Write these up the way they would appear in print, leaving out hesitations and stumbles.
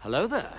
Hello there.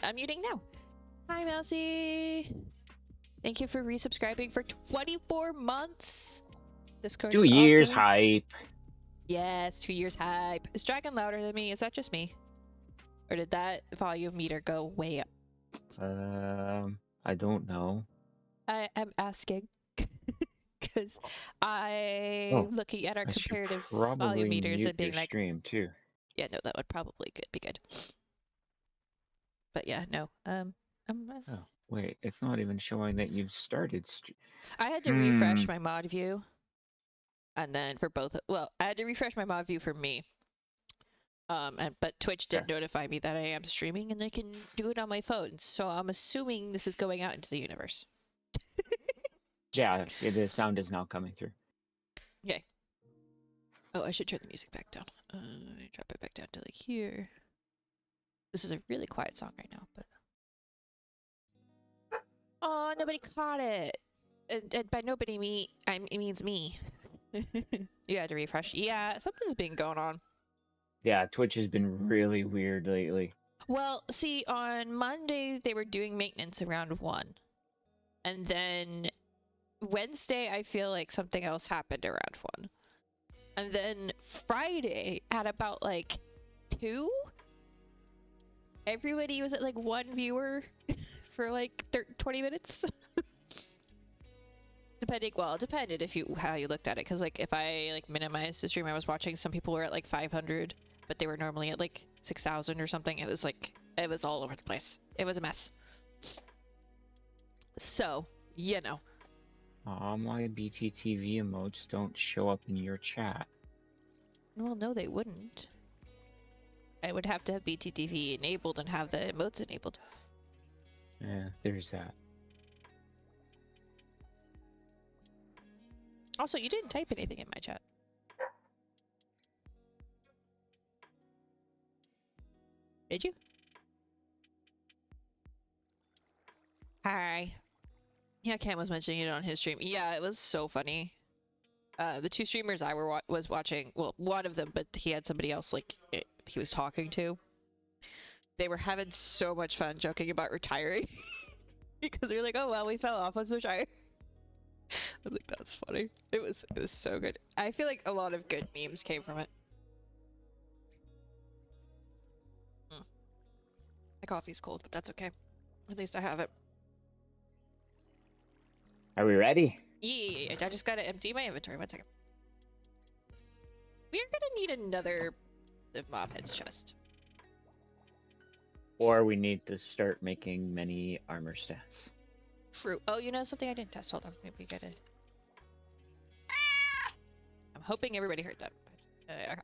I'm muting now. Hi, Mousy. Thank you for resubscribing for 24 months. Discord 2 is years awesome. hype. Yes, 2 years hype. Is Dragon louder than me? Is that just me? Or did that volume meter go way up? I don't know. I am asking because I'm looking at our I should comparative volume probably meters mute and being your like, stream too. yeah, no, that would probably be good. But yeah, no. Oh, wait, it's not even showing that you've started. I had to refresh my mod view, and then for both. Well, I had to refresh my mod view for me. But Twitch did notify me that I am streaming, and I can do it on my phone. So I'm assuming this is going out into the universe. Yeah, the sound is now coming through. Okay. Oh, I should turn the music back down. Drop it back down to like here. This is a really quiet song right now, but. Oh, nobody caught it. And by nobody it means me. You had to refresh. Yeah, something's been going on. Yeah, Twitch has been really weird lately. Well, see, on Monday they were doing maintenance around 1. And then Wednesday I feel like something else happened around 1. And then Friday at about like 2, everybody was at like 1 viewer for like 20 minutes. It depended how you looked at it, because like if I like minimized the stream I was watching, some people were at like 500, but they were normally at like 6,000 or something. It was all over the place. It was a mess. So, you know. Aw, my BTTV emotes don't show up in your chat. Well, no, they wouldn't. I would have to have BTTV enabled and have the emotes enabled. Yeah, there's that. Also, you didn't type anything in my chat. Did you? Yeah, Cam was mentioning it on his stream. Yeah, it was so funny. The two streamers I was watching, well, one of them, but he had somebody else he was talking to. They were having so much fun joking about retiring because they're like, "Oh well, we fell off. Let's retire." I was like, "That's funny." It was so good. I feel like a lot of good memes came from it. My coffee's cold, but that's okay. At least I have it. Are we ready? Yeah. I just gotta empty my inventory. 1 second. We are gonna need another mob head's chest. Or we need to start making many armor stats. True. Oh, you know something I didn't test? Hold on. Maybe we gotta... I'm hoping everybody heard that. Okay.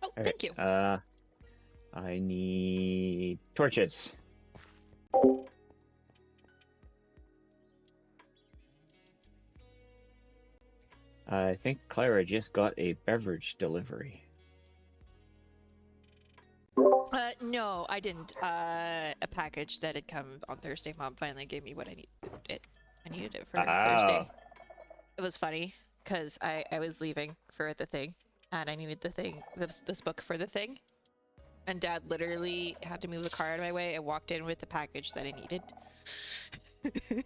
Oh, All thank you. I need torches. I think Clara just got a beverage delivery. No, I didn't. A package that had come on Thursday. Mom finally gave me what I needed. I needed it for Thursday. It was funny because I was leaving for the thing, and I needed this book for the thing, and Dad literally had to move the car out of my way and walked in with the package that I needed. It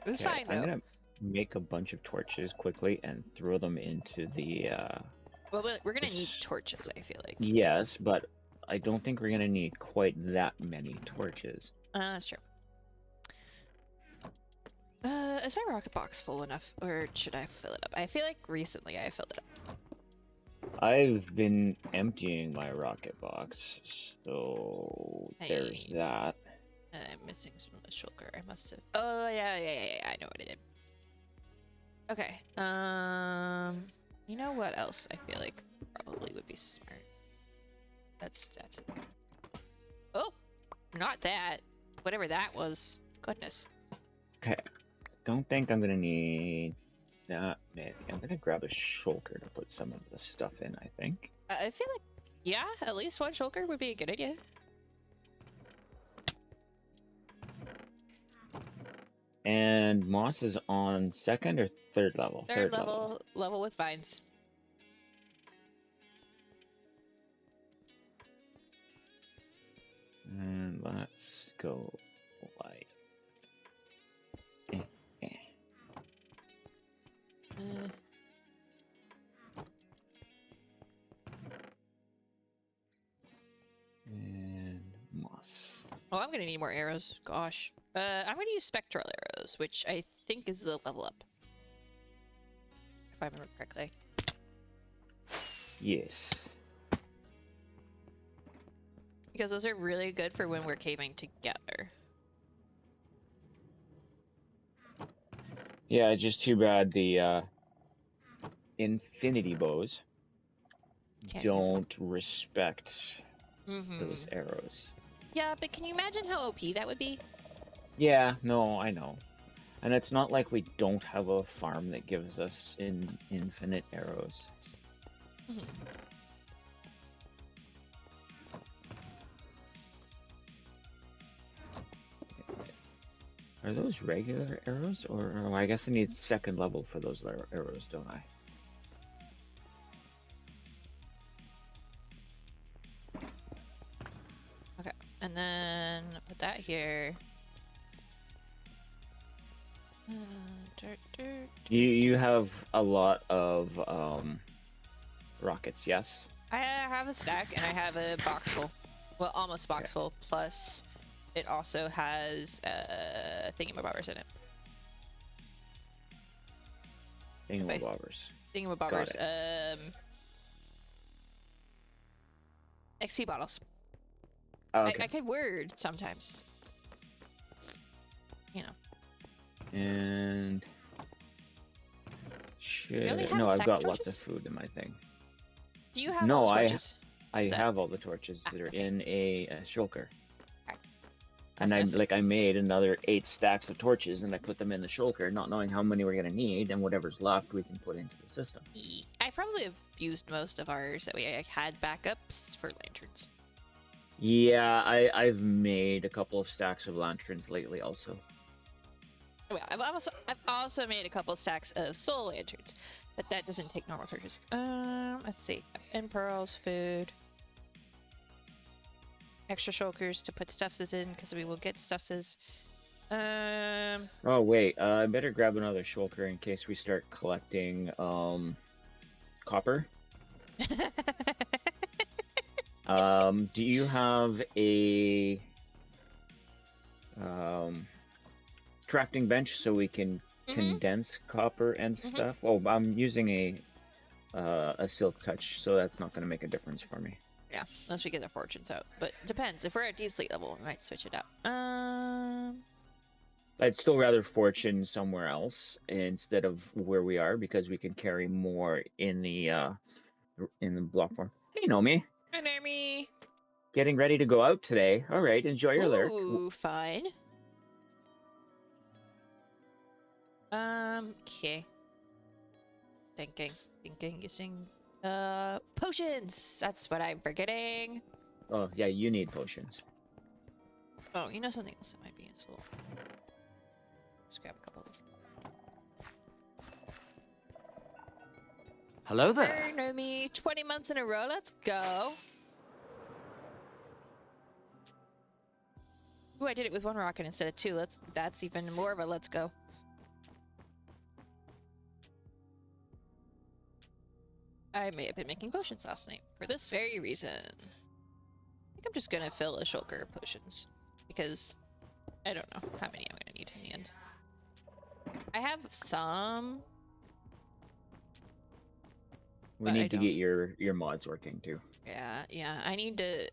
was fine though. I'm gonna make a bunch of torches quickly and throw them into the. Well, we're gonna need torches. I feel like. Yes, but I don't think we're gonna need quite that many torches. That's true. Is my rocket box full enough, or should I fill it up? I feel like recently I filled it up. I've been emptying my rocket box, so there's that. I'm missing some of the shulker. I must have. Oh yeah. I know what I did. Okay. You know what else I feel like probably would be smart. That's it. Oh, not that. Whatever that was. Goodness. Okay. Don't think I'm gonna need that many. I'm gonna grab a shulker to put some of the stuff in, I think. I feel like, yeah, at least one shulker would be a good idea. And moss is on second or third level? Third level with vines. And let's go light. And moss. Oh, I'm gonna need more arrows. Gosh. I'm gonna use spectral arrows, which I think is the level up. If I remember correctly. Yes. Because those are really good for when we're caving together. Yeah, just too bad the infinity bows don't respect those arrows. Yeah, but can you imagine how OP that would be? Yeah, no, I know. And it's not like we don't have a farm that gives us infinite arrows. Are those regular arrows? Or I guess I need second level for those arrows, don't I? Okay, and then put that here. You have a lot of rockets, yes? I have a stack and I have a box full. Well, almost a box full. Plus, it also has thingamabobbers in it. Thingamabobbers. Thingamabobbers. XP bottles. Oh, okay. I could word sometimes. You know. And shit. No, I've got lots of food in my thing. Do you have all the torches? I have all the torches that are in a shulker. Okay. And I made another 8 stacks of torches and I put them in the shulker, not knowing how many we're gonna need, and whatever's left we can put into the system. I probably have used most of ours that we had backups for lanterns. Yeah, I've made a couple of stacks of lanterns lately also. Oh, yeah, I've also made a couple stacks of soul lanterns, but that doesn't take normal torches. Let's see. And pearls, food. Extra shulkers to put stuffses in, because we will get stuffses. Oh wait, I better grab another shulker in case we start collecting copper. Do you have a crafting bench so we can condense copper and stuff? Oh, I'm using a silk touch, so that's not going to make a difference for me. Yeah, unless we get the fortunes out. But depends. If we're at deep sleep level, we might switch it up. I'd still rather fortune somewhere else instead of where we are because we can carry more in the block form. Hey, Nomi. Hi, Nomi. Getting ready to go out today. All right, enjoy your lurk. Ooh, fine. Okay. Thinking, using, potions! That's what I'm forgetting! Oh, yeah, you need potions. Oh, you know something else that might be useful? Let's grab a couple of these. Hello there! Hey, Nomi! 20 months in a row, let's go! Ooh, I did it with one rocket instead of two. That's even more of a let's go. I may have been making potions last night for this very reason. I think I'm just gonna fill a shulker of potions because I don't know how many I'm gonna need in the end. I have some. We need to get your mods working too. Yeah. I need to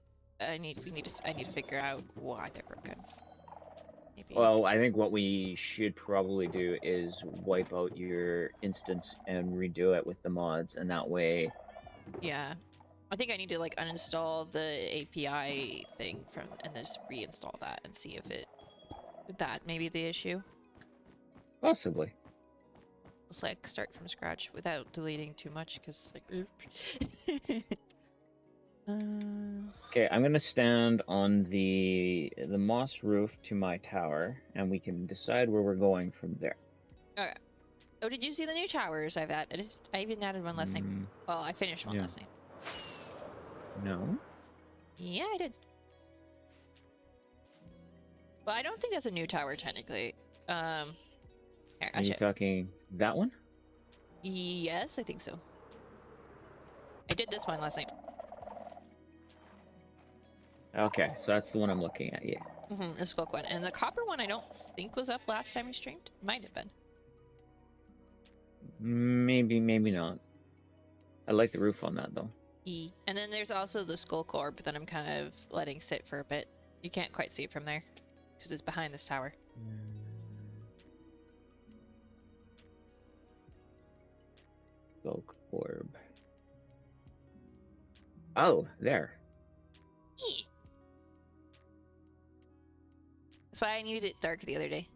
figure out why they're broken. Maybe. Well, I think what we should probably do is wipe out your instance and redo it with the mods, and that way. Yeah, I think I need to like uninstall the API thing and then just reinstall that and see if that may be the issue. Possibly. Let's like start from scratch without deleting too much, because like. Okay, I'm gonna stand on the moss roof to my tower, and we can decide where we're going from there. Okay. Oh, did you see the new towers I've added? I even added one last night. Well, I finished one last night. No? Yeah, I did. Well, I don't think that's a new tower technically. Here, Are you talking that one? Yes, I think so. I did this one last night. Okay, so that's the one I'm looking at, yeah. The skulk one. And the copper one I don't think was up last time we streamed. Might have been. Maybe not. I like the roof on that though. And then there's also the skull orb that I'm kind of letting sit for a bit. You can't quite see it from there because it's behind this tower. Skulk orb. Oh, there. That's why I needed it dark the other day.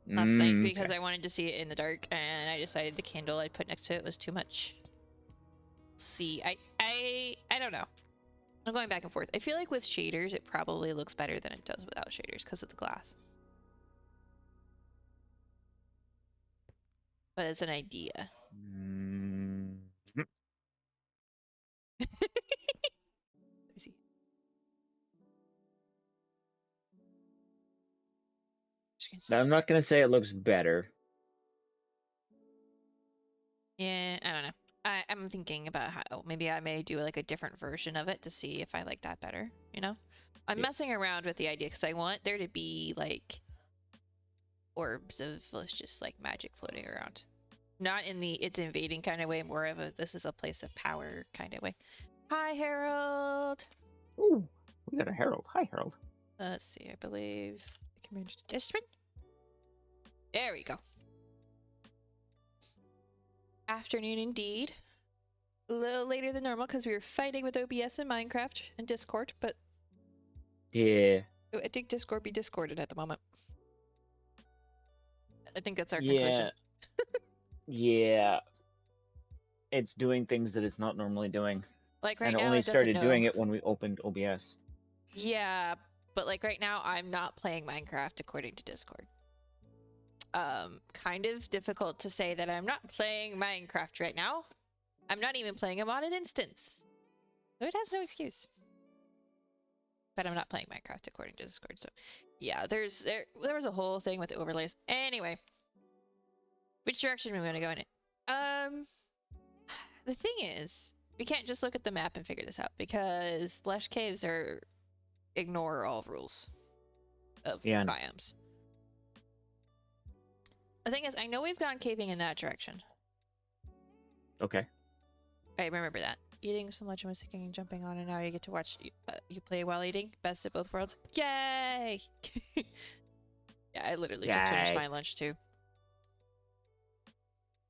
Last night, because I wanted to see it in the dark, and I decided the candle I put next to it was too much. See, I don't know. I'm going back and forth. I feel like with shaders, it probably looks better than it does without shaders because of the glass. But it's an idea. I'm not gonna say it looks better. Yeah, I don't know. I'm thinking about how maybe I may do like a different version of it to see if I like that better, you know? I'm messing around with the idea because I want there to be like orbs of just like magic floating around. Not in the it's invading kind of way, more of a this is a place of power kind of way. Hi, Harold! Ooh, we got a Herald. Hi, Harold. Let's see, I believe the community district. There we go. Afternoon indeed. A little later than normal because we were fighting with OBS and Minecraft and Discord, but yeah, I think Discord be discorded at the moment. I think that's our conclusion. Yeah. It's doing things that it's not normally doing. Like right and it now, only it doesn't started know. doing it when we opened OBS. Yeah, but like right now, I'm not playing Minecraft according to Discord. Kind of difficult to say that I'm not playing Minecraft right now. I'm not even playing a modded instance. So it has no excuse. But I'm not playing Minecraft according to Discord, so yeah, there was a whole thing with the overlays. Anyway, which direction are we gonna go in it? The thing is, we can't just look at the map and figure this out because lush caves ignore all rules of biomes. The thing is, I know we've gone caving in that direction. Okay. I remember that. Eating so much and was thinking jumping on, and now you get to watch you play while eating. Best of both worlds. Yay! Yeah, I literally just finished my lunch too.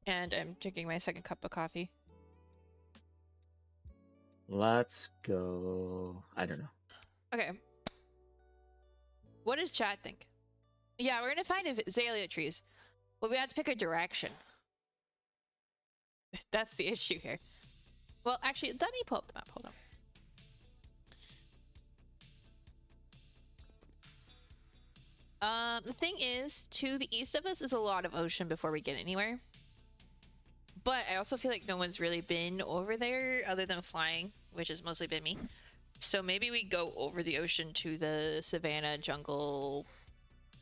And I'm drinking my second cup of coffee. Let's go. I don't know. Okay. What does chat think? Yeah, we're gonna find azalea trees. But we have to pick a direction. That's the issue here. Well, actually, let me pull up the map. Hold on. The thing is, to the east of us is a lot of ocean before we get anywhere. But I also feel like no one's really been over there other than flying, which has mostly been me. So maybe we go over the ocean to the savanna, jungle,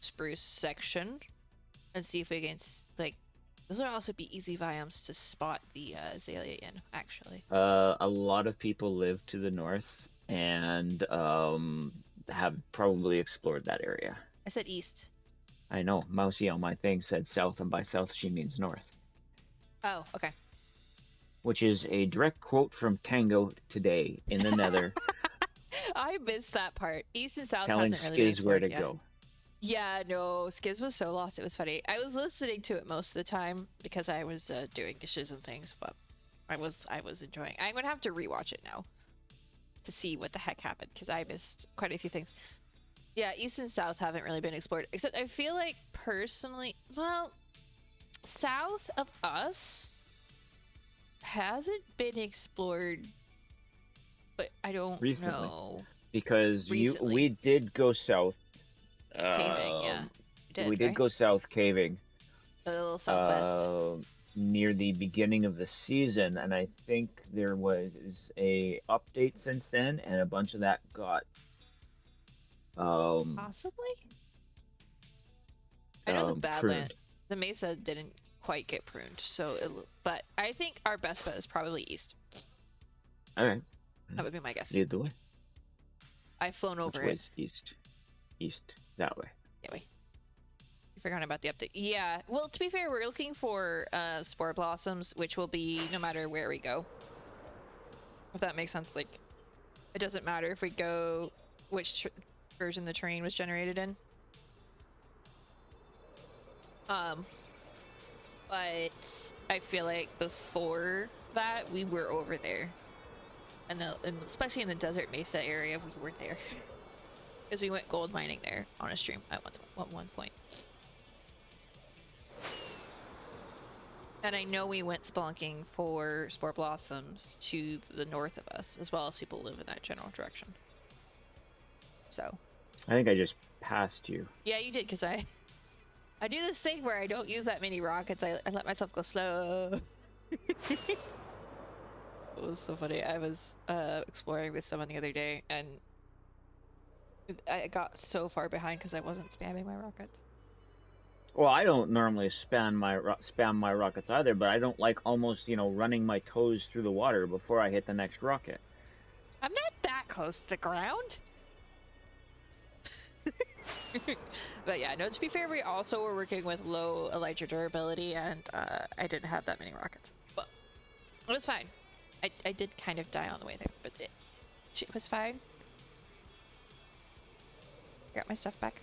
spruce section and see if we can, like, those would also be easy biomes to spot the azalea in, actually. A lot of people live to the north and have probably explored that area. I said east. I know. Mousy on my thing said south, and by south she means north. Oh, okay. Which is a direct quote from Tango today in the Nether. I missed that part. East and south telling hasn't really Skiz where to go. Yeah, no, Skiz was so lost. It was funny. I was listening to it most of the time because I was doing dishes and things, but I was enjoying. I'm gonna have to rewatch it now to see what the heck happened because I missed quite a few things. Yeah, east and south haven't really been explored. Except I feel like personally, well, south of us hasn't been explored, but I don't know. Because we did go south. Caving, yeah. We did go south caving. A little southwest. Near the beginning of the season, and I think there was a update since then, and a bunch of that got possibly. I know the Badland, the Mesa didn't quite get pruned, so but I think our best bet is probably east. All right, that would be my guess. Lead the way. I've flown over it. Which way's east that way. Yeah, wait. You forgot about the update. Yeah. Well, to be fair, we're looking for spore blossoms, which will be no matter where we go. If that makes sense, like it doesn't matter if we go which version the terrain was generated in. But I feel like before that we were over there, and especially in the desert mesa area, we were there because we went gold mining there on a stream at one point. And I know we went spelunking for spore blossoms to the north of us, as well as people live in that general direction. So. I think I just passed you. Yeah, you did, because I do this thing where I don't use that many rockets. I let myself go slow. It was so funny. I was exploring with someone the other day, and I got so far behind because I wasn't spamming my rockets. Well, I don't normally spam my rockets either, but I don't like almost, running my toes through the water before I hit the next rocket. I'm not that close to the ground. But yeah, no, to be fair, we also were working with low elytra durability, and I didn't have that many rockets. But it was fine. I did kind of die on the way there, but it was fine. I got my stuff back.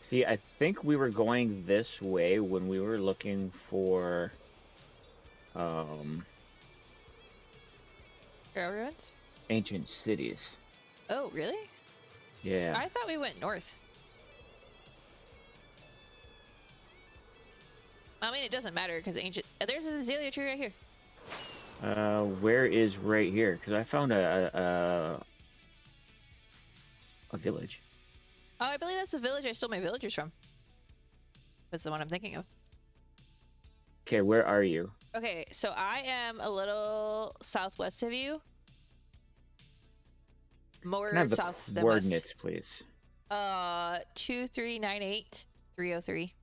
See, I think we were going this way when we were looking for Railroads? Ancient cities. Oh, really? Yeah. I thought we went north. I mean, it doesn't matter because there's an azalea tree right here. Where is right here? Because I found a village. Oh, I believe that's the village I stole my villagers from. That's the one I'm thinking of. Okay, where are you? Okay, so I am a little southwest of you. Can I More have the south than west. coordinates, please? 2398303.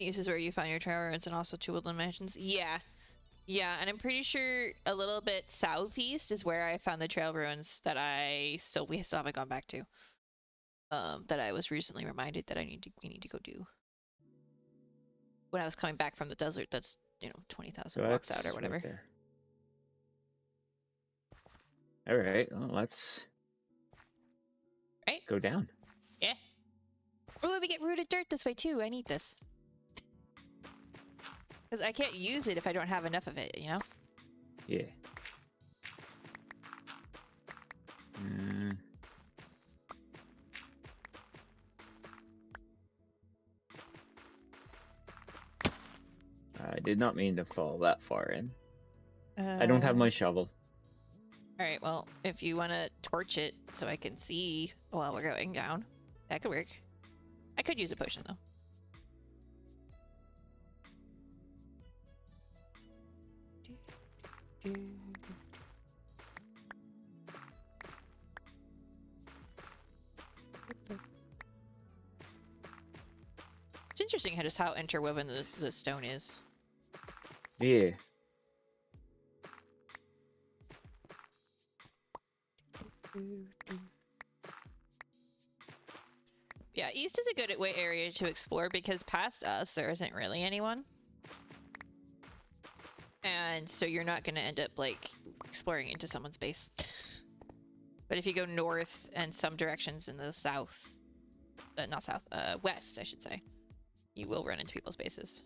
This is where you found your tower ruins and also 2 woodland mansions. Yeah. Yeah, and I'm pretty sure a little bit southeast is where I found the trail ruins that we still haven't gone back to. That I was recently reminded that we need to go do. When I was coming back from the desert, that's 20,000 blocks out or whatever. Right there. All right, well, let's go down. Yeah. Oh, we get rooted dirt this way too. I need this. Because I can't use it if I don't have enough of it, you know? Yeah. I did not mean to fall that far in. I don't have my shovel. Alright, well, if you want to torch it so I can see while we're going down, that could work. I could use a potion, though. It's interesting just how interwoven the stone is. Yeah. Yeah, east is a good area to explore because past us there isn't really anyone. And so you're not going to end up like exploring into someone's base. But if you go north and some directions in the south, not south, west I should say, you will run into people's bases.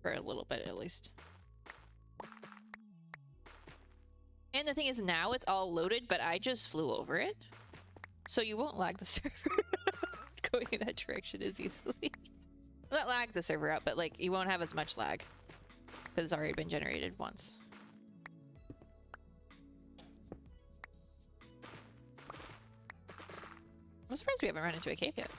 For a little bit at least. And the thing is now it's all loaded, but I just flew over it. So you won't lag the server going in that direction as easily. Not lag the server out, but like you won't have as much lag. Because it's already been generated once. I'm surprised we haven't run into a cave yet.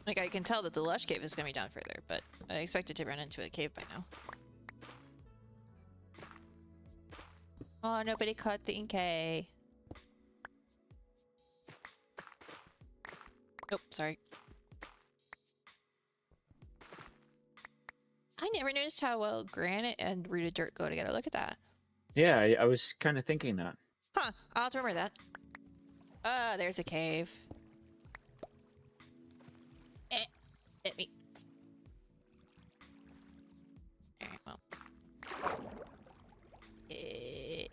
Like, I can tell that the lush cave is going to be down further, but I expected to run into a cave by now. Oh, nobody caught the Inkay. Oh, sorry. I never noticed how well granite and rooted dirt go together. Look at that. Yeah, I was kind of thinking that. Huh, I'll have to remember that. There's a cave. Hit me. Alright, well. I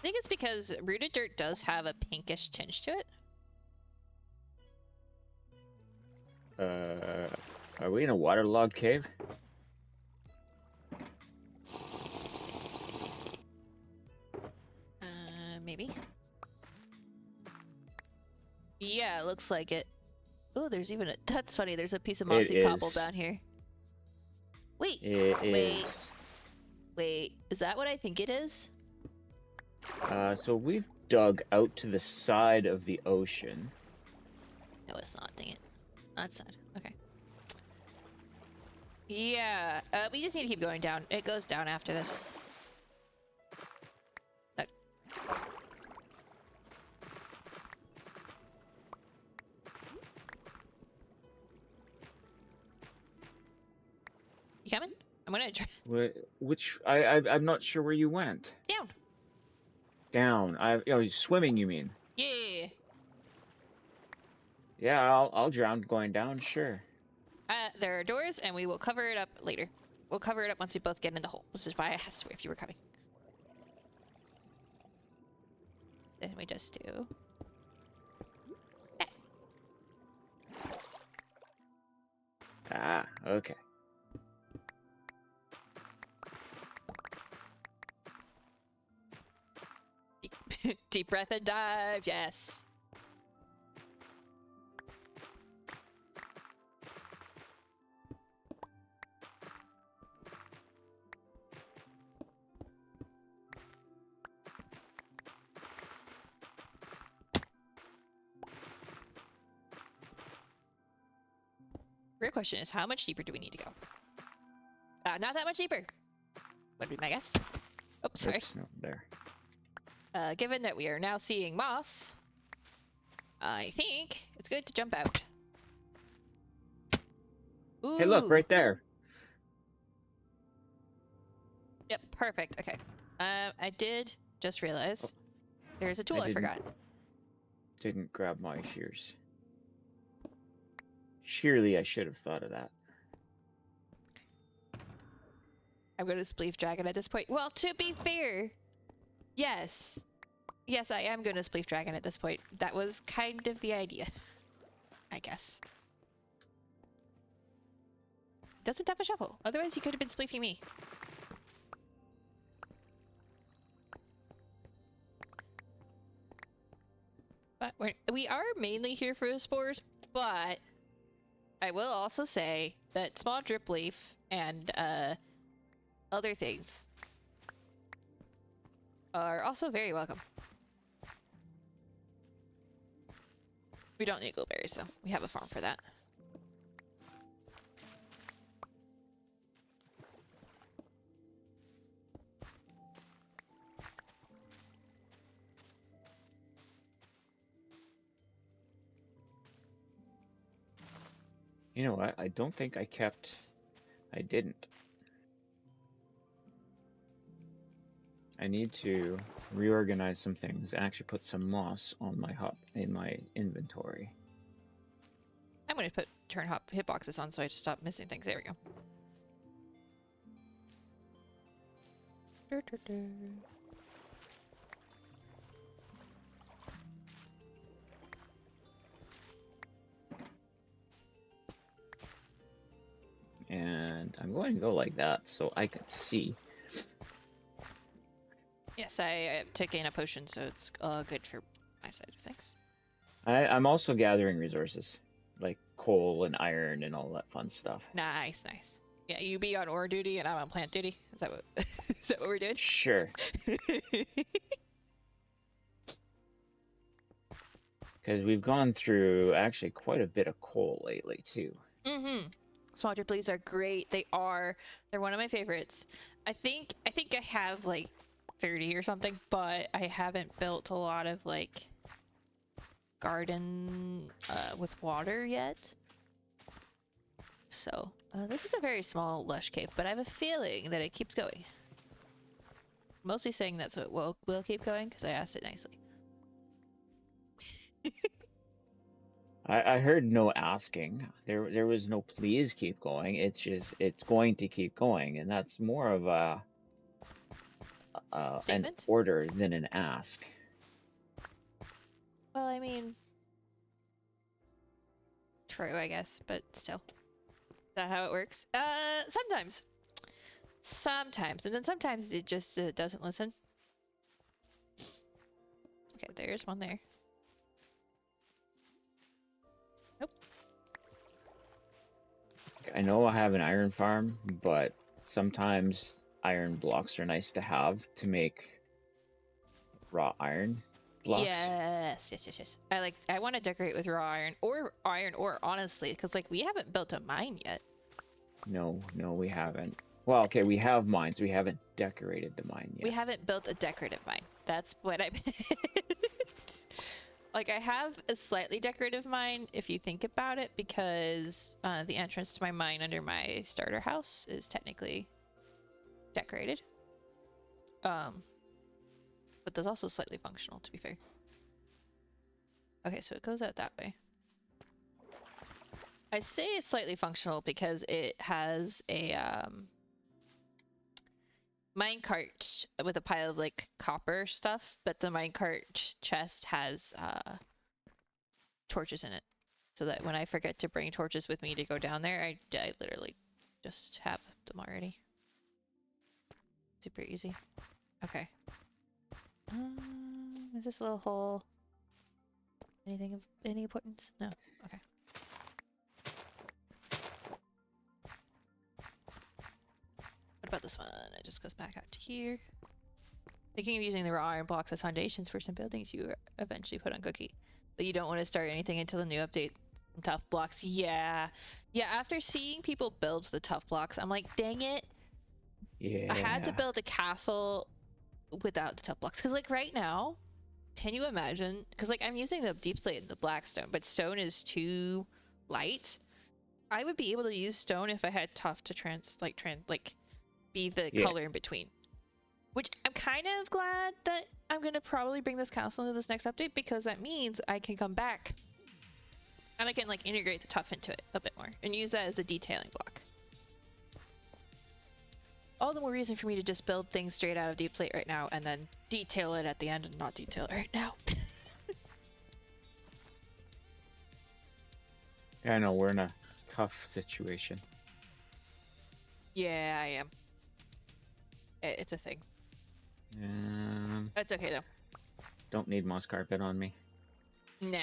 think it's because rooted dirt does have a pinkish tinge to it. Are we in a waterlogged cave? Maybe. Yeah, it looks like it. Oh, there's even a. That's funny. There's a piece of mossy cobble down here. Wait. Wait. Is that what I think it is? So we've dug out to the side of the ocean. No, it's not. Dang it. That's sad. Okay. Yeah. We just need to keep going down. It goes down after this. You coming? I'm gonna try. Which I'm not sure where you went. Down. Down. Swimming. You mean? Yeah. Yeah, I'll drown going down. Sure. There are doors, and we will cover it up later. We'll cover it up once we both get in the hole. This is why I asked if you were coming. Then we just do. Ah, okay. Deep breath and dive, yes. Real question is, how much deeper do we need to go? Not that much deeper. Would be my guess. Oh, sorry. Oops, no, there. Given that we are now seeing moss, I think it's good to jump out. Ooh. Hey, look, right there. Yep, perfect. Okay. I did just realize there's a tool I forgot. Didn't grab my shears. Surely I should have thought of that. I'm going to spleef dragon at this point. Well, to be fair, yes. Yes, I am going to spleef dragon at this point. That was kind of the idea, I guess. Doesn't have a shovel. Otherwise, he could have been spleefing me. But we are mainly here for the spores, but I will also say that small drip leaf and other things are also very welcome. We don't need blueberries though. We have a farm for that. You know what? I don't think I kept... I didn't. I need to reorganize some things and actually put some moss on my hut in my inventory. I'm going to put turn hitboxes on so I just stop missing things. There we go. And I'm going to go like that so I can see. Yes, I took in a potion, so it's good for my side of things. I'm also gathering resources, like coal and iron and all that fun stuff. Nice, nice. Yeah, you be on ore duty and I'm on plant duty. Is that what is that what we're doing? Sure. Because we've gone through actually quite a bit of coal lately too. Mm-hmm. Small drip leaves are great. They are. They're one of my favorites. I think I have like 30 or something, but I haven't built a lot of like garden with water yet. So this is a very small lush cave, but I have a feeling that it keeps going. Mostly saying that's what will keep going because I asked it nicely. I heard no asking. There was no please keep going. It's just it's going to keep going, and that's more of a an order than an ask. Well, I mean, true, I guess, but still. Is that how it works? Sometimes. Sometimes, and then sometimes it just doesn't listen. Okay, there's one there. Nope. I know I have an iron farm, but sometimes iron blocks are nice to have to make raw iron blocks. Yes. I want to decorate with raw iron ore, honestly, because like we haven't built a mine yet. No, we haven't. Well, okay, we have mines. We haven't decorated the mine yet. We haven't built a decorative mine. That's what I meant. Like, I have a slightly decorative mine, if you think about it, because the entrance to my mine under my starter house is technically decorated. But there's also slightly functional, to be fair. Okay, so it goes out that way. I say it's slightly functional because it has a minecart with a pile of like copper stuff, but the minecart chest has torches in it, so that when I forget to bring torches with me to go down there, I literally just have them already. Super easy. Okay. Is this little hole anything of any importance? No. Okay. What about this one? It just goes back out to here. Thinking of using the raw iron blocks as foundations for some buildings you eventually put on Cookie. But you don't want to start anything until the new update. Tough blocks. Yeah. Yeah, after seeing people build the tough blocks, I'm like, dang it. Yeah. I had to build a castle without the tough blocks. Because, like, right now, can you imagine? Because, like, I'm using the deep slate and the black stone, but stone is too light. I would be able to use stone if I had tough to be the color in between. Which I'm kind of glad that I'm going to probably bring this castle into this next update, because that means I can come back and I can like integrate the tough into it a bit more and use that as a detailing block. All the more reason for me to just build things straight out of deep slate right now and then detail it at the end and not detail it right now. Yeah, I know, we're in a tough situation. Yeah, I am. It's a thing. That's okay though. Don't need moss carpet on me. Nah,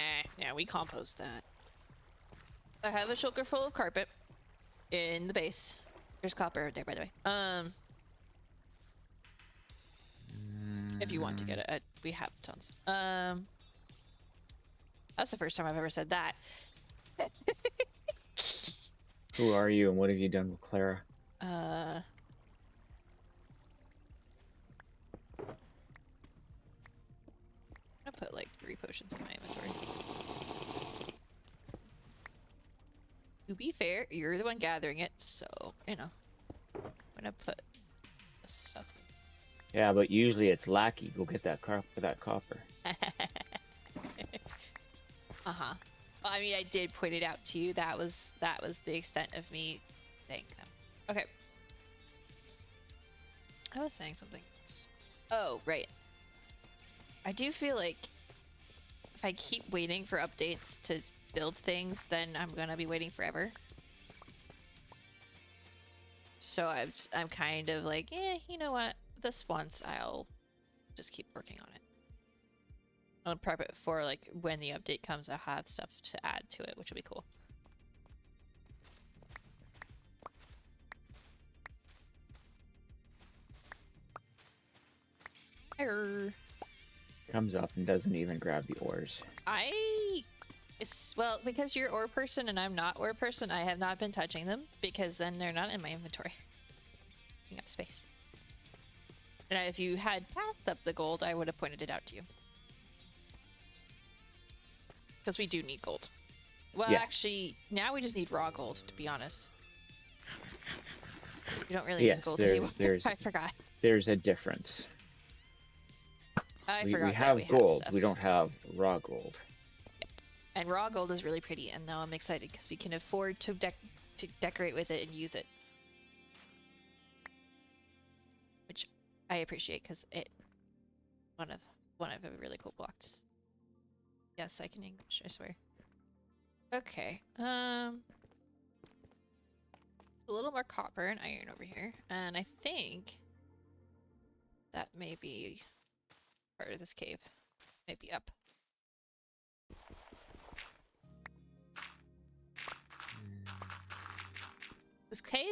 we compost that. I have a shulker full of carpet in the base. There's copper there, by the way. If you want to get it, we have tons. That's the first time I've ever said that. Who are you and what have you done with Clara? I'm gonna put like 3 potions in my inventory. To be fair, you're the one gathering it, so, you know. I'm gonna put stuff. Yeah, but usually it's lackey. Go get that copper. Uh-huh. Well, I mean, I did point it out to you. That was the extent of me saying them. Okay. I was saying something else. Oh, right. I do feel like if I keep waiting for updates to build things, then I'm gonna be waiting forever. So I'm kind of like, you know what? This once I'll just keep working on it. I'll prep it for like when the update comes. I'll have stuff to add to it, which will be cool. Error. Comes up and doesn't even grab the ores. Well, because you're ore person and I'm not ore person, I have not been touching them because then they're not in my inventory. Taking up space. And if you had passed up the gold, I would have pointed it out to you. Because we do need gold. Well, yeah. Actually, now we just need raw gold, to be honest. We don't really need gold anymore. I forgot. There's a difference. We have gold. We don't have raw gold. Yep. And raw gold is really pretty, and now I'm excited because we can afford to decorate with it and use it. Which I appreciate because it one of a really cool blocks. Yes, I can English, I swear. Okay. A little more copper and iron over here, and I think that may be part of this cave. Maybe up. This clay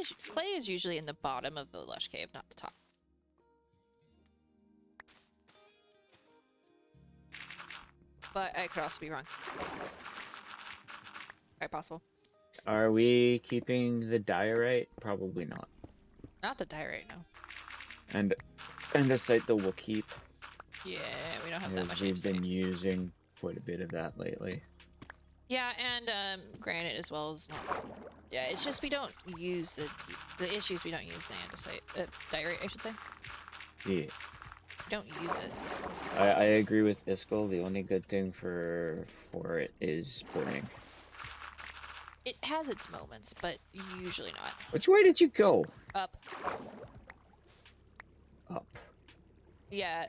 is usually in the bottom of the lush cave, not the top. But I could also be wrong. Quite possible. Are we keeping the diorite? Probably not. Not the diorite, no. And the site that we'll keep. Yeah, we don't have that much. We've been using quite a bit of that lately. Yeah, and granite as well is not. Yeah, it's just we don't use the issues. We don't use the andesite, diorite, I should say. Yeah. We don't use it. I agree with Iskall. The only good thing for it is burning. It has its moments, but usually not. Which way did you go? Up. Up. Yeah,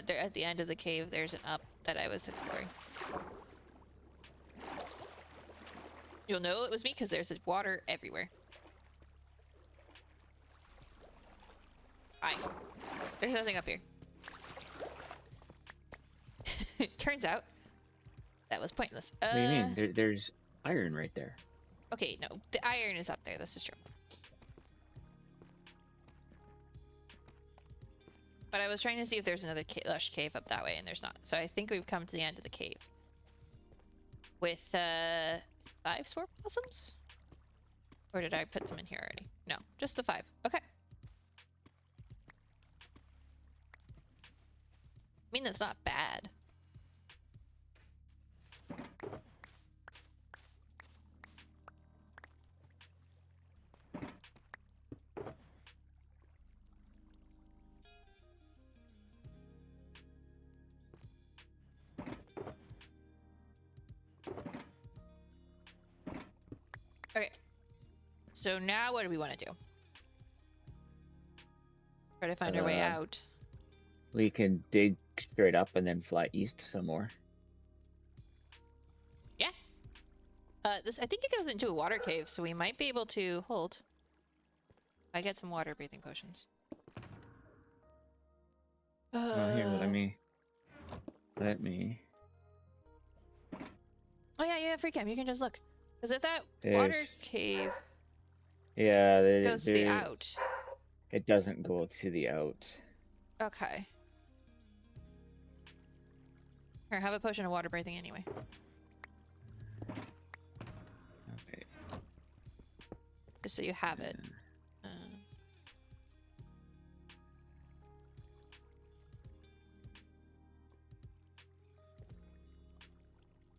there at the end of the cave, there's an up that I was exploring. You'll know it was me because there's water everywhere. There's nothing up here. turns out that was pointless. What do you mean? There's iron right there. Okay, no, the iron is up there. This is true. But I was trying to see if there's another lush cave up that way, and there's not. So I think we've come to the end of the cave. With 5 spore blossoms? Or did I put some in here already? No, just the 5. Okay. I mean, that's not bad. Okay. So now what do we want to do? Try to find our way out. We can dig straight up and then fly east some more. Yeah. This I think it goes into a water cave, so we might be able to hold. I get some water breathing potions. Oh, here, let me. Oh yeah, yeah, free cam. You can just look. Is it that water cave? Yeah, Goes to the out. It doesn't go to the out. Okay. Here, have a potion of water breathing anyway. Okay. Just so you have it.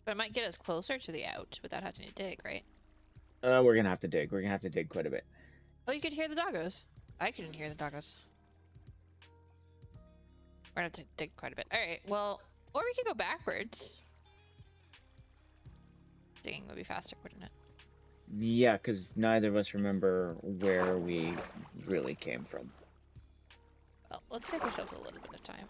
But it might get us closer to the out without having to dig, right? We're gonna have to dig. We're gonna have to dig quite a bit. Oh, you could hear the doggos. I couldn't hear the doggos. We're gonna have to dig quite a bit. Alright, well, or we could go backwards. Digging would be faster, wouldn't it? Yeah, because neither of us remember where we really came from. Well, let's take ourselves a little bit of time.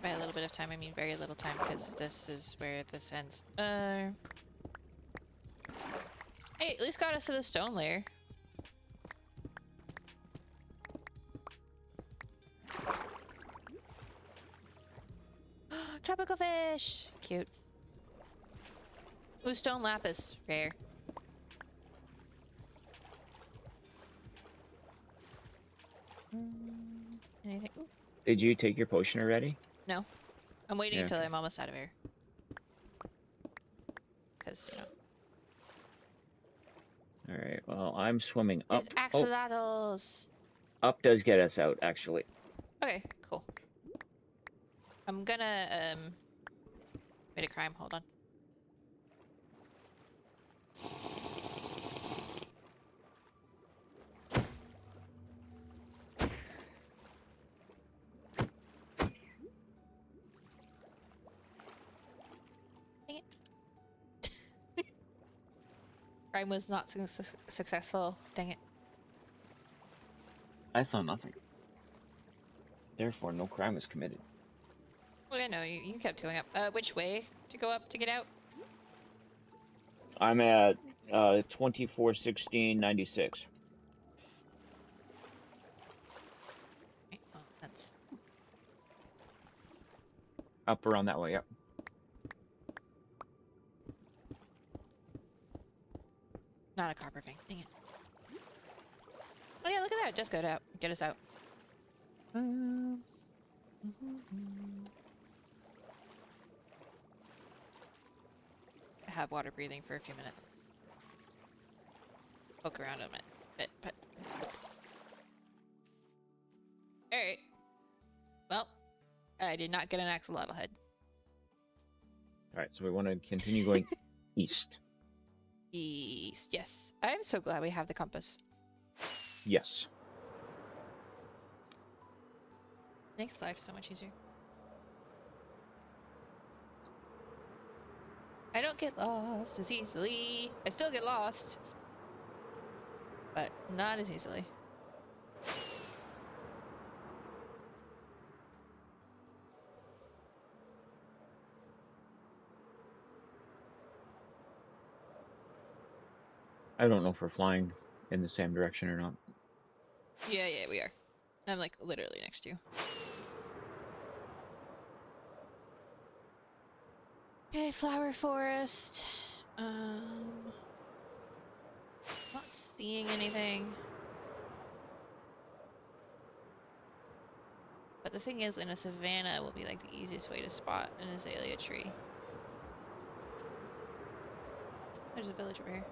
By a little bit of time, I mean very little time, because this is where this ends. Hey, at least got us to the stone layer. Tropical fish! Cute. Ooh, stone lapis. Rare. Anything? Ooh. Did you take your potion already? No. I'm waiting until I'm almost out of air. Because, you know. Alright, well, I'm swimming up. There's axolotls! Up does get us out, actually. Okay, cool. I'm gonna, wait a crime, hold on. Dang it. Crime was not successful, dang it. I saw nothing. Therefore, no crime was committed. Well, yeah, no, you kept going up. Which way to go up to get out? I'm at 2416.96. Okay, well, that's up around that way. Yep. not a copper vein. Dang it. Oh yeah, look at that. Just got out. Get us out. I have water breathing for a few minutes. Poke around a bit, but... Alright. Well, I did not get an axolotl head. Alright, so we want to continue going east. East, yes. I'm so glad we have the compass. Yes. Makes life so much easier. I don't get lost as easily. I still get lost. But not as easily. I don't know if we're flying in the same direction or not. Yeah, we are. I'm like literally next to you. Okay, flower forest. Not seeing anything. But the thing is, in a savanna will be like the easiest way to spot an azalea tree. There's a village over here.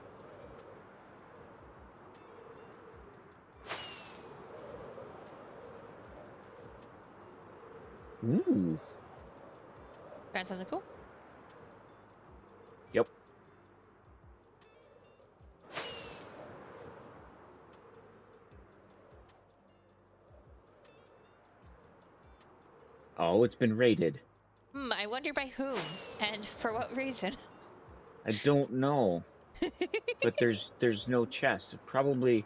Ooh. Find something cool? Yep. Oh, it's been raided. I wonder by whom and for what reason. I don't know. But there's no chest. Probably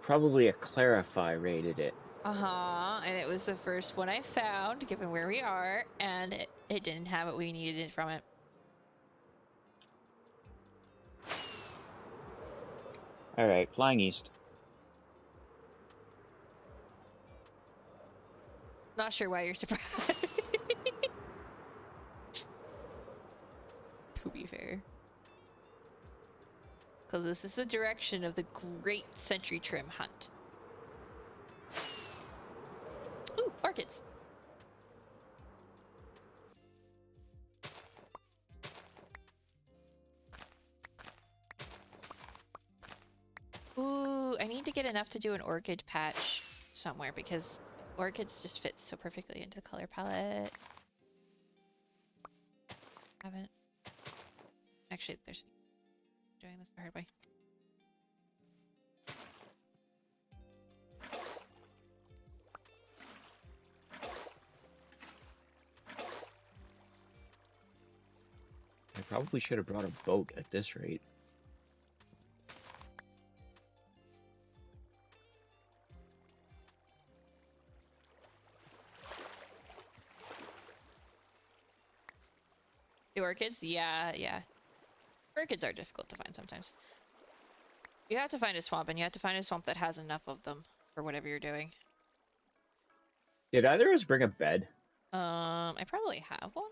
a clarify raided it. And it was the first one I found, given where we are, and it didn't have what we needed from it. Alright, flying east. Not sure why you're surprised. To be fair. Because this is the direction of the great sentry trim hunt. Ooh, orchids! Ooh, I need to get enough to do an orchid patch somewhere because orchids just fit so perfectly into the color palette. Haven't. Actually, there's doing this the hard way. I probably should have brought a boat at this rate. The orchids? Yeah, yeah. Orchids are difficult to find sometimes. You have to find a swamp, and you have to find a swamp that has enough of them for whatever you're doing. Did either of us bring a bed? I probably have one.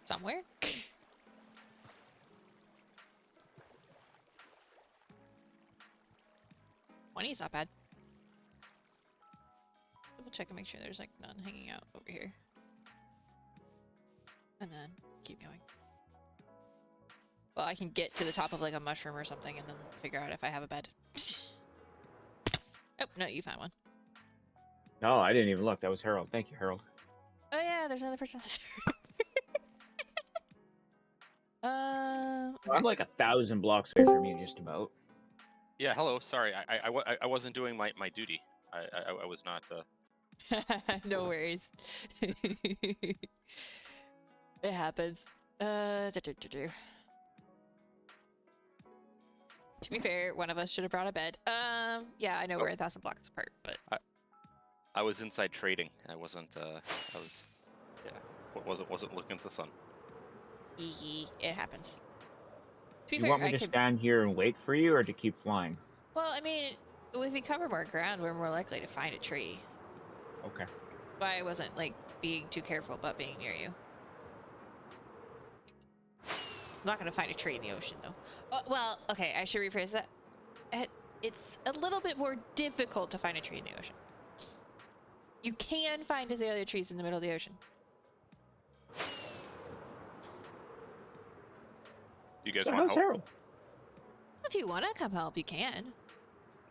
Somewhere? 20 is not bad. Double check and make sure there's like none hanging out over here. And then keep going. Well, I can get to the top of like a mushroom or something and then figure out if I have a bed. Oh, no, you found one. No, I didn't even look. That was Harold. Thank you, Harold. Oh yeah, there's another person on the server. Okay. I'm like 1,000 blocks away from you, just about. Yeah, hello. Sorry, I wasn't doing my duty. I was not. No worries. It happens. To be fair, one of us should have brought a bed. Yeah, I know we're 1,000 blocks apart, but I was inside trading. I wasn't. I was. Yeah, wasn't looking at the sun. It happens. To be You fair, want me I to could. stand here and wait for you, or to keep flying? Well, I mean, if we cover more ground, we're more likely to find a tree. Okay. But I wasn't like being too careful about being near you. I'm not gonna find a tree in the ocean, though. Well, okay, I should rephrase that. It's a little bit more difficult to find a tree in the ocean. You can find azalea trees in the middle of the ocean. You guys So want how's help? Harold? If you want to come help, you can.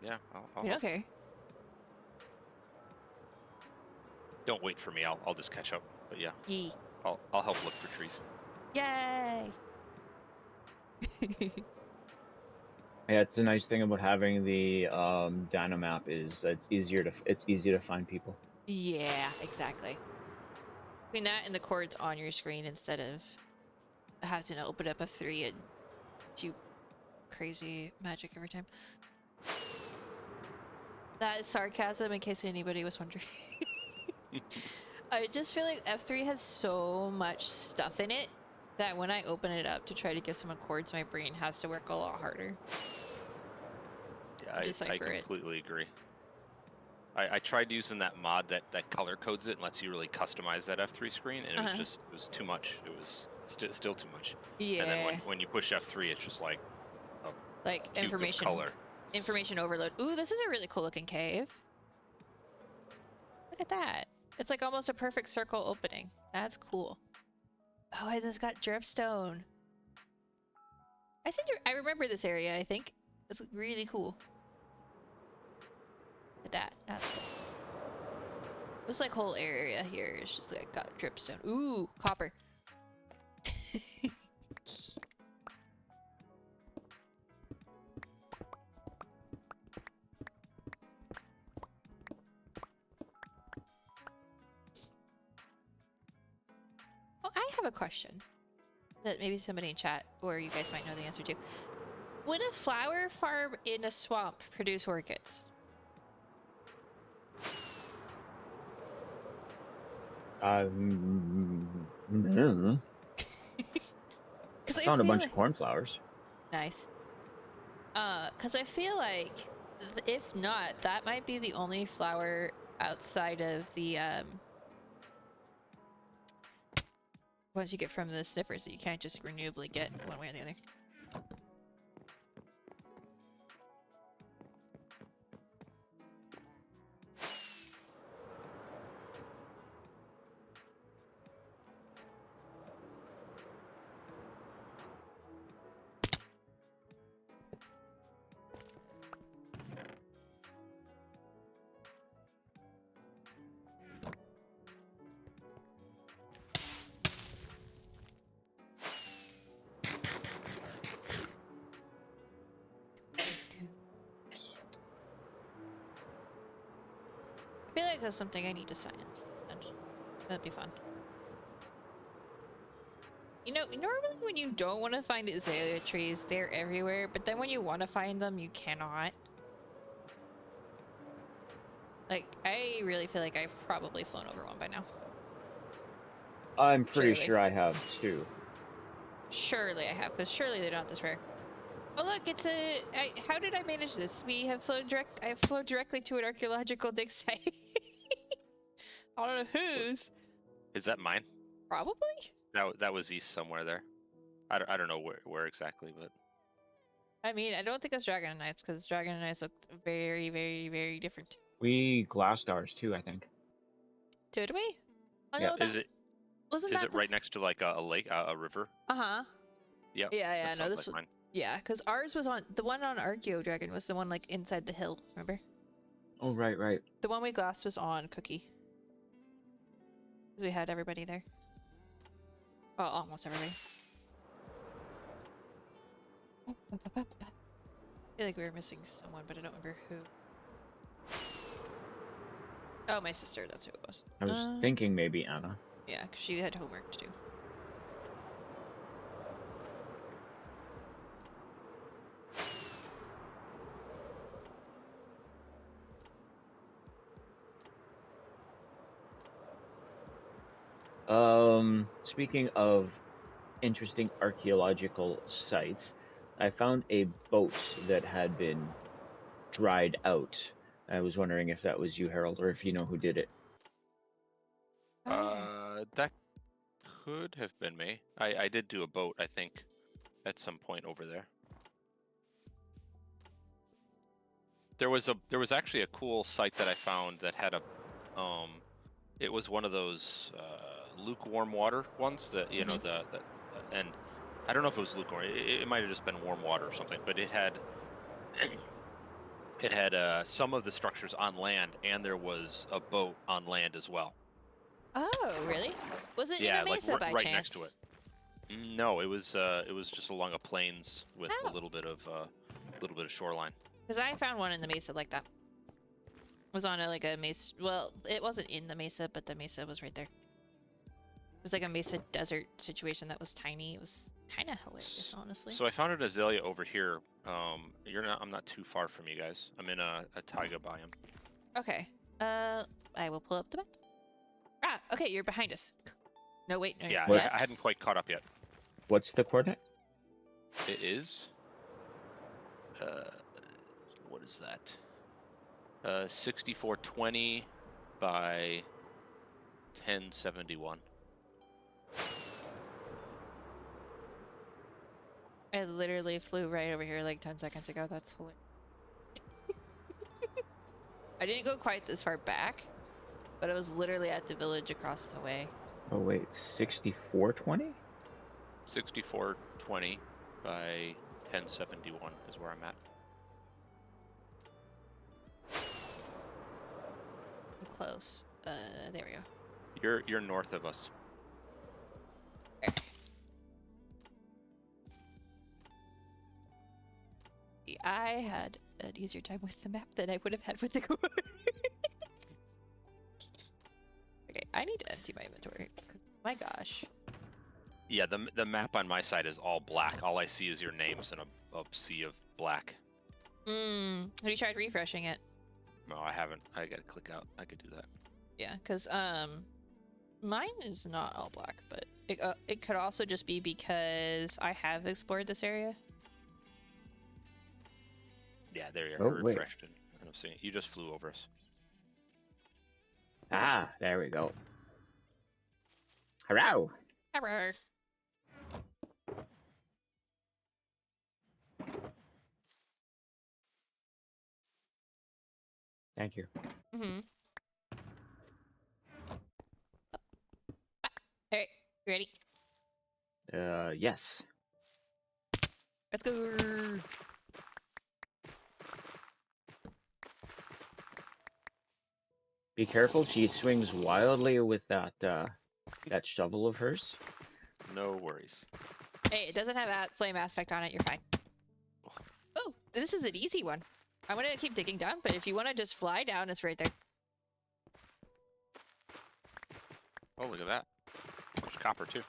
Yeah, I'll We help. don't care. Don't wait for me. I'll just catch up. But yeah, Yee. I'll help look for trees. Yay! Yeah, it's the nice thing about having the Dynamap is it's easy to find people. Yeah, exactly. Between that and the chords on your screen instead of having to open up F3 and do crazy magic every time. That is sarcasm in case anybody was wondering. I just feel like F3 has so much stuff in it that when I open it up to try to give someone chords, my brain has to work a lot harder. Yeah, I completely agree. I tried using that mod that color codes it and lets you really customize that F3 screen, and it was too much. It was still too much. Yeah. And then when you push F3, it's just like a like cube of color. Information overload. Ooh, this is a really cool looking cave. Look at that. It's like almost a perfect circle opening. That's cool. Oh, and it's got dripstone. I remember this area, I think. It's really cool. Look at that. That's cool. This like whole area here is just like got dripstone. Ooh, copper. Oh, I have a question that maybe somebody in chat or you guys might know the answer to. Would a flower farm in a swamp produce orchids? No. I found a bunch of cornflowers. Nice. Cause I feel like if not, that might be the only flower outside of the ones you get from the sniffers that you can't just renewably get one way or the other. I feel like that's something I need to science. That'd be fun. You know, normally when you don't want to find azalea trees, they're everywhere, but then when you want to find them, you cannot. Like, I really feel like I've probably flown over one by now. I'm pretty sure I have too. Surely I have, because surely they're not this rare. Oh look, it's a... how did I manage this? I have flown directly to an archaeological dig site. I don't know whose. Is that mine? Probably? That was east somewhere there. I don't know where exactly, but... I mean, I don't think that's Dragonite, because Dragonite look very, very, very different. We glassed ours too, I think. Did we? Oh, Yeah. no, Is it right next to like a lake, a river? Uh-huh. Yep. Yeah, no, this like was... mine. Yeah, because ours was on... The one on Archaeo Dragon was the one, like, inside the hill, remember? Oh, right. The one we glassed was on Cookie. Because we had everybody there. Well, almost everybody. I feel like we were missing someone, but I don't remember who. Oh, my sister, that's who it was. I was thinking maybe Anna. Yeah, because she had homework to do. Speaking of interesting archaeological sites, I found a boat that had been dried out. I was wondering if that was you, Harold, or if you know who did it. That could have been me. I did do a boat, I think, at some point over there. There was actually a cool site that I found that had a it was one of those lukewarm water ones that you know and I don't know if it was lukewarm. It might have just been warm water or something, but it had some of the structures on land, and there was a boat on land as well. Oh, really? Was it in a mesa like by right chance? next to it. No, it was just along a plains with a little bit of shoreline. Because I found one in the mesa like that. It was on a mesa. Well, it wasn't in the mesa, but the mesa was right there. It was like a mesa desert situation that was tiny. It was kind of hilarious, honestly. So I found an azalea over here. I'm not too far from you guys. I'm in a taiga biome. Okay. I will pull up the map. Ah, okay, you're behind us. No, wait. No, Yeah, yes. I hadn't quite caught up yet. What's the coordinate? It is. What is that? 6420 by 1071. I literally flew right over here like 10 seconds ago. That's hilarious. I didn't go quite this far back, but I was literally at the village across the way. Oh wait, 6420? 6420 by 1071 is where I'm at. I'm close. There we go. You're north of us. I had an easier time with the map than I would have had with the coordinates. Okay, I need to empty my inventory. My gosh. Yeah, the map on my side is all black. All I see is your names in a sea of black. Have you tried refreshing it? No, I haven't. I gotta click out. I could do that. Yeah, because mine is not all black, but it could also just be because I have explored this area. Yeah, there you Oh, are. wait. Refreshed and I'm seeing it. You just flew over us. Ah, there we go. Hello. Error. Thank you. Alright, you ready? Yes. Let's go. Be careful, she swings wildly with that that shovel of hers. No worries. Hey, it doesn't have that flame aspect on it, you're fine. Oh, this is an easy one. I'm gonna keep digging down, but if you want to just fly down, it's right there. Oh, look at that. There's copper too.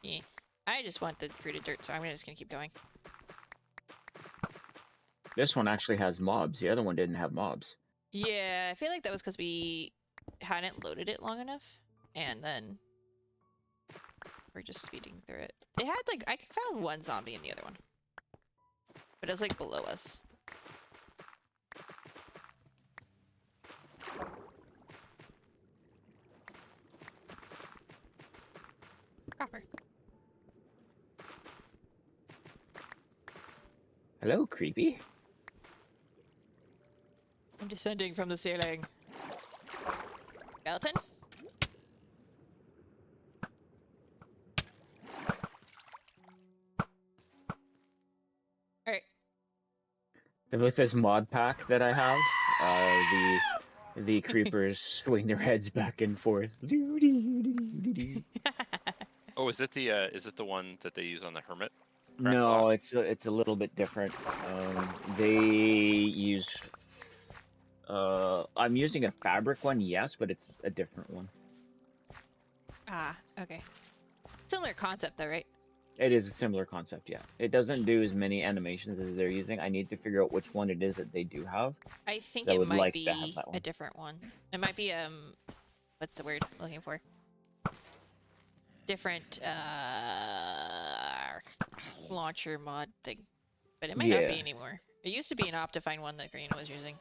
Yeah. I just want the rooted dirt, so I'm just gonna keep going. This one actually has mobs. The other one didn't have mobs. Yeah, I feel like that was because we hadn't loaded it long enough, and then we're just speeding through it. It had like, I found one zombie in the other one, but it was like below us. Copper. Hello, creepy. I'm descending from the ceiling. Skeleton? Alright. With this mod pack that I have, the creepers swing their heads back and forth. Oh, is it the one that they use on the hermit? No, it's a little bit different. They use I'm using a fabric one, yes, but it's a different one. Ah, okay. Similar concept though, right? It is a similar concept, yeah. It doesn't do as many animations as they're using. I need to figure out which one it is that they do have. I think I it would might like to have be that one. a different one. It might be what's the word I'm looking for? Different launcher mod thing. But it might not be Yeah. anymore. It used to be an Optifine one that Green was using.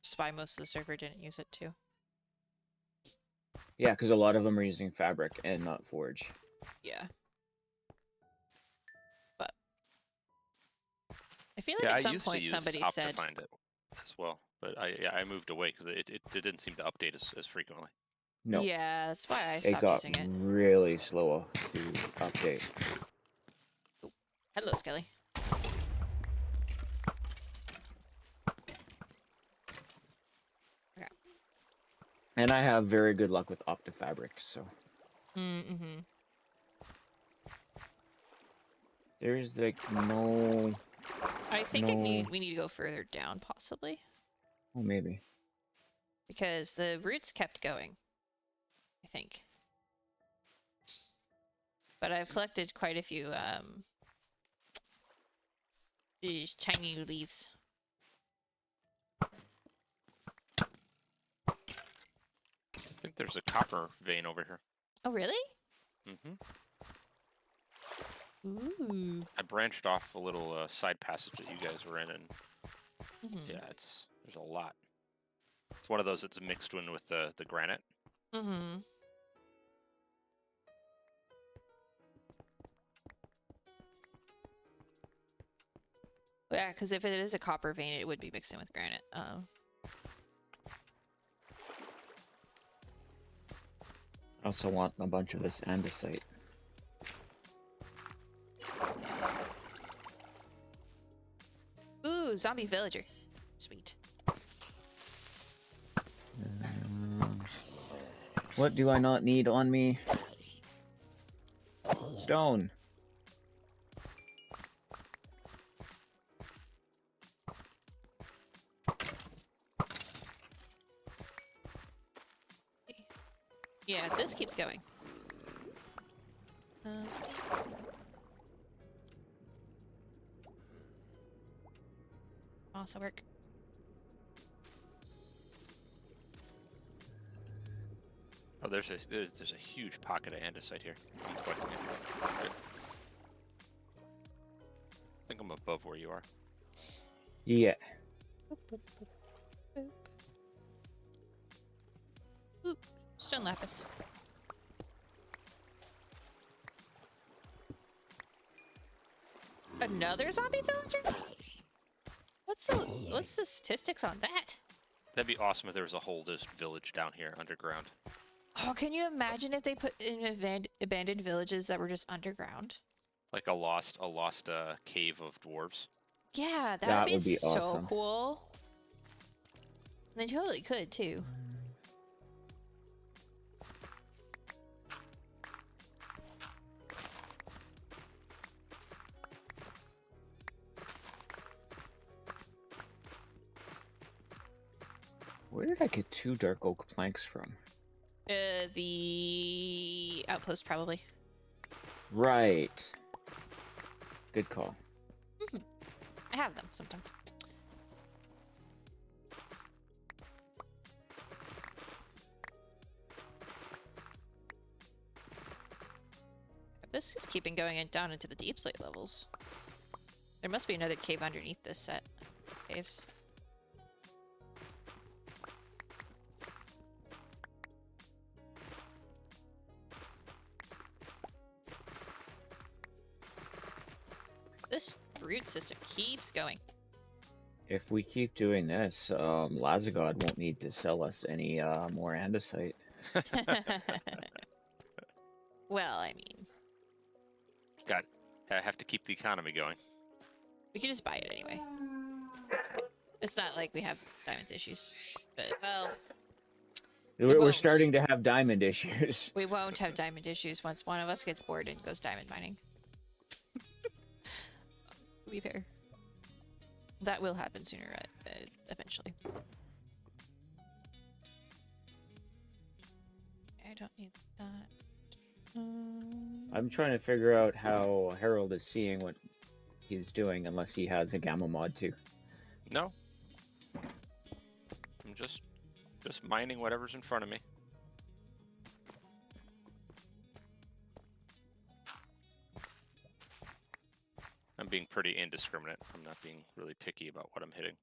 Just why most of the server didn't use it too. Yeah, because a lot of them are using fabric and not forge. Yeah. But I feel like at some point somebody said Optifine it as well, but I moved away because it didn't seem to update as frequently. No. Yeah, that's why I It stopped got using it. really slow to update. Oh, hello, Skelly. Okay. And I have very good luck with Optifabric, so. Mm-hmm. There's like no. I think no... we need to go further down, possibly. Oh, maybe. Because the roots kept going, I think. But I've collected quite a few these tiny leaves. I think there's a copper vein over here. Oh, really? Mm-hmm. Ooh. I branched off a little side passage that you guys were in, and yeah, there's a lot. It's one of those that's mixed in with the granite. Mm-hmm. Yeah, because if it is a copper vein, it would be mixed in with granite. I also want a bunch of this andesite. Ooh, zombie villager. Sweet. What do I not need on me? Stone. Yeah, this keeps going. Also work. Oh, there's a huge pocket of andesite here. I'm collecting it. Good. I think I'm above where you are. Yeah. Boop, boop, boop, boop. Oop, stone lapis. Another zombie villager? What's the statistics on that? That'd be awesome if there was a whole just village down here underground. Oh, can you imagine if they put in abandoned villages that were just underground? Like a lost cave of dwarves. Yeah, that That would would be so awesome. cool. They totally could too. Where did I get 2 dark oak planks from? The outpost probably. Right. Good call. I have them sometimes. This is keeping going down into the deep slate levels. There must be another cave underneath this set of caves. This root system keeps going. If we keep doing this, Lazagod won't need to sell us any more andesite. Well, I mean, I have to keep the economy going. we can just buy it anyway. It's not like we have diamond issues, but well, We're won't. starting to have diamond issues. We won't have diamond issues once one of us gets bored and goes diamond mining. To be fair, that will happen sooner, eventually. I don't need that. I'm trying to figure out how Harold is seeing what he's doing, unless he has a gamma mod too. No. I'm just mining whatever's in front of me. I'm being pretty indiscriminate. I'm not being really picky about what I'm hitting.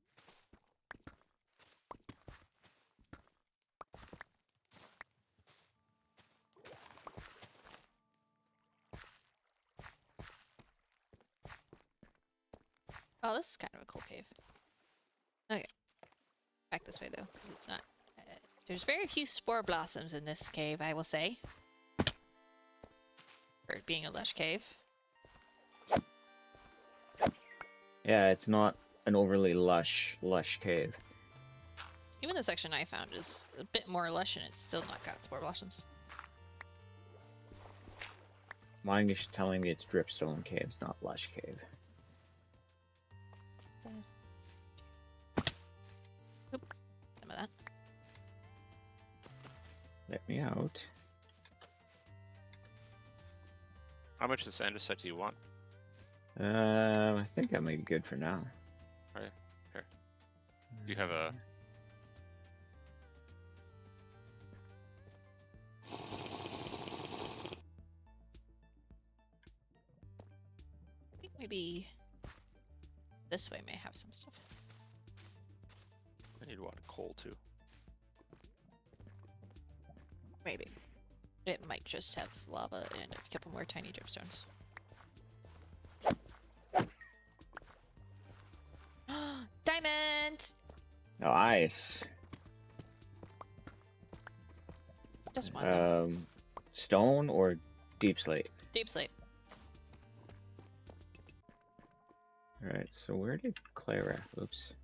Oh, this is kind of a cool cave. Okay. Back this way, though, because it's not... there's very few spore blossoms in this cave, I will say. For it being a lush cave. Yeah, it's not an overly lush cave. Even the section I found is a bit more lush, and it's still not got spore blossoms. Mine is telling me it's dripstone caves, not lush cave. Oop, some of that. Let me out. How much of this andesite do you want? I think I might be good for now. Alright, here. Do you have a... I think maybe this way may have some stuff. I need a lot of coal too. Maybe. It might just have lava and a couple more tiny dripstones. Diamond! Nice. Just one though. Stone or deep slate? Deep slate. Alright, so where did Clara, oops,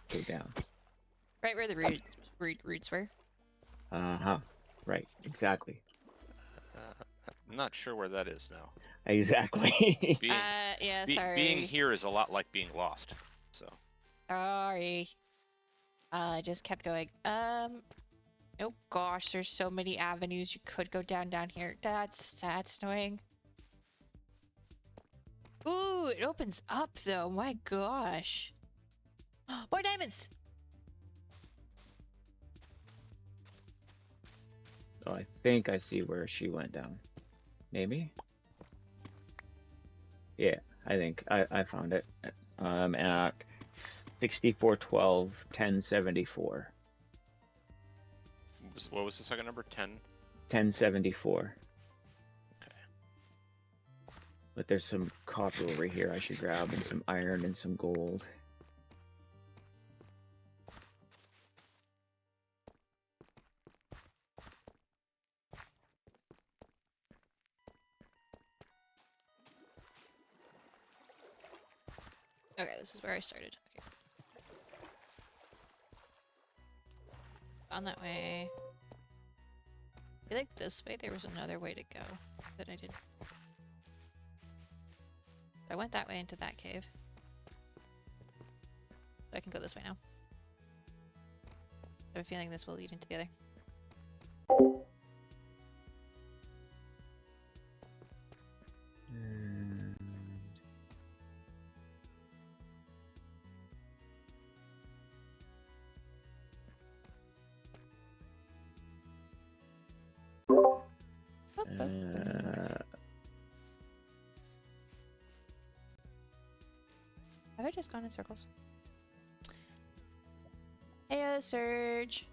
go down? Right where the roots were. Uh-huh. Right, exactly. I'm not sure where that is now. Exactly. Yeah, sorry. Being here is a lot like being lost. So. Sorry. I just kept going. Oh gosh, there's so many avenues you could go down here. That's annoying. Ooh, it opens up though. My gosh. More diamonds. Oh, I think I see where she went down. Maybe? Yeah, I think I found it. At 6412 1074. What was the second number? 10? 1074. Okay. But there's some copper over here I should grab, and some iron and some gold. Okay, this is where I started. Okay. On that way. I feel like this way there was another way to go that I didn't. I went that way into that cave. So I can go this way now. I have a feeling this will lead into the other. Have I just gone in circles? Heyo, Surge.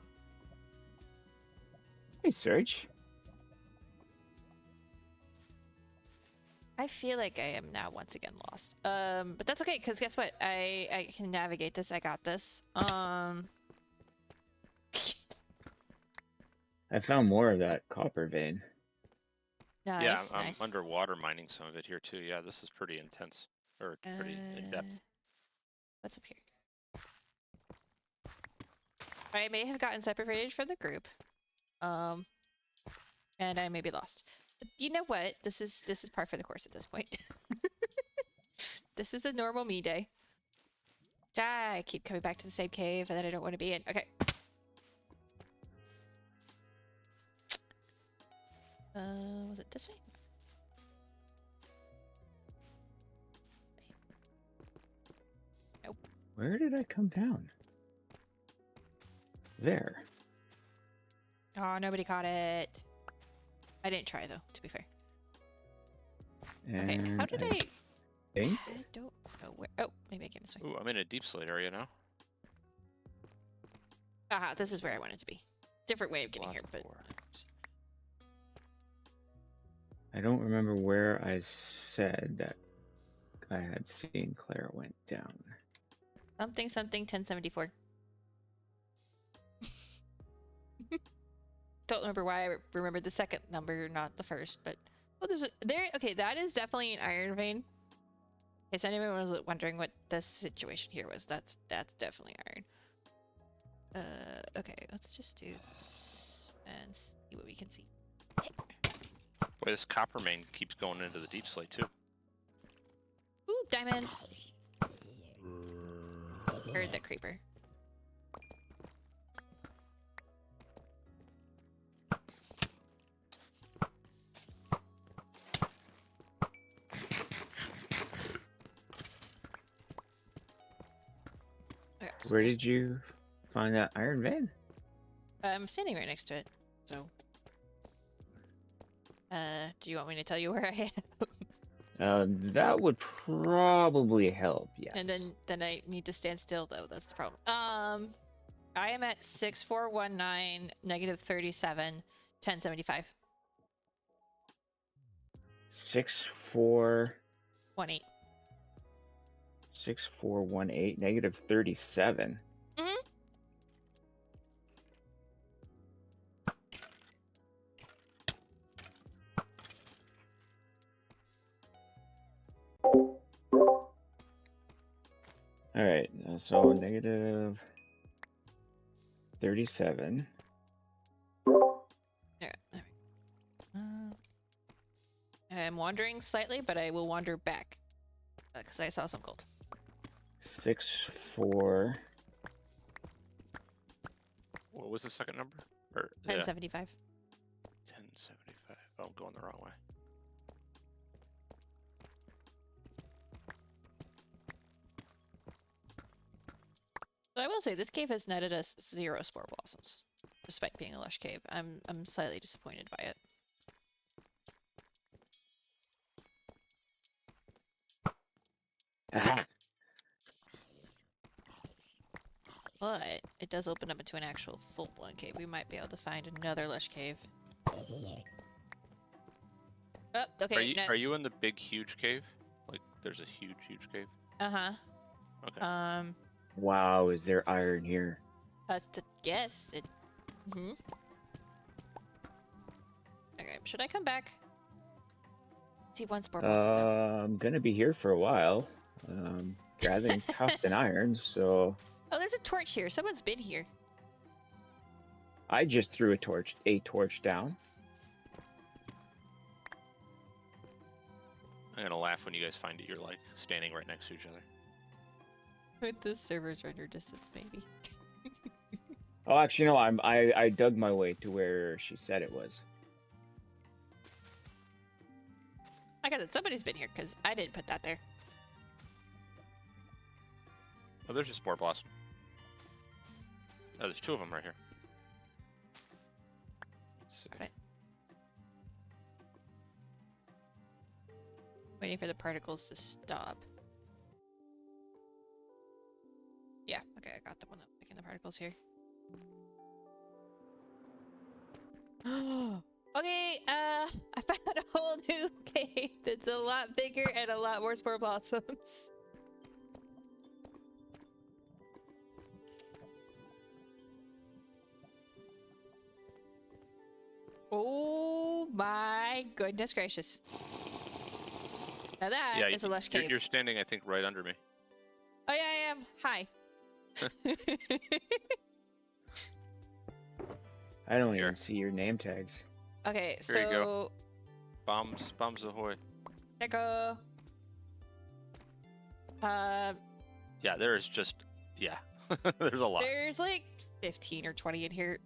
Hey, Serge. I feel like I am now once again lost. But that's okay, because guess what? I can navigate this. I got this. I found more of that copper vein. Nice, Yeah, I'm nice. underwater mining some of it here too. Yeah, this is pretty intense. Or pretty in depth. What's up here? I may have gotten separated from the group. And I may be lost. But you know what? This is par for the course at this point. This is a normal me day. I keep coming back to the same cave that I don't want to be in. Okay. Was it this way? Nope. Where did I come down? There. Oh, nobody caught it. I didn't try though, to be fair. Okay, how did I think? I don't know where. Oh, maybe I came this way. Ooh, I'm in a deep slate area now. Aha, this is where I wanted to be. Different way of getting here, but I don't remember where I said that I had seen Clara went down. something 1074. Don't remember why I remembered the second number, not the first, but oh, there's a there. Okay, that is definitely an iron vein. In case anyone was wondering what this situation here was, that's definitely iron. Okay, let's just do this and see what we can see. Boy, this copper main keeps going into the deep slate too. Ooh, diamonds! Heard the creeper. Okay, Where did you find that iron vein? I'm standing right next to it, so. Do you want me to tell you where I am? That would probably help, yes. And then I need to stand still though. That's the problem. I am at 6419 -37 1075. 6418. 18. 6418, negative 37. Mm-hmm. All right, so negative 37. There we go. I'm wandering slightly, but I will wander back because I saw some gold. 64. What was the second number? Or, 1075. 1075. Oh, I'm going the wrong way. So I will say this cave has netted us 0 spore blossoms, despite being a lush cave. I'm slightly disappointed by it. Aha! But it does open up into an actual full-blown cave. We might be able to find another lush cave. Oh, okay. Are you in the big huge cave? Like there's a huge cave? Uh-huh. Okay. Wow, is there iron here? Yes. Mm-hmm. Okay, should I come back? See one spore blossom though. I'm gonna be here for a while. Gathering tufted iron, so Oh, there's a torch here. Someone's been here. I just threw a torch down. I'm gonna laugh when you guys find it. You're like standing right next to each other. With the server's render distance, maybe. Oh, actually, no. I dug my way to where she said it was. I got it. Somebody's been here because I didn't put that there. Oh, there's a spore blossom. Oh, there's 2 of them right here. Let's see. Got it. Waiting for the particles to stop. Yeah, okay, I got the one that's making the particles here. Okay, I found a whole new cave that's a lot bigger and a lot more spore blossoms. Oh my goodness gracious. Now that is a lush cave. You're standing, I think, right under me. Oh yeah, I am. Hi. I don't Here. even see your name tags. Okay, Here you go. so Bombs ahoy. Deco. Yeah, there is just there's a lot. There's like 15 or 20 in here.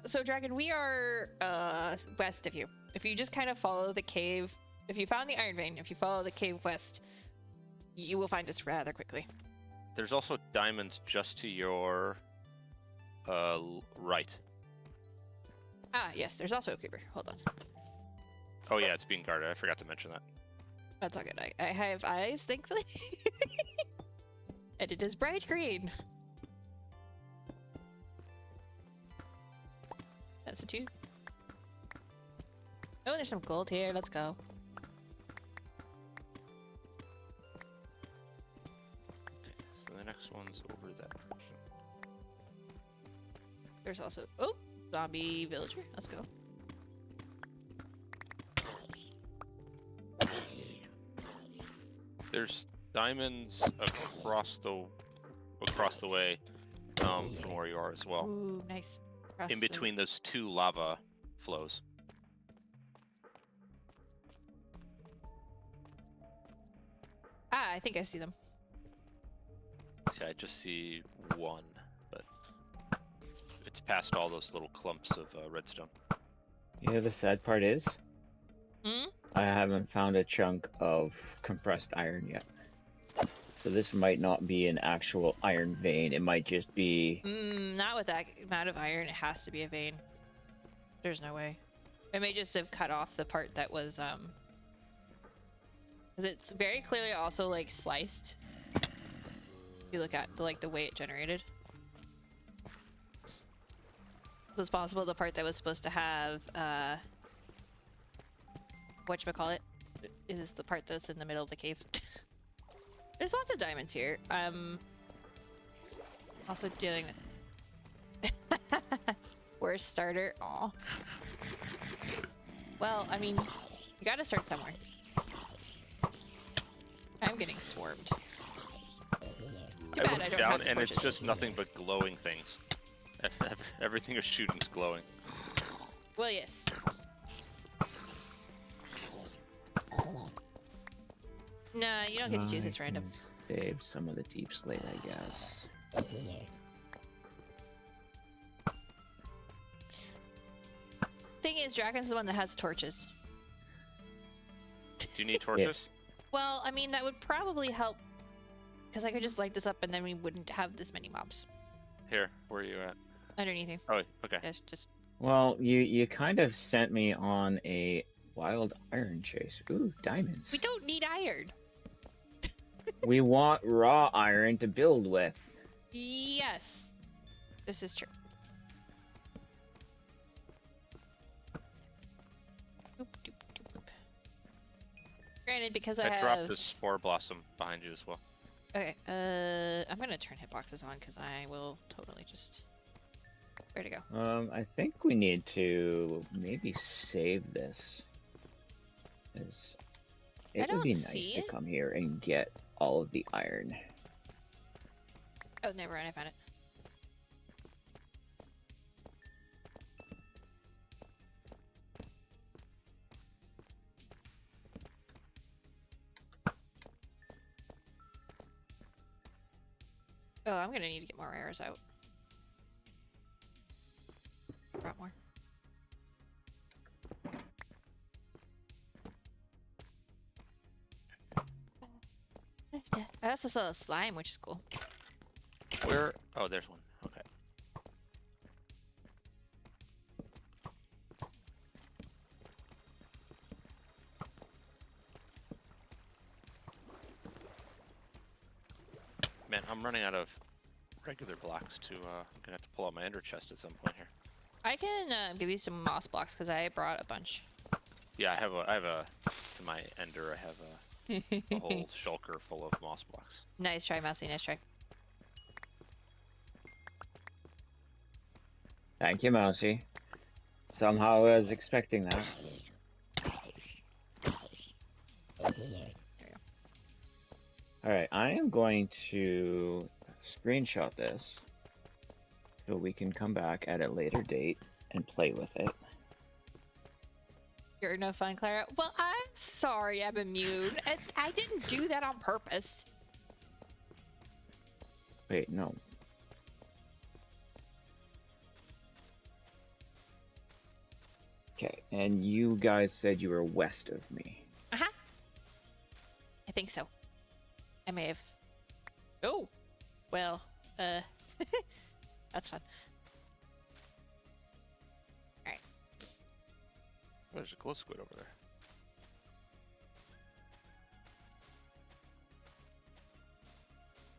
So Dragon, we are west of you. If you just kind of follow the cave, if you found the iron vein, if you follow the cave west, you will find us rather quickly. There's also diamonds just to your right. Ah, yes, there's also a creeper. Hold on. Oh yeah, it's being guarded. I forgot to mention that. That's all good. I have eyes, thankfully. And it is bright green. That's a 2. Oh, there's some gold here. Let's go. Okay, so the next one's over that direction. There's also zombie villager. Let's go. There's diamonds across the way from where you are as well. Ooh, nice. In between those 2 lava flows. Ah, I think I see them. Yeah, I just see 1, but it's past all those little clumps of redstone. Yeah, the sad part is, Hmm? I haven't found a chunk of compressed iron yet. So this might not be an actual iron vein. It might just be... Not with that amount of iron. It has to be a vein. There's no way. It may just have cut off the part that was, because it's very clearly also, like, sliced. If you look at, the way it generated. So it's possible the part that was supposed to have, whatchamacallit, is the part that's in the middle of the cave. There's lots of diamonds here. I'm also dealing with... Worst starter. Aw. Well, I mean, you gotta start somewhere. I'm getting swarmed. Too bad I don't down, have the and it's torches. just nothing but glowing things. Everything you're shooting's glowing. Well, yes. Nah, you don't get to choose. It's random. Save some of the deep slate, I guess. Thing is, Dragon's the one that has torches. Do you need torches? Well, I mean, that would probably help. Because I could just light this up and then we wouldn't have this many mobs. Here, where are you at? Underneath you. Oh, okay. Yes, just... Well, you kind of sent me on a wild iron chase. Ooh, diamonds. We don't need iron. We want raw iron to build with. Yes. This is true. Boop, doop, doop, boop. Granted, because I dropped have... this spore blossom behind you as well. Okay, I'm gonna turn hitboxes on because I will totally just... Where to go? I think we need to maybe save this. It would be nice to come here and get all of the iron. Oh, never mind, I found it. Oh, I'm gonna need to get more arrows out. Brought more. I also saw a slime, which is cool. Where? Oh, there's one. Okay. Man, I'm running out of regular blocks to, I'm gonna have to pull out my ender chest at some point here. I can give you some moss blocks because I brought a bunch. Yeah, I have a, in my ender, I have a whole shulker full of moss blocks. Nice try, Mousy, nice try. Thank you, Mousy. Somehow I was expecting that. Alright, I am going to screenshot this so we can come back at a later date and play with it. You're no fun, Clara. Well, I'm sorry I'm immune. I didn't do that on purpose. Wait, no. Okay, and you guys said you were west of me. Uh-huh. I think so. I may have... Oh! Well, that's fun. Alright. Oh, there's a glow squid over there.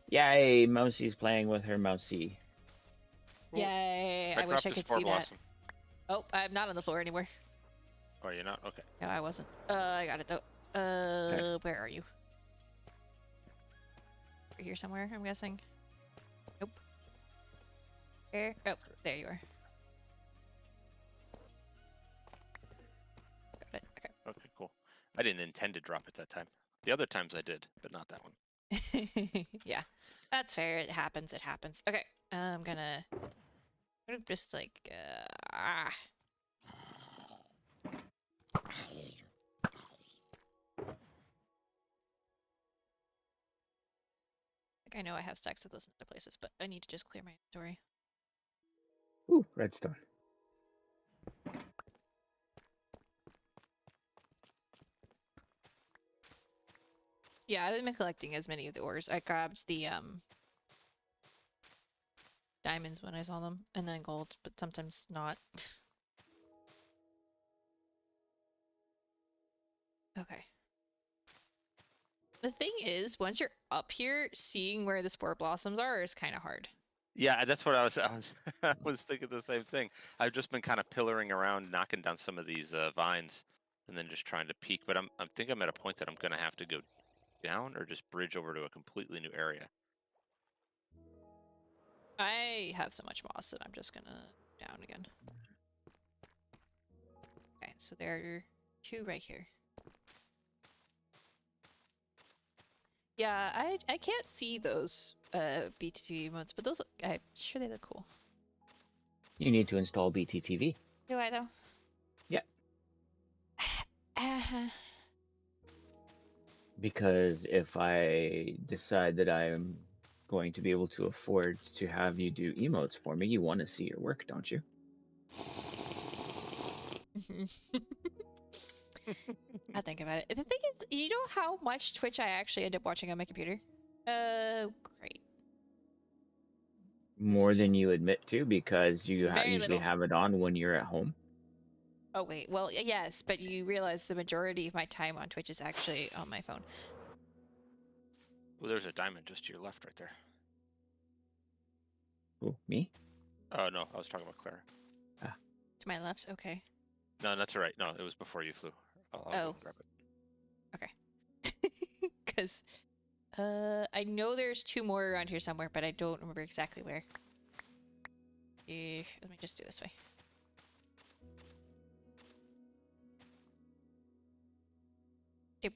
Yay, Mousy's playing with her Mousy. Cool. Yay! I wish dropped I the could spore see blossom. that. Oh, I'm not on the floor anymore. Oh, you're not? Okay. No, I wasn't. I got it though. Where are you? Over here somewhere, I'm guessing. Nope. Where? Oh, there you are. Got it. Okay. Okay, cool. I didn't intend to drop it that time. The other times I did, but not that one. Yeah, that's fair. It happens. It happens. Okay, I'm gonna just like I know I have stacks of those in other places, but I need to just clear my inventory. Ooh, redstone. Yeah, I haven't been collecting as many of the ores. I grabbed the diamonds when I saw them, and then gold, but sometimes not. Okay. The thing is, once you're up here, seeing where the spore blossoms are is kind of hard. Yeah, that's what I was I was thinking the same thing. I've just been kind of pillaring around, knocking down some of these vines, and then just trying to peek. But I think I'm at a point that I'm gonna have to go down or just bridge over to a completely new area. I have so much moss that I'm just gonna down again. Okay, so there are 2 right here. Yeah, I can't see those BTT emotes, but those I'm sure they look cool. You need to install BTTV. Do I though? Yeah. Uh-huh. Because if I decide that I am going to be able to afford to have you do emotes for me, you want to see your work, don't you? I think about it. The thing is, you know how much Twitch I actually end up watching on my computer? Great. More than you admit to, because you Very usually little. have it on when you're at home. Oh wait, well yes, but you realize the majority of my time on Twitch is actually on my phone. Well, there's a diamond just to your left right there. Who, me? Oh, no, I was talking about Clara. To my left, okay. No, that's all right. No, it was before you flew. I'll go Oh. and grab it. Okay. Because I know there's 2 more around here somewhere, but I don't remember exactly where. Let me just do this way. Doop,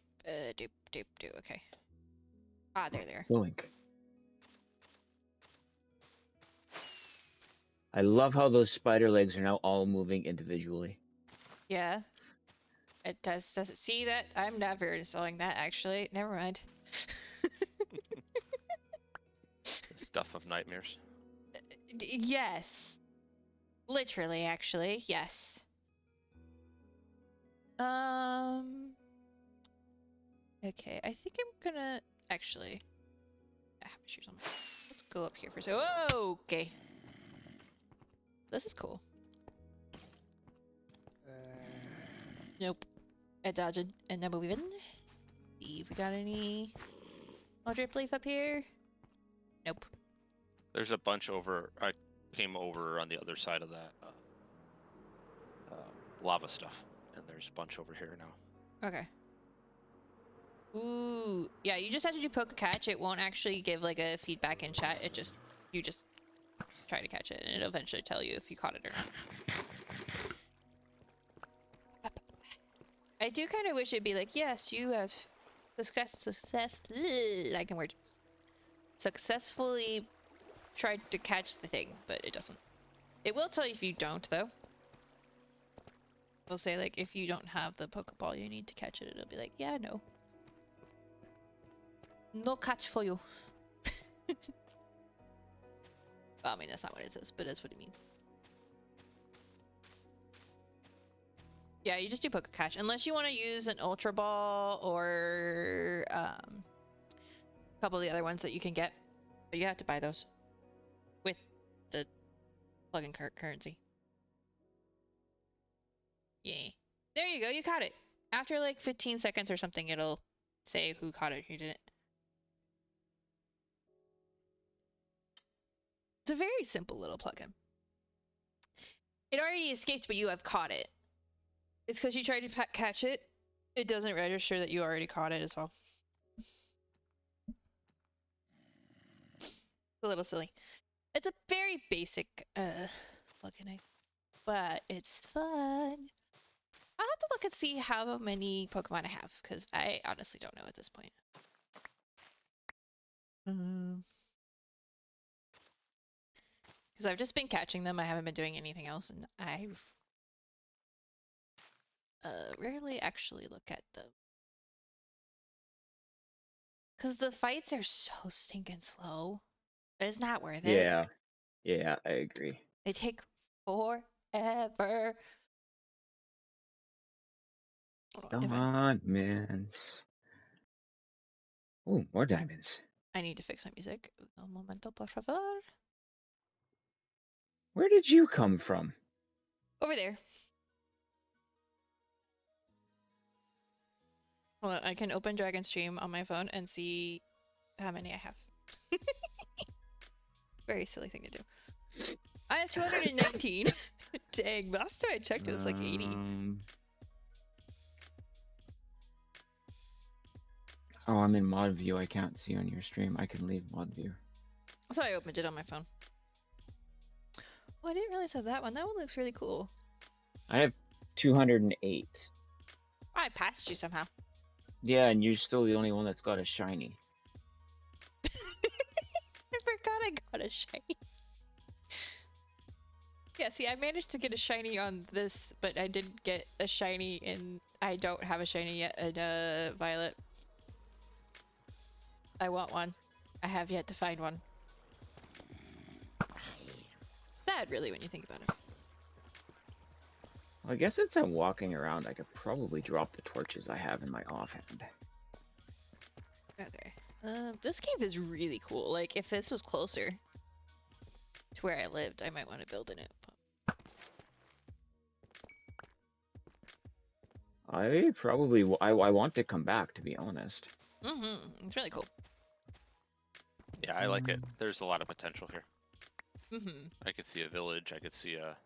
doop, doop, doop. Okay. Ah, there they are. Blink. I love how those spider legs are now all moving individually. Yeah. It does it see that? I'm never installing that actually. Never mind. The stuff of nightmares. Yes. Literally, actually, yes. Okay, I think I'm gonna actually. I have shoes on. Let's go up here for a second. Whoa, okay. This is cool. Nope. I dodged and I'm moving. See if we got any drip leaf up here. Nope. There's a bunch over. I came over on the other side of that lava stuff, and there's a bunch over here now. Okay. Ooh, yeah, you just have to do poke a catch. It won't actually give like a feedback in chat. You just try to catch it and it'll eventually tell you if you caught it or not. I do kind of wish it'd be like, yes, you have I can word. Successfully tried to catch the thing, but it doesn't. It will tell you if you don't though. It'll say like if you don't have the Pokeball you need to catch it, it'll be like, yeah, no. No catch for you. Well, I mean, that's not what it says, but that's what it means. Yeah, you just do poke catch. Unless you want to use an Ultra Ball or a couple of the other ones that you can get. But you have to buy those with the plug-in currency. Yay. There you go, you caught it. After like 15 seconds or something, it'll say who caught it, who didn't. It's a very simple little plugin. It already escaped, but you have caught it. It's because you tried to catch it. It doesn't register that you already caught it as well. It's a little silly. It's a very basic plugin, but it's fun. I'll have to look and see how many Pokemon I have, because I honestly don't know at this point. Because I've just been catching them, I haven't been doing anything else, and I rarely actually look at them. Because the fights are so stinking slow. It's not worth it. Yeah, I agree. They take forever. Diamonds. Ooh, more diamonds. I need to fix my music. Un momento, por favor. Where did you come from? Over there. Well, I can open Dragon Stream on my phone and see how many I have. very silly thing to do. I have 219. Dang, last time I checked it was like 80. Oh, I'm in mod view. I can't see on your stream. I can leave mod view. That's why I opened it on my phone. Oh, I didn't realize I had that one. That one looks really cool. I have 208. I passed you somehow. Yeah, and you're still the only one that's got a shiny. I forgot I got a shiny. Yeah, see, I managed to get a shiny on this, but I didn't get a shiny in... I don't have a shiny yet in Violet. I want one. I have yet to find one. Sad, really, when you think about it. Well, I guess since I'm walking around, I could probably drop the torches I have in my offhand. Okay. This cave is really cool. Like, if this was closer to where I lived, I might want to build in it. I probably... I want to come back, to be honest. Mm-hmm. It's really cool. Yeah, I like it. There's a lot of potential here. Mm-hmm. I could see a village. I could see a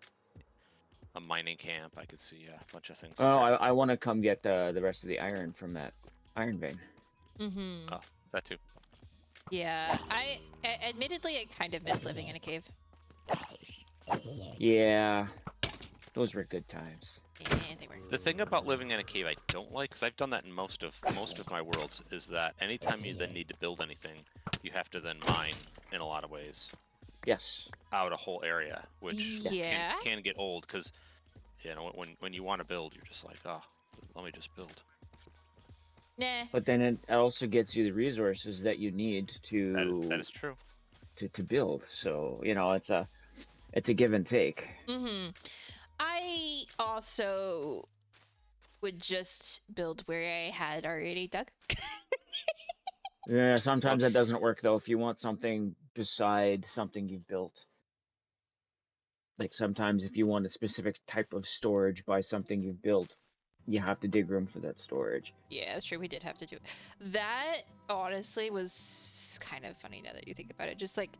mining camp. I could see a bunch of things. Oh, I want to come get the rest of the iron from that iron vein. Mm-hmm. Oh, that too. Yeah, admittedly, I kind of miss living in a cave. Yeah, those were good times. Yeah, they were. The thing about living in a cave I don't like, because I've done that in most of my worlds, is that anytime you then need to build anything, you have to then mine in a lot of ways. Yes. Out a whole area, which Yeah. can get old, because you know when you want to build, you're just like, oh, let me just build. Nah. But then it also gets you the resources that you need to That is true. to build. So you know it's a give and take. Mm-hmm. I also would just build where I had already dug. Yeah, sometimes that doesn't work though. If you want something beside something you've built, like sometimes if you want a specific type of storage by something you've built, you have to dig room for that storage. Yeah, that's true. We did have to do it. That honestly was kind of funny now that you think about it. Just like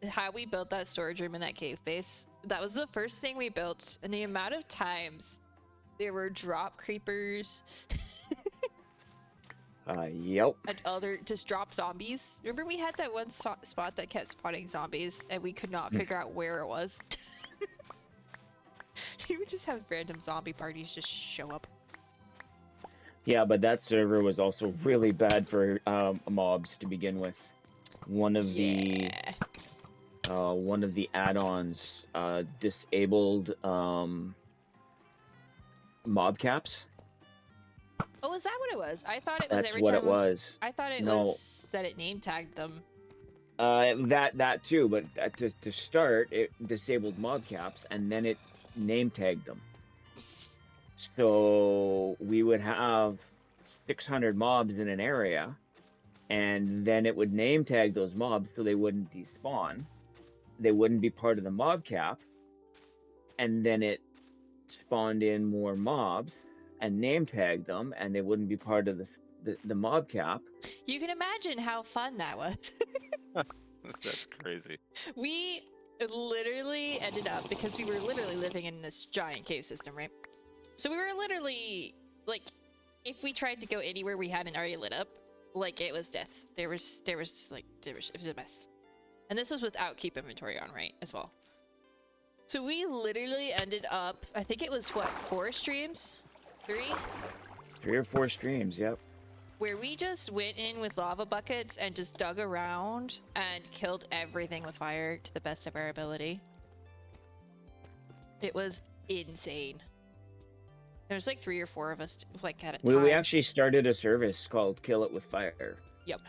how we built that storage room in that cave base. That was the first thing we built, and the amount of times there were drop creepers. Yep. And other just drop zombies. Remember we had that one spot that kept spawning zombies, and we could not figure out where it was. You would just have random zombie parties just show up. Yeah, but that server was also really bad for mobs to begin with. One of the add-ons disabled mob caps. Oh, is that what it was? I thought it was That's every what time it was. I thought it No. was that it name tagged them. That too, but to start, it disabled mob caps, and then it name tagged them. So we would have 600 mobs in an area, and then it would name tag those mobs so they wouldn't despawn. They wouldn't be part of the mob cap, and then it spawned in more mobs and name tagged them, and they wouldn't be part of the mob cap. You can imagine how fun that was. That's crazy. We literally ended up, because we were literally living in this giant cave system, right? So we were literally, like, if we tried to go anywhere we hadn't already lit up, like, it was death. It was a mess. And this was without keep inventory on, right, as well. So we literally ended up, I think it was, what, 4 streams? 3? 3 or 4 streams, yep. Where we just went in with lava buckets and just dug around and killed everything with fire to the best of our ability. It was insane. There's like 3 or 4 of us, like, at a time. We actually started a service called Kill It With Fire. Yep.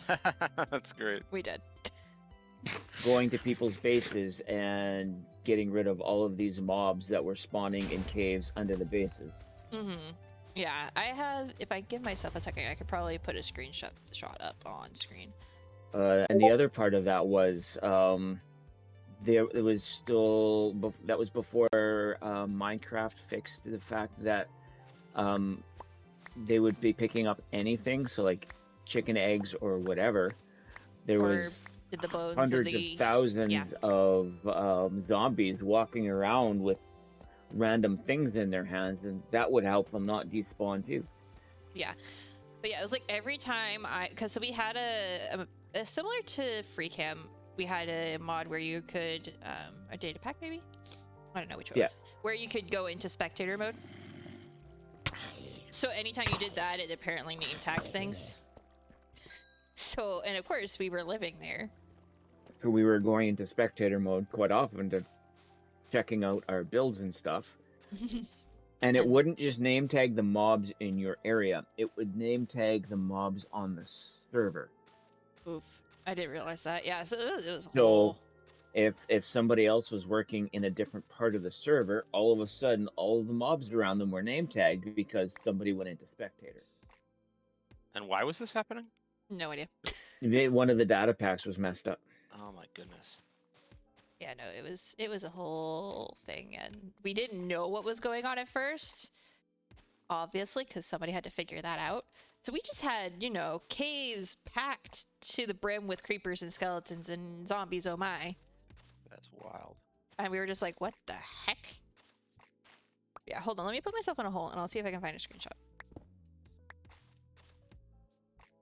That's great. We did. Going to people's bases and getting rid of all of these mobs that were spawning in caves under the bases. Mm-hmm. Yeah, I have, if I give myself a second, I could probably put a screenshot up on screen. And the other part of that was, it was still, that was before Minecraft fixed the fact that they would be picking up anything, so like chicken eggs or whatever. There was Did the bones hundreds of of the thousands of zombies walking around with random things in their hands, and that would help them not despawn too. Yeah, but yeah, it was like every time because so we had a similar to FreeCam, we had a mod where you could a data pack maybe, I don't know which one it was, where you could go into spectator mode. So anytime you did that, it apparently name tagged things. So, and of course we were living there. So we were going into spectator mode quite often to checking out our builds and stuff. And it wouldn't just name tag the mobs in your area, it would name tag the mobs on the server. Oof, I didn't realize that. Yeah, so it was a So whole... if somebody else was working in a different part of the server, all of a sudden all of the mobs around them were name tagged because somebody went into spectator. And why was this happening? No idea. One of the data packs was messed up. Oh my goodness. Yeah, no, it was a whole thing, and we didn't know what was going on at first, obviously, because somebody had to figure that out. So we just had, you know, caves packed to the brim with creepers and skeletons and zombies, oh my. That's wild. And we were just like, what the heck? Yeah, hold on, let me put myself in a hole and I'll see if I can find a screenshot.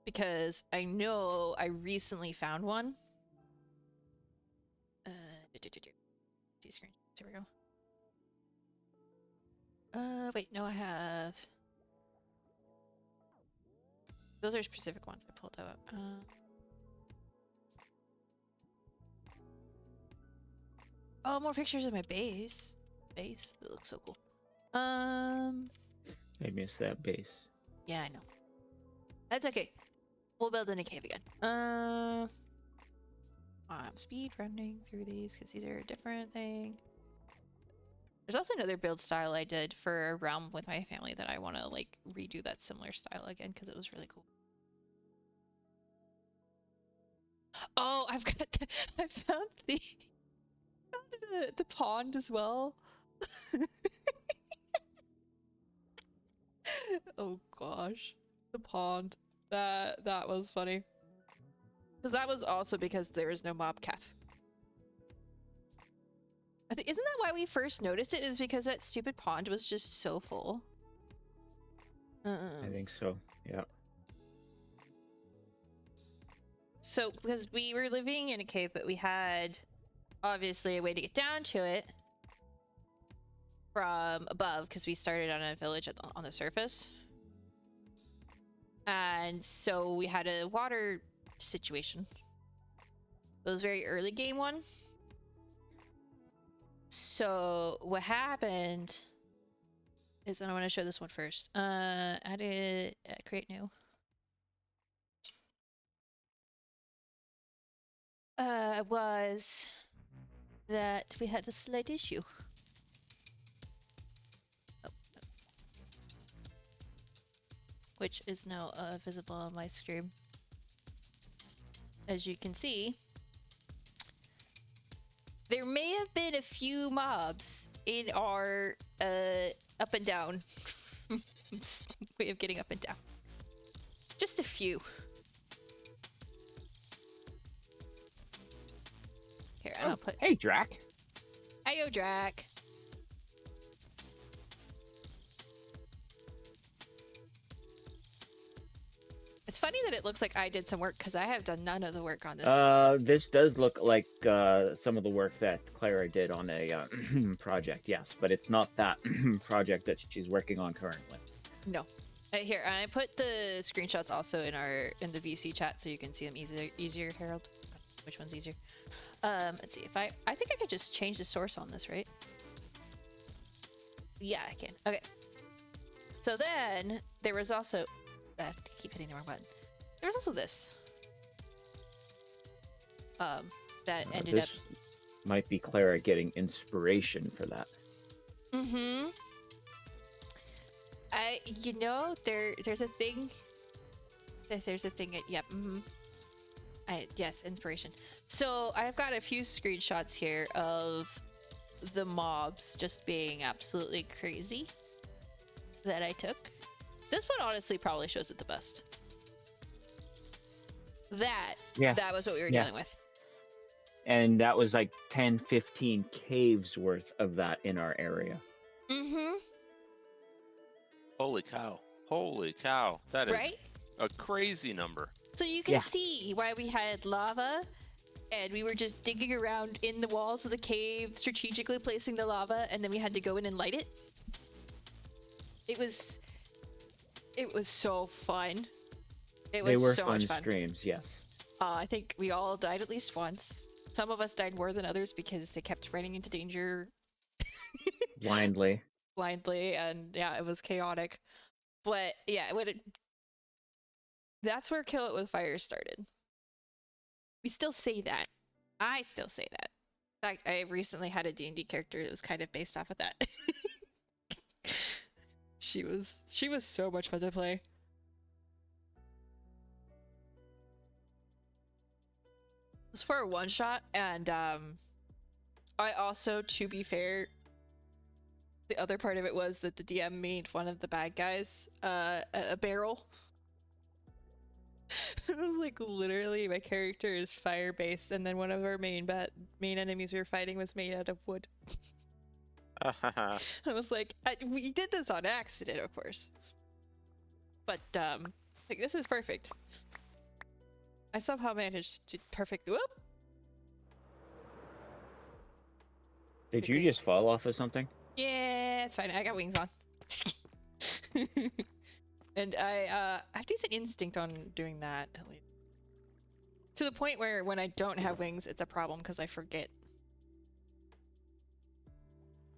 Because I know I recently found one. See screen. There we go. Wait, no, I have. Those are specific ones I pulled out. Oh, more pictures of my base. It looks so cool. I missed that base. Yeah, I know. That's okay. We'll build in a cave again. I'm speed running through these because these are a different thing. There's also another build style I did for a realm with my family that I want to like redo that similar style again because it was really cool. Oh, I found the pond as well. Oh gosh, the pond. That was funny. Because that was also because there was no mob calf. I think, isn't that why we first noticed it? It was because that stupid pond was just so full. I think so, yeah. So, because we were living in a cave, but we had obviously a way to get down to it from above because we started on a village on the surface. And so we had a water situation. It was very early game one. So what happened is, and I want to show this one first. Added create new. Was that we had a slight issue. Oh, no. Which is now visible on my screen. As you can see, there may have been a few mobs in our up and down way of getting up and down. Just a few. Here, and I'll put. Hey, Drac. Hiyo, Drac. It's funny that it looks like I did some work because I have done none of the work on this. This does look like some of the work that Clara did on a project, yes, but it's not that project that she's working on currently. No. Here, and I put the screenshots also in the VC chat so you can see them easier, Harold. Which one's easier? Let's see if I think I could just change the source on this, right? Yeah, I can. Okay. So then there was also I have to keep hitting the wrong button. There was also this. That ended up might be Clara getting inspiration for that. Mm-hmm. You know, there's a thing. There's a thing. Yep. Mm-hmm. Yes, inspiration. So I've got a few screenshots here of the mobs just being absolutely crazy that I took. This one honestly probably shows it the best. That was what we were dealing with. And that was like 10, 15 caves worth of that in our area. Mm-hmm. Holy cow! Holy cow! That is Right? a crazy number. So you can Yeah. see why we had lava, and we were just digging around in the walls of the cave, strategically placing the lava, and then we had to go in and light it. It was so fun. It was They were so fun much fun. streams, yes. I think we all died at least once. Some of us died more than others because they kept running into danger Blindly. blindly, and yeah, it was chaotic. But yeah, that's where Kill It With Fire started. We still say that. I still say that. In fact, I recently had a D&D character that was kind of based off of that. She was so much fun to play. It was for a one shot, and I also, to be fair, the other part of it was that the DM made one of the bad guys a barrel. It was like literally my character is fire based, and then one of our main enemies we were fighting was made out of wood. I was like, we did this on accident, of course. But like, this is perfect. I somehow managed to perfectly. Whoop! Did you just fall off of something? Yeah, it's fine. I got wings on. And I have decent instinct on doing that, at least. To the point where when I don't have wings, it's a problem because I forget.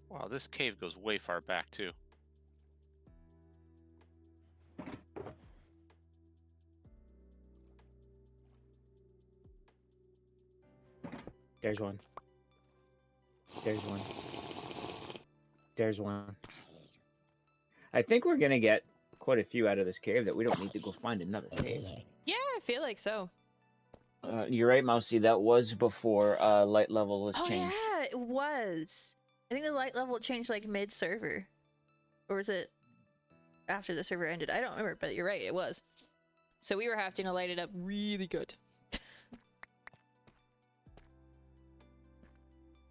Wow, this cave goes way far back too. There's one. There's one. There's one. I think we're gonna get quite a few out of this cave that we don't need to go find another cave. Yeah, I feel like so. You're right, Mousy. That was before light level was changed. Yeah, it was. I think the light level changed like mid-server. Or was it after the server ended? I don't remember, but you're right, it was. So we were having to light it up really good.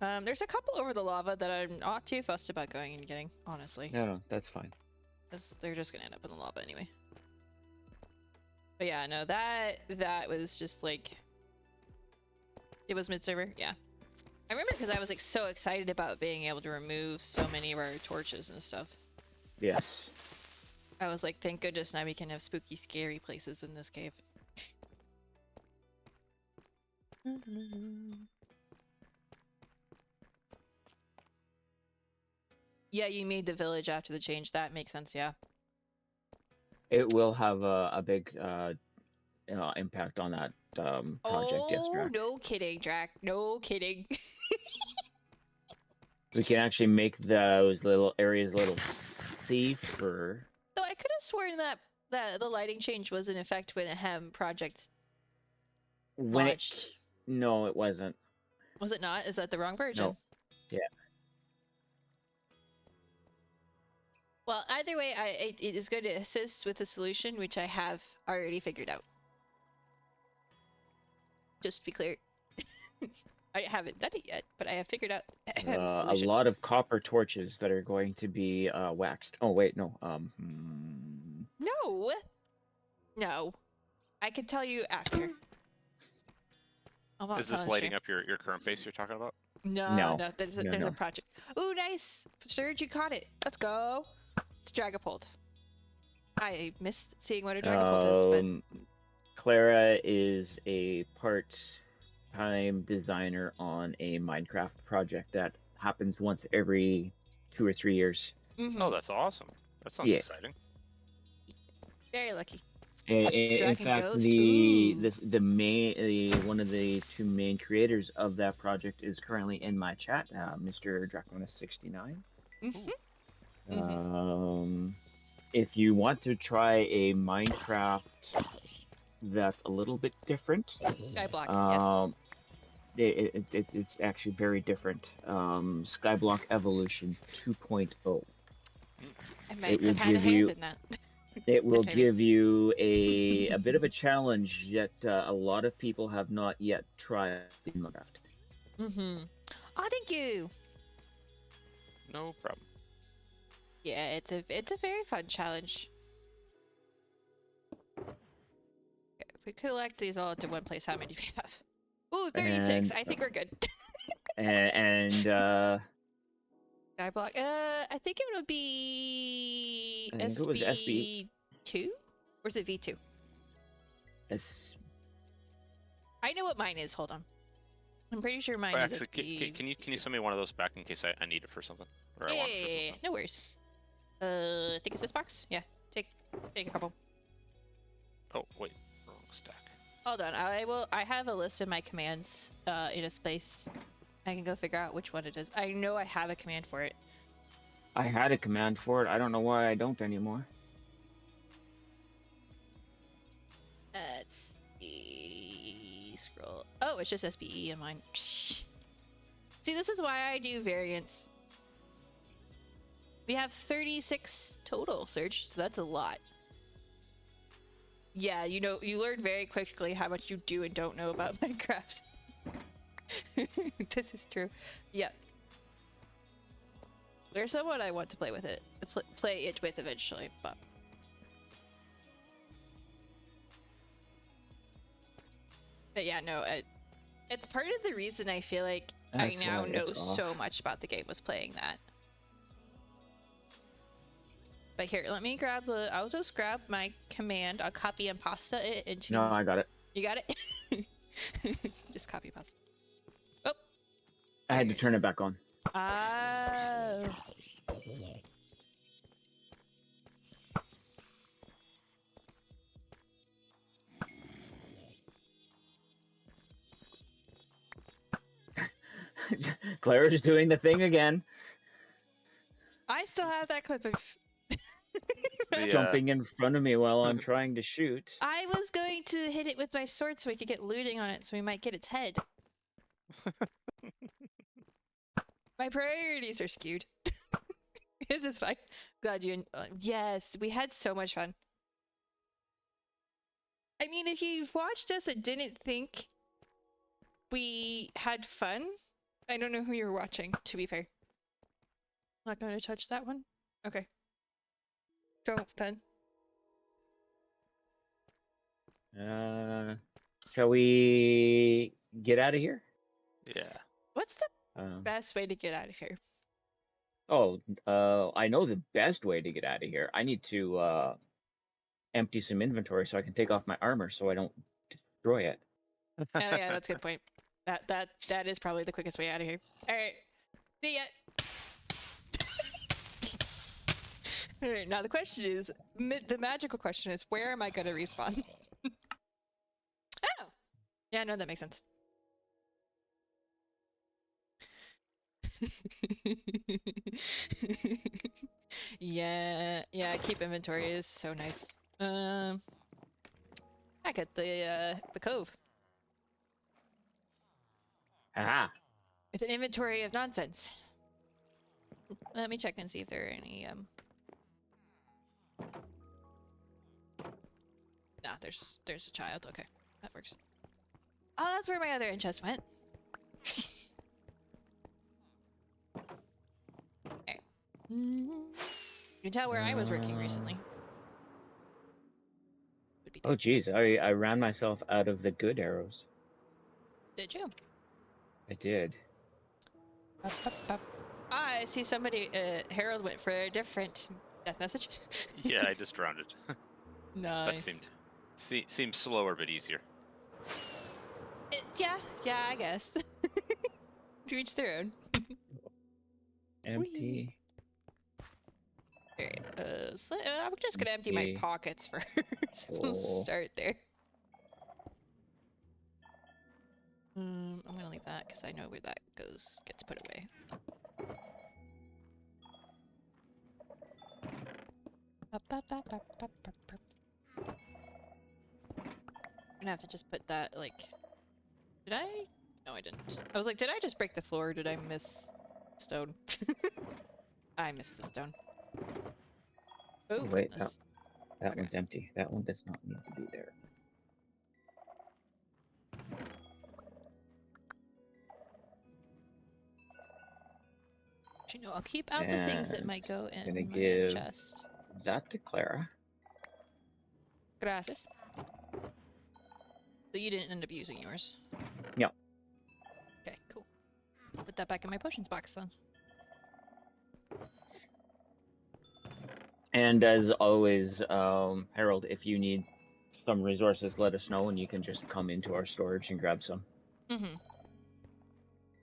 There's a couple over the lava that I'm not too fussed about going and getting, honestly. No, that's fine. Because they're just gonna end up in the lava anyway. But yeah, no, that was just like... It was mid-server, yeah. I remember because I was like so excited about being able to remove so many of our torches and stuff. Yes. I was like, thank goodness now we can have spooky, scary places in this cave. Yeah, you made the village after the change. That makes sense, yeah. It will have a big impact on that project, yes, Drac. No kidding, Drac. No kidding. We can actually make those little areas a little safer. So I could have sworn that the lighting change was in effect when the HEM project launched. No, it wasn't. Was it not? Is that the wrong version? No. Yeah. Well, either way, it is going to assist with the solution, which I have already figured out. Just to be clear. I haven't done it yet, but I have figured out A lot of copper torches that are going to be waxed. Oh wait, no. No. No. I can tell you after. Is this lighting up your current base you're talking about? No. There's a project. Ooh, nice. Serge, you caught it. Let's go. It's Dragapult. I missed seeing what a Dragapult is, but Clara is a part-time designer on a Minecraft project that happens once every 2 or 3 years. Mm-hmm. Oh, that's awesome. That sounds exciting. Very lucky. In fact, one of the two main creators of that project is currently in my chat, Mr. Draconis69. Mm-hmm. If you want to try a Minecraft that's a little bit different, Skyblock, yes. It's actually very different. Skyblock Evolution 2.0. I might have had a hand in that. It will give you a bit of a challenge that a lot of people have not yet tried in Minecraft. Mm-hmm. Oh, thank you. No problem. Yeah, it's a very fun challenge. If we collect these all into one place, how many do we have? Ooh, 36. And I think we're good. and Sky block. I think it would be I think it was SB2? Or is it V2? S. I know what mine is. Hold on. I'm pretty sure mine Or is actually, SB. can you send me one of those back in case I need it for something, or I Yeah, want it for yeah, something? no worries. I think it's this box. Yeah, take a couple. Oh wait, wrong stack. Hold on. I have a list of my commands in a space. I can go figure out which one it is. I know I have a command for it. I had a command for it. I don't know why I don't anymore. Let's see. Scroll. Oh, it's just SBE in mine. Psh. See, this is why I do variants. We have 36 total, Serge, so that's a lot. Yeah, you know, you learn very quickly how much you do and don't know about Minecraft. This is true. Yep. There's someone I want to play with it, play it with eventually, but. But yeah, no, it's part of the reason I feel like I That's now why know it's so off. much about the game was playing that. But here, let me grab the. I'll just grab my command. I'll copy and pasta it into. No, I got it. You got it. Just copy pasta. Oh. I had to turn it back on. Oh. Claire's doing the thing again. I still have that clip of. Jumping in front of me while I'm trying to shoot. I was going to hit it with my sword so we could get looting on it, so we might get its head. My priorities are skewed. This is fine. Glad you. Yes, we had so much fun. I mean, if you watched us and didn't think we had fun, I don't know who you're watching, to be fair. Not going to touch that one? Okay. Don't then. Shall we get out of here? Yeah. What's the best way to get out of here? I know the best way to get out of here. I need to empty some inventory so I can take off my armor so I don't destroy it. Oh yeah, that's a good point. That is probably the quickest way out of here. Alright. See ya! Alright, now the question is, the magical question is, where am I gonna respawn? Oh! Yeah, no, that makes sense. Yeah, keep inventory is so nice. Back at the cove. Ah, With an inventory of nonsense. Let me check and see if there are any Nah, there's a child. Okay, that works. Oh, that's where my other chest went. Okay. You can tell where I was working recently. Would be oh geez, I ran myself out of the good arrows. Did you? I did. Ah, I see somebody. Harold went for a different death message. Yeah, I just drowned it. Nice. That seems slower but easier. Yeah, I guess. To each their own. Empty. Alright, so, I'm just gonna empty my Empty. pockets first. We'll start there. I'm gonna leave that because I know where that gets put away. I'm gonna have to just put that, like... Did I? No, I didn't. I was like, did I just break the floor or did I miss stone? I missed the stone. Oh, wait, goodness. that Okay. one's empty. That one does not need to be there. Actually, no, I'll keep out the things that might go in gonna my give chest. that to Clara. Gracias. So you didn't end up using yours? No. Okay, cool. Put that back in my potions box then. And as always, Harold, if you need some resources, let us know, and you can just come into our storage and grab some. Mm-hmm.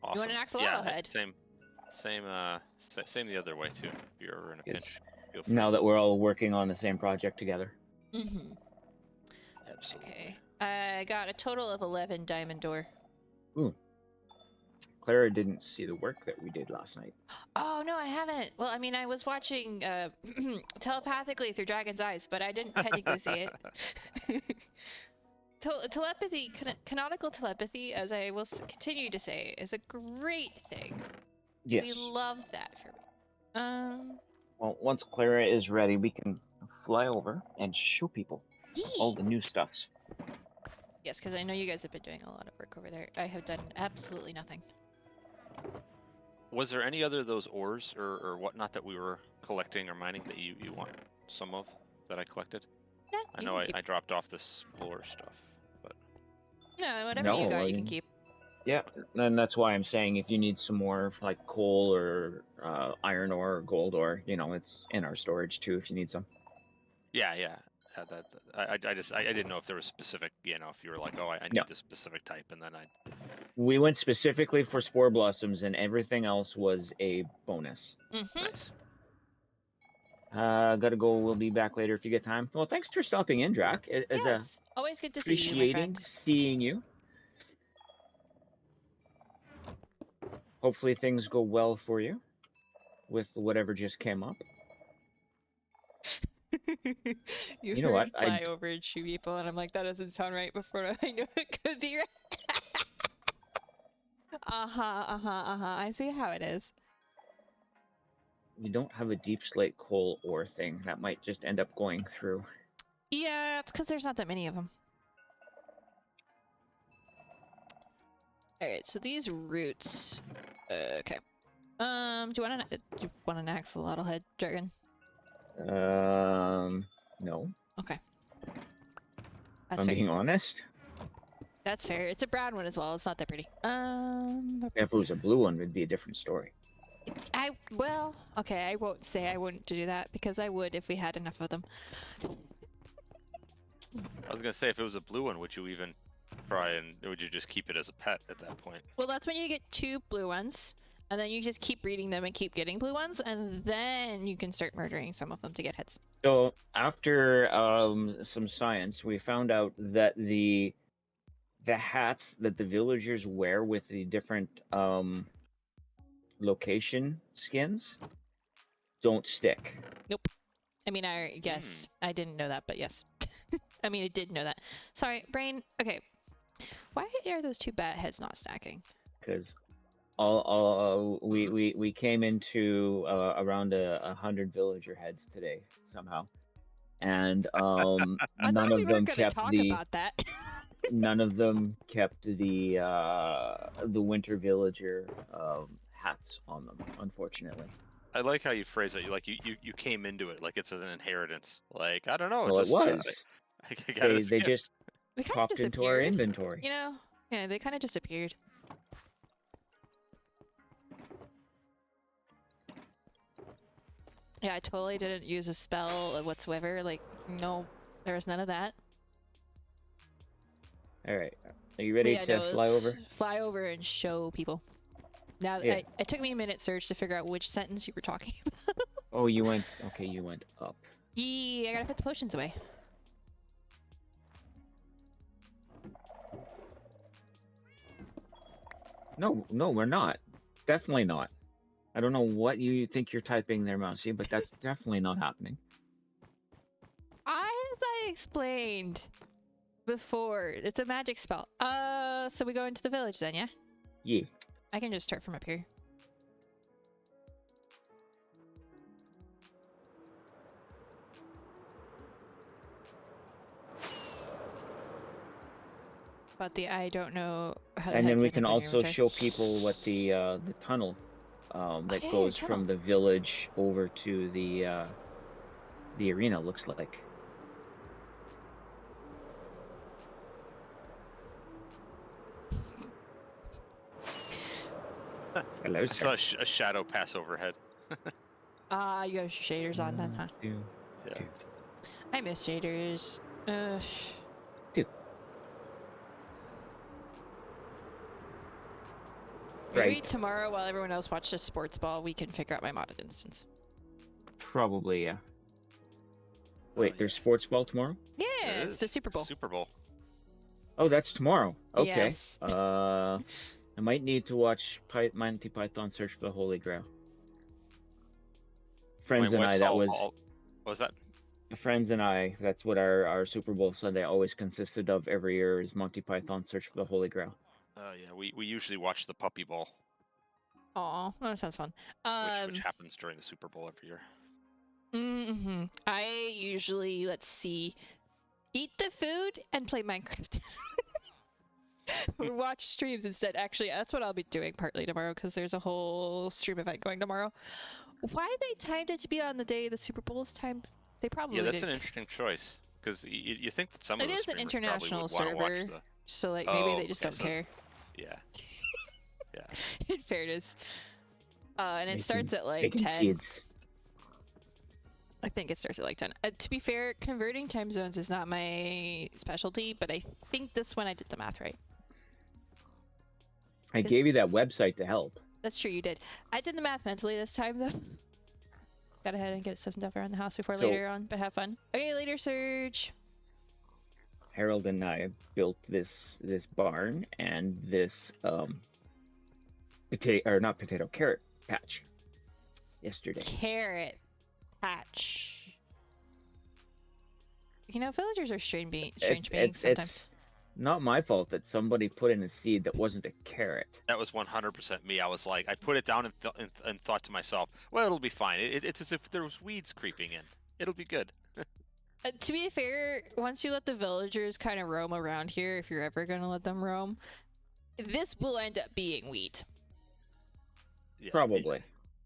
Awesome. You want an axolotl head? Same the other way too. If you're ever in a pinch, feel free. Now that we're all working on the same project together. Mm-hmm. Absolutely. Okay. I got a total of 11 diamond ore. Ooh. Clara didn't see the work that we did last night. Oh, no, I haven't. Well, I mean, I was watching telepathically through Dragon's Eyes, but I didn't technically see it. Telepathy, canonical telepathy, as I will continue to say, is a great thing. Yes. We love that for me. Well, once Clara is ready, we can fly over and show people all the new stuffs. Yes, because I know you guys have been doing a lot of work over there. I have done absolutely nothing. Was there any other of those ores or whatnot that we were collecting or mining that you want some of that I collected? Yeah, I know I dropped off the Spore stuff, but no, whatever you got, you can keep. Yeah, and that's why I'm saying if you need some more like coal or iron ore or gold ore, you know, it's in our storage too if you need some. yeah. I didn't know if there was specific, you know, if you were like, oh, I need this specific type, and then We went specifically for Spore Blossoms, and everything else was a bonus. Mm-hmm. Nice. Gotta go. We'll be back later if you get time. Well, thanks for stopping in, Drac. Yes, always good to see you, my friend. Seeing you. Hopefully things go well for you with whatever just came up. you know what? Fly over and shoot people, and I'm like, that doesn't sound right. Before I know it could be right. I see how it is. You don't have a deep slate coal ore thing. That might just end up going through. Yeah, it's because there's not that many of them. Alright, so these roots... okay. Do you want an axolotl head, Dragon? No. Okay. If I'm being honest. That's fair. It's a brown one as well. It's not that pretty. If it was a blue one, it'd be a different story. Well, okay, I won't say I wouldn't do that, because I would if we had enough of them. I was gonna say, if it was a blue one, would you even try and would you just keep it as a pet at that point? Well, that's when you get 2 blue ones, and then you just keep breeding them and keep getting blue ones, and then you can start murdering some of them to get heads. So after some science, we found out that the hats that the villagers wear with the different location skins don't stick. Nope. I mean, I guess I didn't know that, but yes. I mean, I did know that. Sorry, brain. Okay. Why are those 2 bat heads not stacking? Because we came into around 100 villager heads today somehow, and none of them kept none of them kept the winter villager hats on them, unfortunately. I like how you phrase it. Like you came into it like it's an inheritance. Like, I don't know. Well, it was. They just popped into our inventory. You know? Yeah, they kind of disappeared. Yeah, I totally didn't use a spell whatsoever. Like, no, there was none of that. Alright. Are you ready to fly over? Fly over and show people. Now, yeah. It took me a minute search to figure out which sentence you were talking about. Oh, you went... Okay, you went up. Yeah, I gotta put the potions away. No, we're not. Definitely not. I don't know what you think you're typing there, Mousy, but that's definitely not happening. As I explained before, it's a magic spell. So we go into the village then, yeah? Yeah. I can just start from up here. But I don't know how. And then we can also show people what the tunnel that yeah, goes turtle. from the village over to the arena, looks like. Hello, I sir. saw a shadow pass overhead. Ah, you have shaders on then, huh? Two, Yeah. two, I miss shaders. two. Maybe Right. tomorrow, while everyone else watches sports ball, we can figure out my modded instance. Probably, yeah. Wait, there's Yes. sports ball tomorrow? Yeah, It it's the is. Super Bowl. Super Bowl. Oh, that's tomorrow. Okay. Yes. I might need to watch Monty Python Search for the Holy Grail. Friends My and I, wife's that all, was all. What was that? Friends and I. That's what our Super Bowl Sunday always consisted of every year is Monty Python Search for the Holy Grail. Yeah, we usually watch the Puppy Bowl, Aw, that sounds fun. which happens during the Super Bowl every year. I usually, let's see, eat the food and play Minecraft. Or watch streams instead. Actually, that's what I'll be doing partly tomorrow because there's a whole stream event going tomorrow. Why they timed it to be on the day the Super Bowl is timed? They probably Yeah, that's did. an interesting choice because you think that some of It the is an streamers probably international would want to watch server, the. so like maybe Oh, they just okay, don't so- care. Yeah. Yeah. In fairness. And it Making- starts at like making 10. seeds. I think it starts at like 10. To be fair, converting time zones is not my specialty, but I think this one I did the math right. I gave you that website to help. That's true, you did. I did the math mentally this time, though. Got ahead and get some stuff around the house before So- later on, but have fun. Okay, later, Surge. Harold and I built this barn and this carrot patch yesterday. Carrot patch. You know, villagers are strange beings sometimes. It's not my fault that somebody put in a seed that wasn't a carrot. That was 100% me. I was like, I put it down and thought to myself, well, it'll be fine. It's as if there was weeds creeping in. It'll be good. To be fair, once you let the villagers kind of roam around here, if you're ever going to let them roam, this will end up being wheat. Yeah, Probably.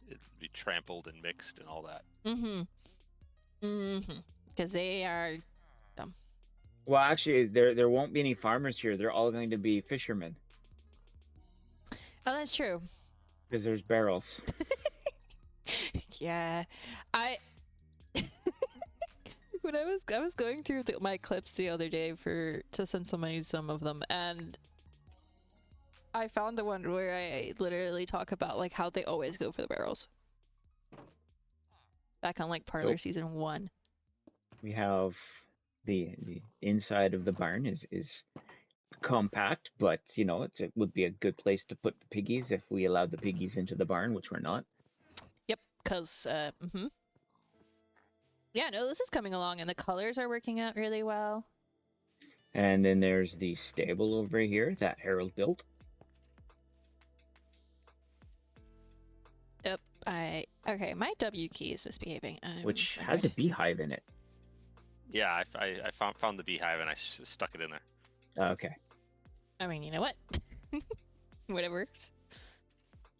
It'd be trampled and mixed and all that. Because they are dumb. Well, actually, there won't be any farmers here. They're all going to be fishermen Oh, that's true. because there's barrels. Yeah, when I was going through my clips the other day to send somebody some of them, and I found the one where I literally talk about like how they always go for the barrels. Back on like Parlor season 1. We have the inside of the barn is compact, but you know it would be a good place to put the piggies if we allowed the piggies into the barn, which we're not. Yep, cause yeah, no, this is coming along, and the colors are working out really well. And then there's the stable over here that Harold built. Yep, okay, my W key is misbehaving. Which has a beehive in it. Yeah, I found the beehive and I stuck it in there. Okay. I mean, you know what? Whatever works.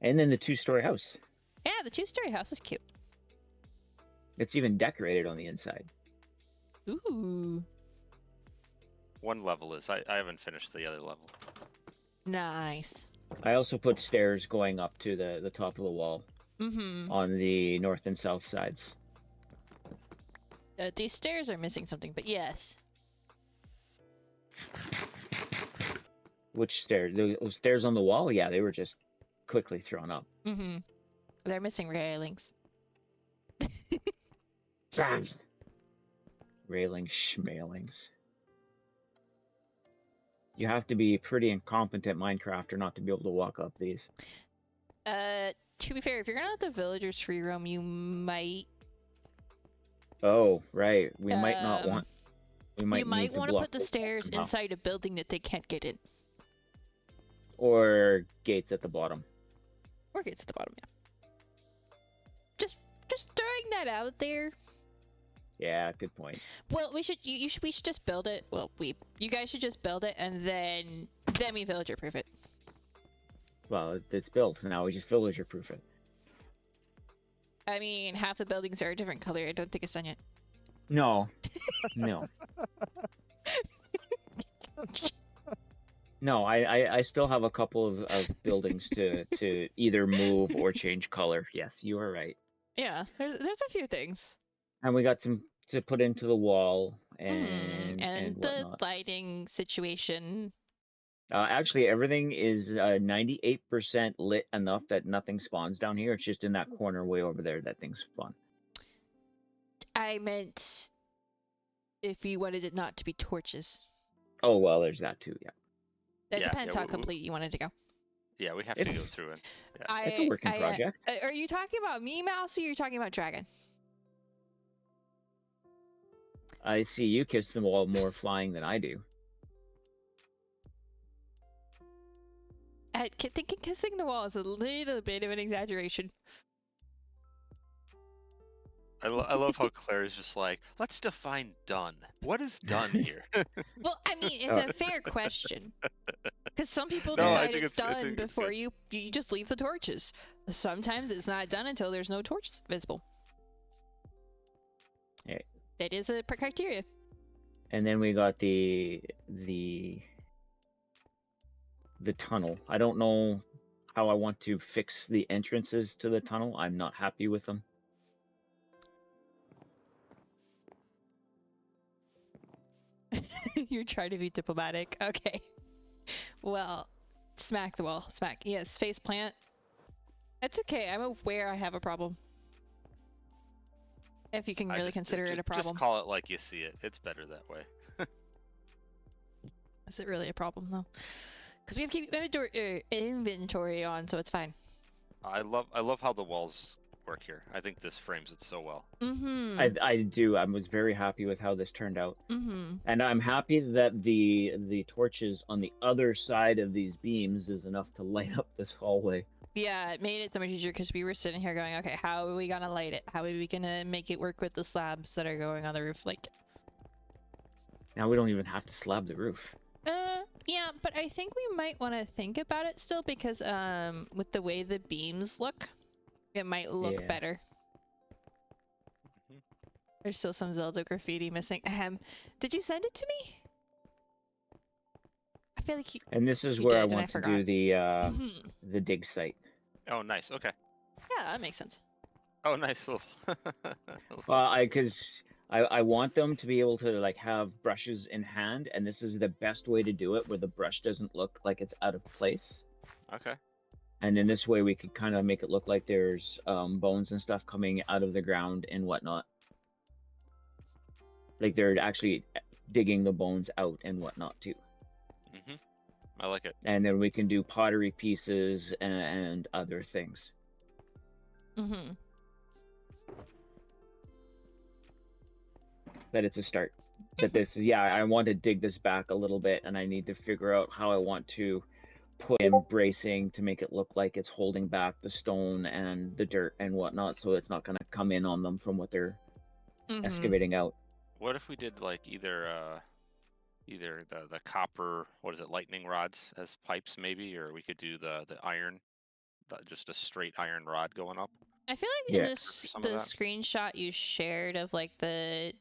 And then the 2-story house. Yeah, the 2-story house is cute. It's even decorated on the inside. Ooh, One level is. I haven't finished the other level. nice. I also put stairs going up to the top of the wall Mm-hmm. on the north and south sides. These stairs are missing something, but yes. Which stairs? Those stairs on the wall? Yeah, they were just quickly thrown up. Mm-hmm. They're missing railings. Railings, schmalings. You have to be pretty incompetent Minecrafter not to be able to walk up these. To be fair, if you're gonna let the villagers free roam, you might. Oh, right. We might not want. We might You might need to want to block put the those stairs somehow. inside a building that they can't get in. Or gates at the bottom. Or gates at the bottom, yeah. Just throwing that out there. Yeah, good point. Well, we should just build it. Well, you guys should just build it, and then we villager proof it. Well, it's built now. We just villager proof it. I mean, half the buildings are a different color. I don't think it's done yet. No. No. No, I still have a couple of buildings to either move or change color. Yes, you are right. Yeah, there's a few things. And we got some to put into the wall And and the whatnot. lighting situation. Actually, everything is 98% lit enough that nothing spawns down here. It's just in that corner way over there that things spawn. I meant if you wanted it not to be torches. Oh, well, there's that too, yeah. That Yeah, depends yeah, how complete you wanted to go. Yeah, we have to go It's- through it. Yeah. It's a working project. Are you talking about me, Mousy, or are you talking about Dragon? I see you kiss the wall more flying than I do. Thinking kissing the wall is a little bit of an exaggeration. I love how Claire is just like, let's define done. What is done here? Well, I mean, it's a fair question. Because some people No, I decide think it's I done think it's before good. you just leave the torches. Sometimes it's not done until there's no torches visible. Yeah. That is a criteria. And then we got the tunnel. I don't know how I want to fix the entrances to the tunnel. I'm not happy with them. You're trying to be diplomatic. Okay. Well, smack the wall. Smack. Yes, face plant. It's okay. I'm aware I have a problem. If you can really consider it a problem. Just call it like you see it. It's better that way. Is it really a problem though? Because we have to keep inventory on, so it's fine. I love how the walls work here. I think this frames it so well. Mm-hmm. I do. I was very happy with how this turned out. Mm-hmm. And I'm happy that the torches on the other side of these beams is enough to light up this hallway. Yeah, it made it so much easier because we were sitting here going, okay, how are we gonna light it? How are we gonna make it work with the slabs that are going on the roof? Like, Now we don't even have to slab the roof. yeah, but I think we might want to think about it still because, with the way the beams look, it might look Yeah. better. Mhm. There's still some Zelda graffiti missing. Did you send it to me? I feel like you. And this is You where did, I and I want to forgot. do the dig site. Oh, nice. Okay. Yeah, that makes sense. Oh, nice little. Well, because I want them to be able to like have brushes in hand, and this is the best way to do it, where the brush doesn't look like it's out of place. Okay. And in this way, we could kind of make it look like there's bones and stuff coming out of the ground and whatnot. Like they're actually digging the bones out and whatnot too. Mhm. I like it. And then we can do pottery pieces and other things. Mm-hmm. But it's a start. But this is, yeah, I want to dig this back a little bit, and I need to figure out how I want to put in bracing to make it look like it's holding back the stone and the dirt and whatnot, so it's not going to come in on them from what they're excavating out. What if we did like either the copper, what is it, lightning rods as pipes maybe, or we could do the iron, just a straight iron rod going up. I feel like Yeah. in this Some the of that. screenshot you shared of like the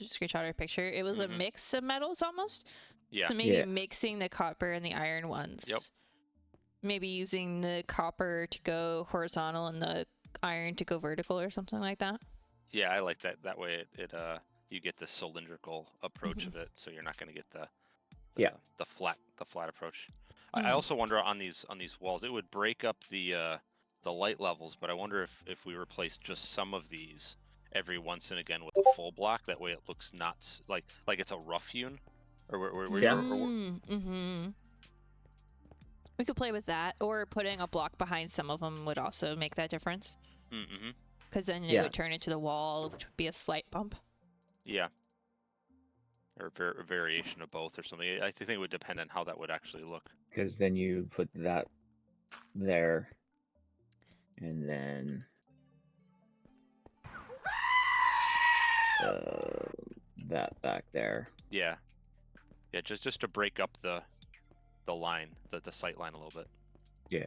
screenshot or picture, it was a Mhm. mix of metals almost. Yeah. So maybe Yeah. mixing the copper and the iron ones. Yep. Maybe using the copper to go horizontal and the iron to go vertical or something like that. Yeah, I like that. That way it you get the cylindrical approach Mhm. of it, so you're not going to get the Yeah. the flat approach. Mhm. I also wonder on these walls, it would break up the light levels, but I wonder if we replace just some of these every once and again with a full block. That way it looks not like it's a rough hewn, or Yeah. Mm-hmm. We could play with that, or putting a block behind some of them would also make that difference. Mm-hmm. Because then it Yeah. would turn into the wall, which would be a slight bump. Yeah. Or a variation of both or something. I think it would depend on how that would actually look. Because then you put that there, and then that back there. Yeah. Yeah, just to break up the line, the sight line a little bit. Yeah.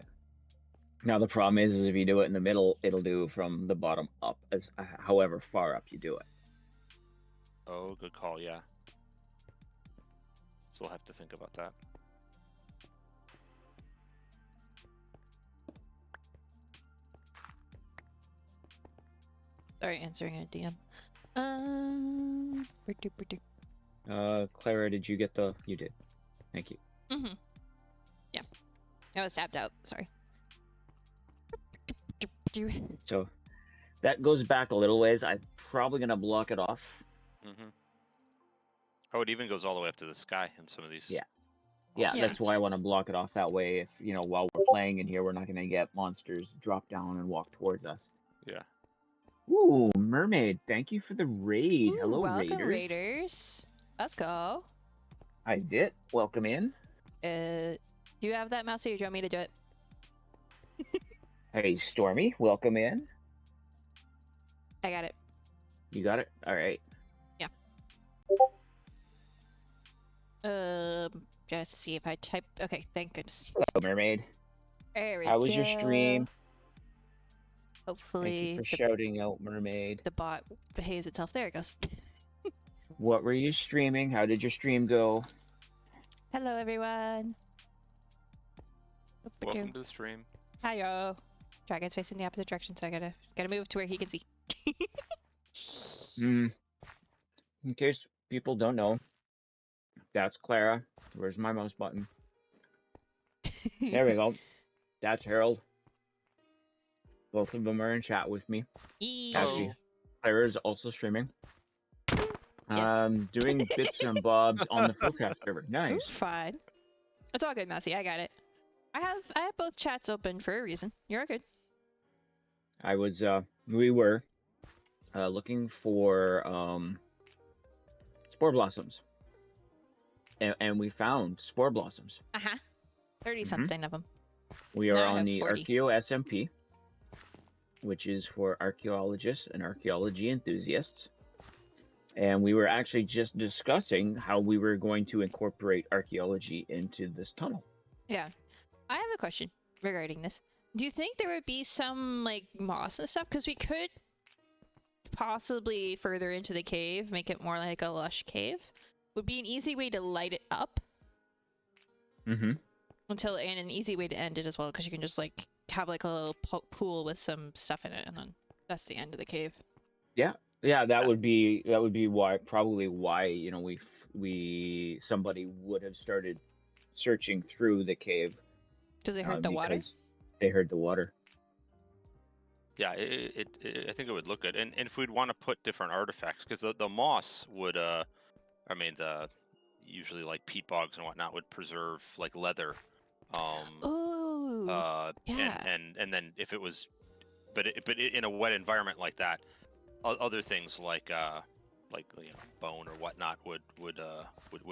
Now the problem is if you do it in the middle, it'll do from the bottom up, as however far up you do it. Oh, good call. Yeah. So we'll have to think about that. Sorry, answering a DM. Clara, did you get the? You did. Thank you. Yeah. I was tapped out. Sorry. So that goes back a little ways. I'm probably gonna block it off. Oh, it even goes all the way up to the sky in some of these. Yeah. Yeah, Yeah. that's why I want to block it off that way. If while we're playing in here, we're not gonna get monsters drop down and walk towards us. Yeah. Ooh, mermaid! Thank you for the raid. Ooh, Hello, welcome, raiders. raiders. Let's go. I did. Welcome in. Do you have that mouse, or do you want me to do it? Hey, Stormy. Welcome in. I got it. You got it. All right. Just see if I type. Okay, thank goodness. Hello, mermaid. There we How was your stream? Hopefully, Thank you for shouting out, mermaid. the bot behaves itself. There it goes. What were you streaming? How did your stream go? Hello, everyone. Welcome to the stream. Hi-yo. Dragon's facing the opposite direction, so I gotta move to where he can see. In case people don't know, that's Clara. Where's my mouse button? There we go. That's Harold. Both of them are in chat with me. Actually, Clara's also streaming. Yes. Doing bits and bobs on the Fullcraft server. Nice. Ooh, fine. It's all good, Mousy. I got it. I have both chats open for a reason. You're good. We were looking for spore blossoms, and we found spore blossoms. 30-something of them. We are Now I on have the 40. Archaeo SMP, which is for archaeologists and archaeology enthusiasts. And we were actually just discussing how we were going to incorporate archaeology into this tunnel. Yeah. I have a question regarding this. Do you think there would be some, like, moss and stuff? Because we could possibly further into the cave, make it more like a lush cave. Would be an easy way to light it up. And an easy way to end it as well, because you can just, like, have, like, a little pool with some stuff in it, and then that's the end of the cave. Yeah, that would be why somebody would have started searching through the cave. Because they heard the water? They heard the water. Yeah, I think it would look good, and if we'd want to put different artifacts, because the moss would, usually like peat bogs and whatnot would preserve like leather. Yeah. And then if it was, but in a wet environment like that, other things like bone or whatnot would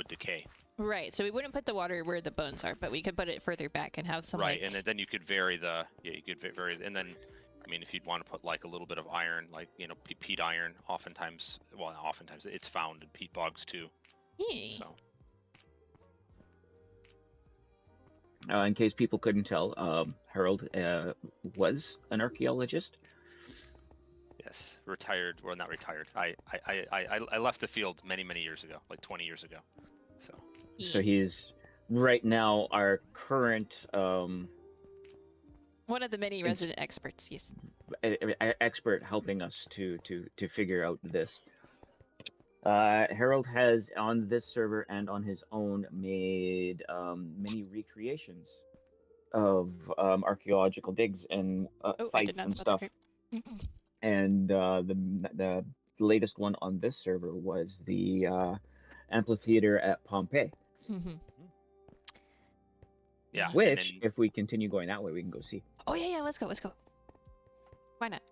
decay. Right, so we wouldn't put the water where the bones are, but we could put it further back and have some right, like... and then you could vary and then if you'd want to put like a little bit of iron, like peat iron, oftentimes it's found in peat bogs too. Yeah. So in case people couldn't tell, Harold was an archaeologist. yes, retired. Well, not retired. I left the field many years ago, like 20 years ago. So he's right now our current one of the many resident experts. Yes. Expert helping us to figure out this. Harold has on this server and on his own made many recreations of archaeological digs and sites and stuff. And the latest one on this server was the amphitheater at Pompeii. Yeah. Which, if we continue going that way, we can go see. Oh yeah, let's go. Why not?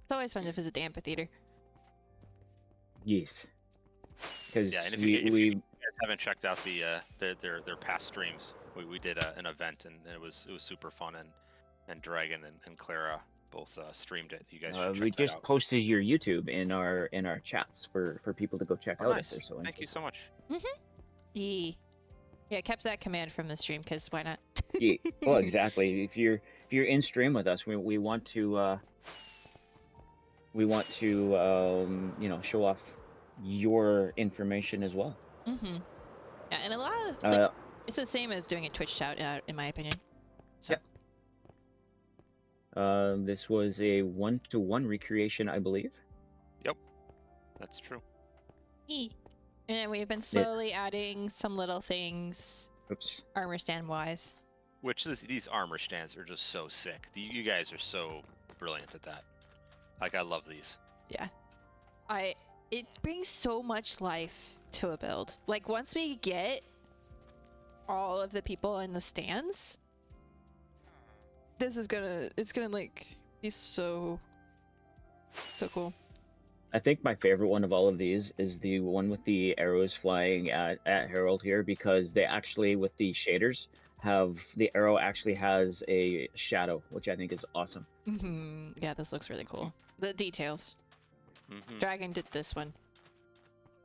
It's always fun to visit the amphitheater. Yes. Because yeah, and if you guys haven't checked out their past streams, we did an event and it was super fun, and Dragon and Clara both streamed it. You guys should check we that just out. Posted your YouTube in our chats for people to go check out. Nice. If they're so Thank you so much. Yeah. Yeah, I kept that command from the stream because why not? Yeah, well, exactly. If you're in stream with us, we want to show off your information as well. Mm-hmm. Yeah, and a lot of it's the same as doing a Twitch shout out, in my opinion. So. Yep. This was a 1-to-1 recreation, I believe. Yep, that's true. And then we've been slowly adding some little things. Oops. Armor stand wise. Which these armor stands are just so sick. You guys are so brilliant at that. Like, I love these. Yeah. It brings so much life to a build. Like, once we get all of the people in the stands, it's gonna like be so cool. I think my favorite one of all of these is the one with the arrows flying at Harold here, because they actually, with the shaders, have the arrow actually has a shadow, which I think is awesome. Mm-hmm. Yeah, this looks really cool. The details. Mm-hmm. Dragon did this one,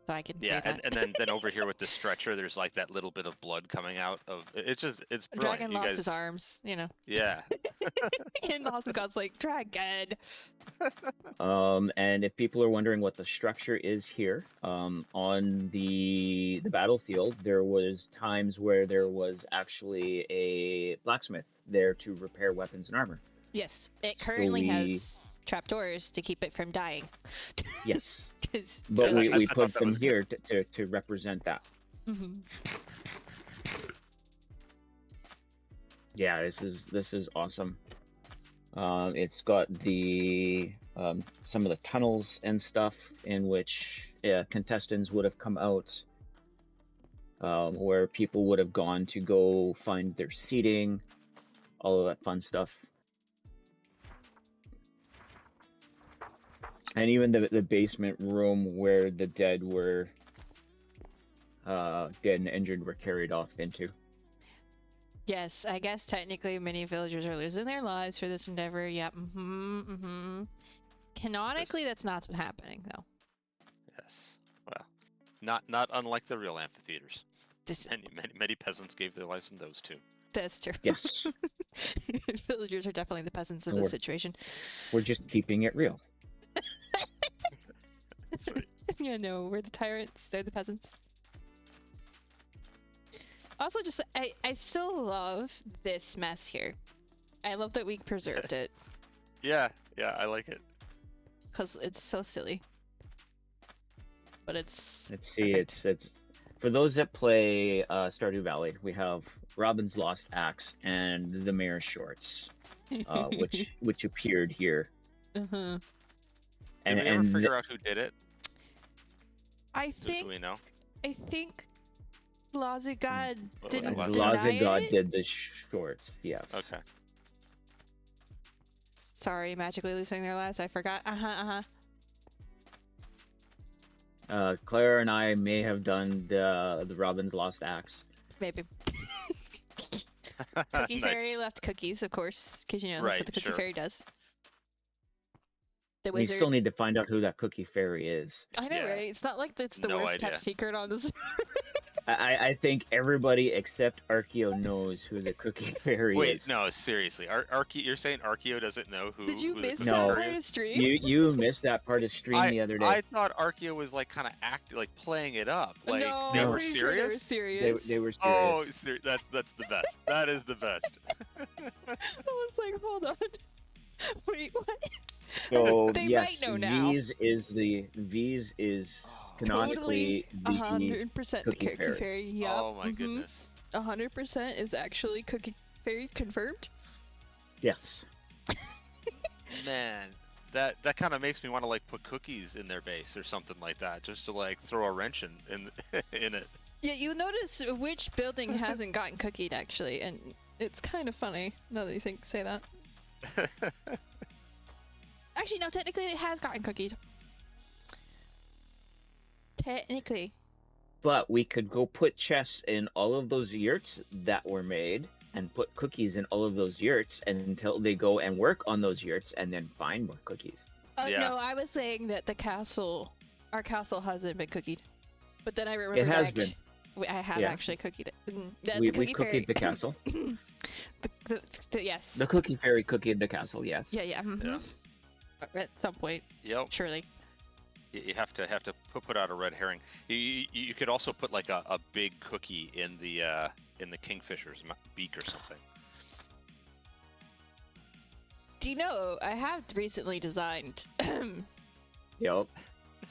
so I can say that. and then over here with the stretcher, there's like that little bit of blood coming out of it's brilliant. Dragon you lost guys... his arms, you know. Yeah. And also God's like, Dragon. And if people are wondering what the structure is here, on the battlefield, there was times where there was actually a blacksmith there to repair weapons and armor. Yes, it currently has trapdoors to keep it from dying. Yes. But we put them here to represent that. Mm-hmm. Yeah, this is awesome. It's got the some of the tunnels and stuff in which contestants would have come out, where people would have gone to go find their seating, all of that fun stuff. And even the basement room where the dead were dead and injured were carried off into. Yes, I guess technically many villagers are losing their lives for this endeavor. Yep. Canonically, that's not what's happening, though. Yes. Well, not unlike the real amphitheaters. This... Many peasants gave their lives in those too. That's true. Yes. Villagers are definitely the peasants of this situation. We're just keeping it real. That's right. Yeah, no, we're the tyrants. They're the peasants. Also, just I still love this mess here. I love that we preserved it. Yeah, I like it. Cause it's so silly. But it's. Let's see, it's for those that play Stardew Valley. We have Robin's Lost Axe and the Mayor's Shorts, which appeared here. Uh-huh. Did we ever figure out who did it? I think. Do we know? I think Glazigod didn't deny Glazigod it? did the shorts, yes. Okay. Sorry, magically losing their lives. I forgot. Claire and I may have done the Robin's Lost Axe. Maybe. Cookie Fairy left cookies, of course, because you know that's what the Cookie Fairy does. We still need to find out who that Cookie Fairy is. I know, right? It's not like it's the worst kept secret on this. I think everybody except Archaeo knows who the Cookie Fairy is. Wait, no, seriously. You're saying Archaeo doesn't know who? Did you miss that part of stream? You missed that part of stream the other day. I thought Archaeo was like kind of playing it up. Like no, they I'm were pretty serious. Sure they were serious. They were serious. Oh, that's the best. That is the best. I was like, hold on. Wait, what? So they yes, might know now. V's is canonically totally 100% the Cookie Fairy. Yep. Oh my goodness. 100% is actually Cookie Fairy confirmed. Yes. Man, that kind of makes me want to like put cookies in their base or something like that, just to like throw a wrench in it. Yeah, you'll notice which building hasn't gotten cookied actually, and it's kind of funny now that you say that. Actually, no, technically it has gotten cookied. Technically. But we could go put chests in all of those yurts that were made and put cookies in all of those yurts until they go and work on those yurts and then find more cookies. No, I was saying that our castle hasn't been cookied. But then I remember it has been. I have Yeah. actually cookied it. We the cookie fairy. cookied the castle. Yes. The cookie fairy cookied the castle. Yes. Yeah, yeah. Yeah. At some point, Yep. surely. You have to put out a red herring. You could also put like a big cookie in the kingfisher's beak or something. Do you know, I have recently designed Yep.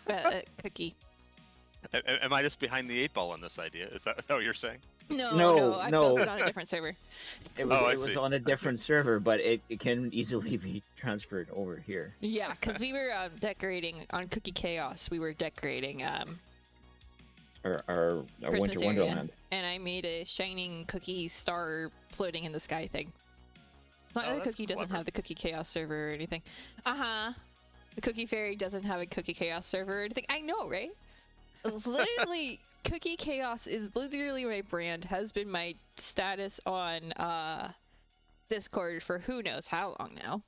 a cookie. Am I just behind the 8 ball on this idea? Is that what you're saying? No, I no. built it on a different server. It Oh, I was see. on a different server, but it can easily be transferred over here. Yeah, because we were decorating on Cookie Chaos. We were decorating Our Christmas Winter area, Wonderland. and I made a shining cookie star floating in the sky thing. It's not Oh, that the that's cookie doesn't clever. have the Cookie Chaos server or anything. The Cookie Fairy doesn't have a Cookie Chaos server or anything. I know, right? It's literally, Cookie Chaos is literally my brand, has been my status on Discord for who knows how long now.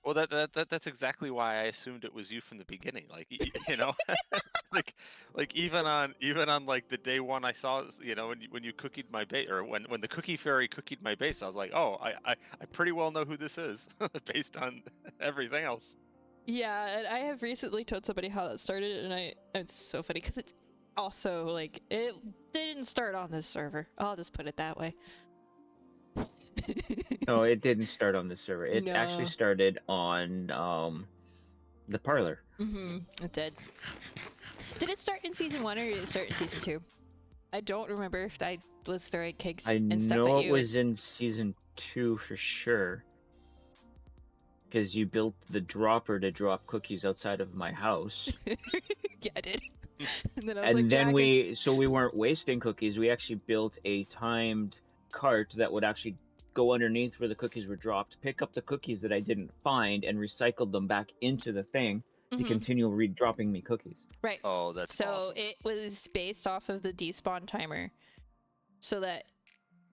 Well, that's exactly why I assumed it was you from the beginning. Like you know, like even on like the day one I saw, you know, when you cookied my base, or when the cookie fairy cookied my base, I was like, oh, I pretty well know who this is based on everything else. Yeah, and I have recently told somebody how that started, and it's so funny because it's also like it didn't start on this server. I'll just put it that way. No, it didn't start on the server. It actually No. started on the parlor. It did. Did it start in season 1 or did it start in season 2? I don't remember if I was throwing cakes I and stuff know at it you. was in season 2 for sure. Because you built the dropper to drop cookies outside of my house. Yeah, I did. And then I was And like, then Dragon. so we weren't wasting cookies. We actually built a timed cart that would actually go underneath where the cookies were dropped, pick up the cookies that I didn't find, and recycled them back into the thing to continue dropping me cookies. Right. Oh, that's so awesome. it was based off of the despawn timer, so that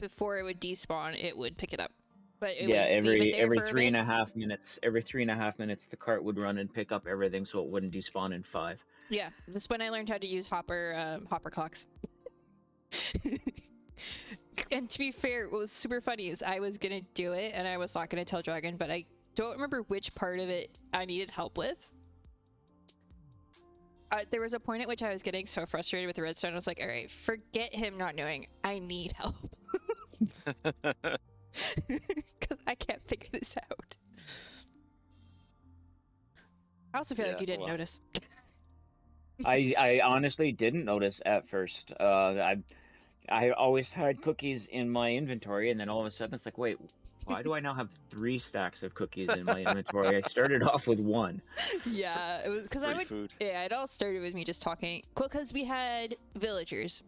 before it would despawn, it would pick it up. But it Yeah, would leave it there every for a three bit. and a half minutes. Every 3.5 minutes, the cart would run and pick up everything, so it wouldn't despawn in 5. Yeah, that's when I learned how to use hopper clocks. And to be fair, what was super funny is I was gonna do it, and I was not gonna tell Dragon, but I don't remember which part of it I needed help with. There was a point at which I was getting so frustrated with the redstone, I was like, alright, forget him not knowing. I need help. Because I can't figure this out. I also feel like you didn't notice. I honestly didn't notice at first. I always had cookies in my inventory, and then all of a sudden it's like, wait, why do I now have 3 stacks of cookies in my inventory? I started off with 1. Yeah, it was because food. Yeah, it all started with me just talking. Well, because we had villagers,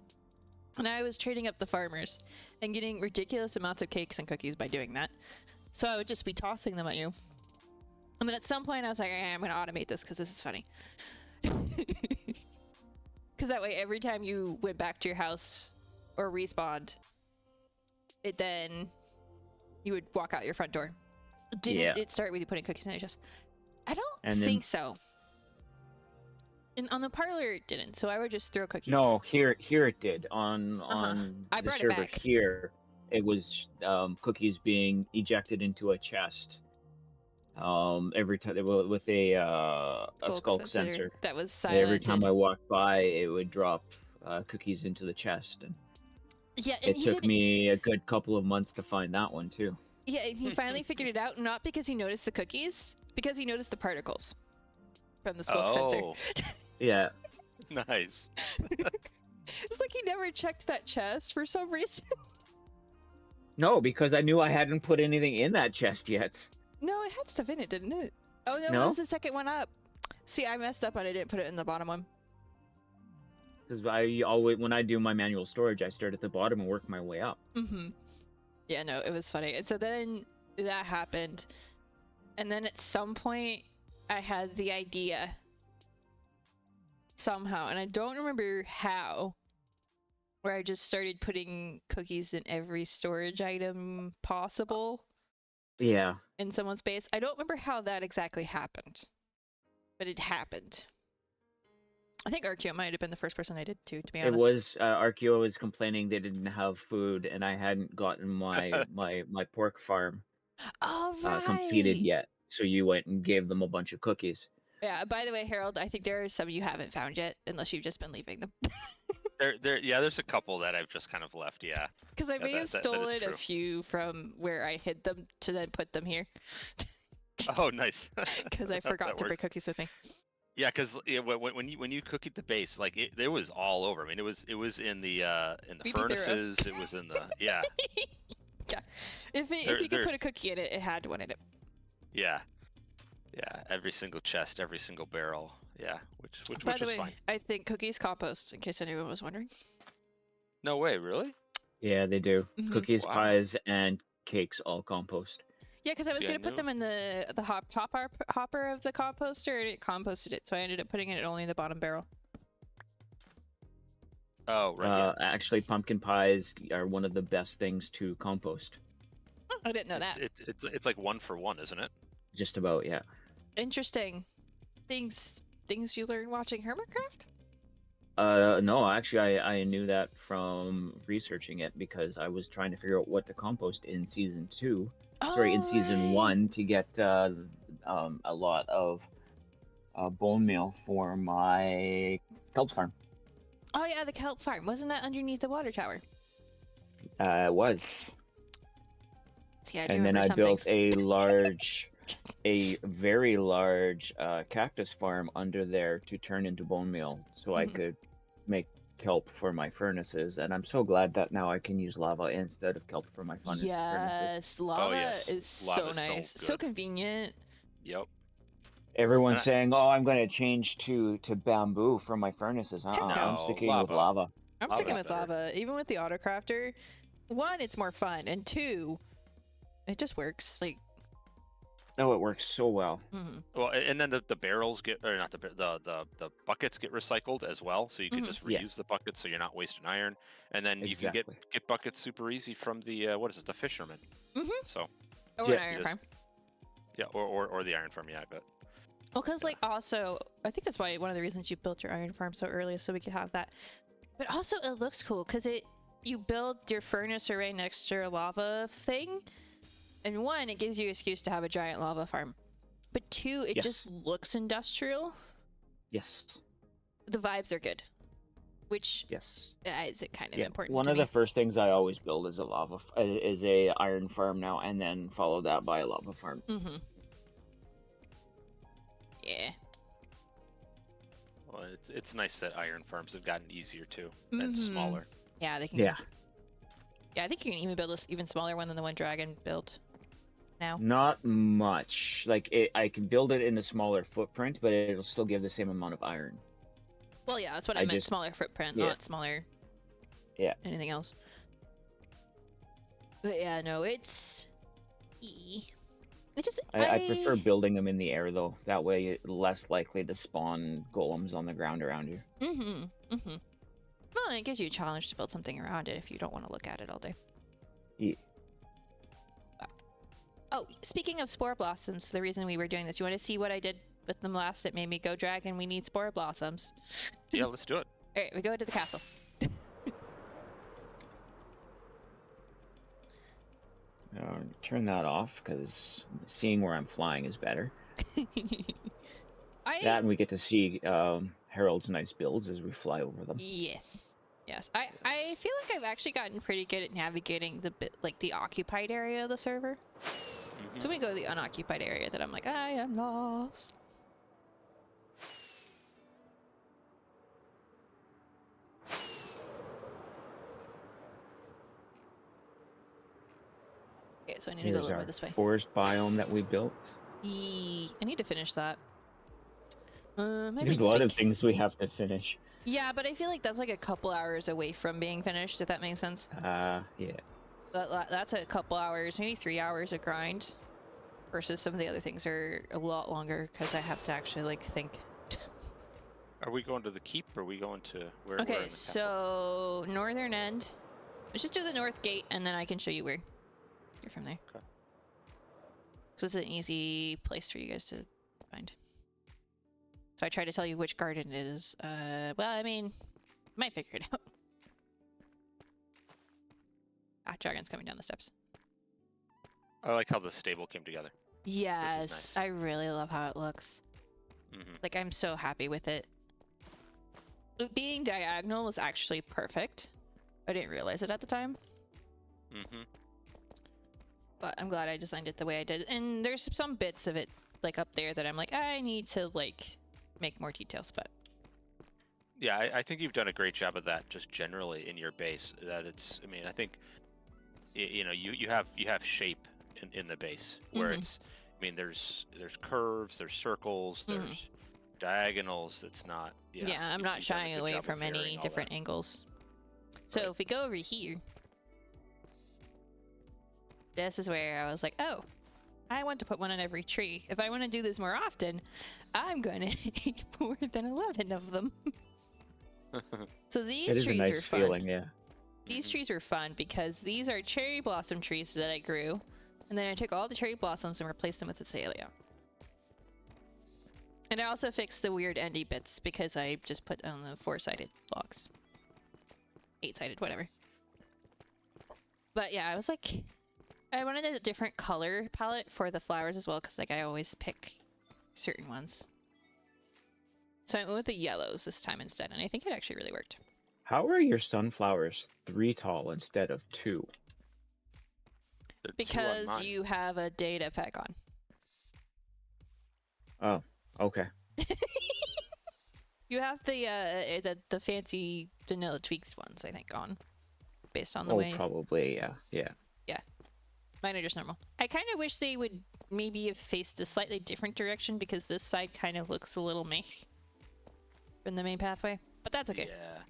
and I was trading up the farmers and getting ridiculous amounts of cakes and cookies by doing that. So I would just be tossing them at you. And then at some point I was like, I'm gonna automate this because this is funny. Because that way, every time you went back to your house or respawned, then you would walk out your front door. Didn't it start with you putting cookies in your chest? I don't think so. On the parlor, it didn't. So I would just throw cookies. No, here it did. On I the brought it server back. here, it was cookies being ejected into a chest. Every time with a skulk sensor. That was silent. Every time I walked by, it would drop cookies into the chest. And yeah, and it took me a good couple of months to find that one too. Yeah, he finally figured it out, not because he noticed the cookies, because he noticed the particles from the skulk sensor. Yeah. Nice. It's like he never checked that chest for some reason. No, because I knew I hadn't put anything in that chest yet. No, it had stuff in it, didn't it? Oh, no, it was the second one up. See, I messed up and I didn't put it in the bottom one. Because I always, when I do my manual storage, I start at the bottom and work my way up. Yeah, no, it was funny. And so then that happened. And then at some point, I had the idea somehow, and I don't remember how, where I just started putting cookies in every storage item possible. Yeah. In someone's base. I don't remember how that exactly happened, but it happened. I think Archaeo might have been the first person I did to be It honest. was Archaeo was complaining they didn't have food, and I hadn't gotten my pork farm All completed right. yet. So you went and gave them a bunch of cookies. Yeah. By the way, Harold, I think there are some you haven't found yet, unless you've just been leaving them. Yeah, there's a couple that I've just kind of left. Yeah, Because I yeah, may have that is stolen a true. few from where I hid them to then put them here. Oh, nice. Because I forgot That to bring works. cookies with me. Yeah, because when you cookied the base, like it was all over. I mean, it was in the We threw it. furnaces. It was in the yeah. Yeah. If you could put a cookie in it, it had one in it. Yeah, every single chest, every single barrel. Yeah, By which the was way, fine. I think cookies compost, in case anyone was wondering. No way, really? Yeah, they do. Cookies, Wow. pies, and cakes all compost. Yeah, because I was See, gonna put them in the hopper of the composter, and it composted it, so I ended up putting it only in the bottom barrel. Oh, right. Yeah. Actually, pumpkin pies are one of the best things to compost. I didn't know that. It's like 1-for-1, isn't it? Just about, yeah. Interesting. Things you learn watching Hermitcraft? No, actually, I knew that from researching it because I was trying to figure out what to compost in season 2. Sorry, in season 1 to get a lot of bone meal for my kelp farm. Oh yeah, the kelp farm. Wasn't that underneath the water tower? It was. See, I do And then remember I some built things. a very large cactus farm under there to turn into bone meal so I could make kelp for my furnaces, and I'm so glad that now I can use lava instead of kelp for my furnaces. Yes, lava yes. is so Lava's so nice. So good. convenient. Yep. Everyone's saying, "Oh, I'm going to change to bamboo for my furnaces." I'm No, sticking with lava. I'm Lava's sticking with better. lava, even with the autocrafter. One, it's more fun, and two, it just works. Like, Oh, it works so well. Well, and then the barrels get, or not the buckets get recycled as well, so you can just reuse the buckets, so you're not wasting iron. And then you can get buckets super easy from the what is it, the fisherman? So. Or an iron farm. Yeah, or the iron farm, yeah, I bet. Well, because like also, I think that's why one of the reasons you built your iron farm so early, so we could have that. But also, it looks cool because you build your furnace array next to your lava thing, and one, it gives you an excuse to have a giant lava farm. But two, it just looks industrial. Yes. The vibes are good, which is it kind of important. One to of me. the first things I always build is a iron farm now, and then follow that by a lava farm. Yeah. Well, it's nice that iron farms have gotten easier too and smaller. Yeah, they can. Yeah. Yeah, I think you can even build an even smaller one than the one Dragon built. Now. Not much. Like I can build it in a smaller footprint, but it'll still give the same amount of iron. Well, yeah, that's what I meant. Smaller footprint, not smaller. Yeah. Anything else? But yeah, no, it's. I prefer building them in the air though. That way, it's less likely to spawn golems on the ground around you. Well, and it gives you a challenge to build something around it if you don't want to look at it all day. Yeah. Oh, speaking of spore blossoms, the reason we were doing this, you want to see what I did with them last? It made me go dragon. We need spore blossoms. Yeah, let's do it. All right, we go to the castle. Turn that off because seeing where I'm flying is better. That and we get to see Harold's nice builds as we fly over them. Yes. I feel like I've actually gotten pretty good at navigating the occupied area of the server. So we go to the unoccupied area that I'm like, I am lost. Okay, so I need to go over this way. Forest biome that we built. I need to finish that. Maybe There's a lot of things we have to finish. Yeah, but I feel like that's like a couple hours away from being finished, if that makes sense. Yeah. That's a couple hours, maybe 3 hours of grind. Versus some of the other things are a lot longer because I have to actually like think. Are we going to the keep or are we going to where? Okay, so northern end. Let's just do the north gate and then I can show you where you're from there. Okay. So it's an easy place for you guys to find. I try to tell you which garden it is, well, I mean, might figure it out. Ah, dragon's coming down the steps. I like how the stable came together. Yes, nice. I really love how it looks. Like, I'm so happy with it. Being diagonal was actually perfect. I didn't realize it at the time. But I'm glad I designed it the way I did. And there's some bits of it, like, up there that I'm like, I need to, like, make more details, but... Yeah, I think you've done a great job of that, just generally in your base. That it's, I mean, I think, you know, you have shape in the base where it's, I mean, there's curves, there's circles, there's diagonals. It's not. Yeah, I'm not shying away from any different angles. So if we go over here, this is where I was like, oh, I want to put one on every tree. If I want to do this more often, I'm going to need more than 11 of them. So these trees a nice are fun. feeling, yeah. These trees are fun because these are cherry blossom trees that I grew, and then I took all the cherry blossoms and replaced them with azalea. And I also fixed the weird endy bits because I just put on the 4-sided logs. 8-sided, whatever. But yeah, I was like, I wanted a different color palette for the flowers as well, because like I always pick certain ones. So I went with the yellows this time instead, and I think it actually really worked. How are your sunflowers 3 tall instead of 2? Because you have a data pack on. Oh, okay. You have the fancy vanilla tweaks ones, I think, on. Based on the way... Oh, probably, yeah. Yeah. Yeah. Mine are just normal. I kind of wish they would maybe have faced a slightly different direction, because this side kind of looks a little meh from the main pathway. But that's okay. Yeah.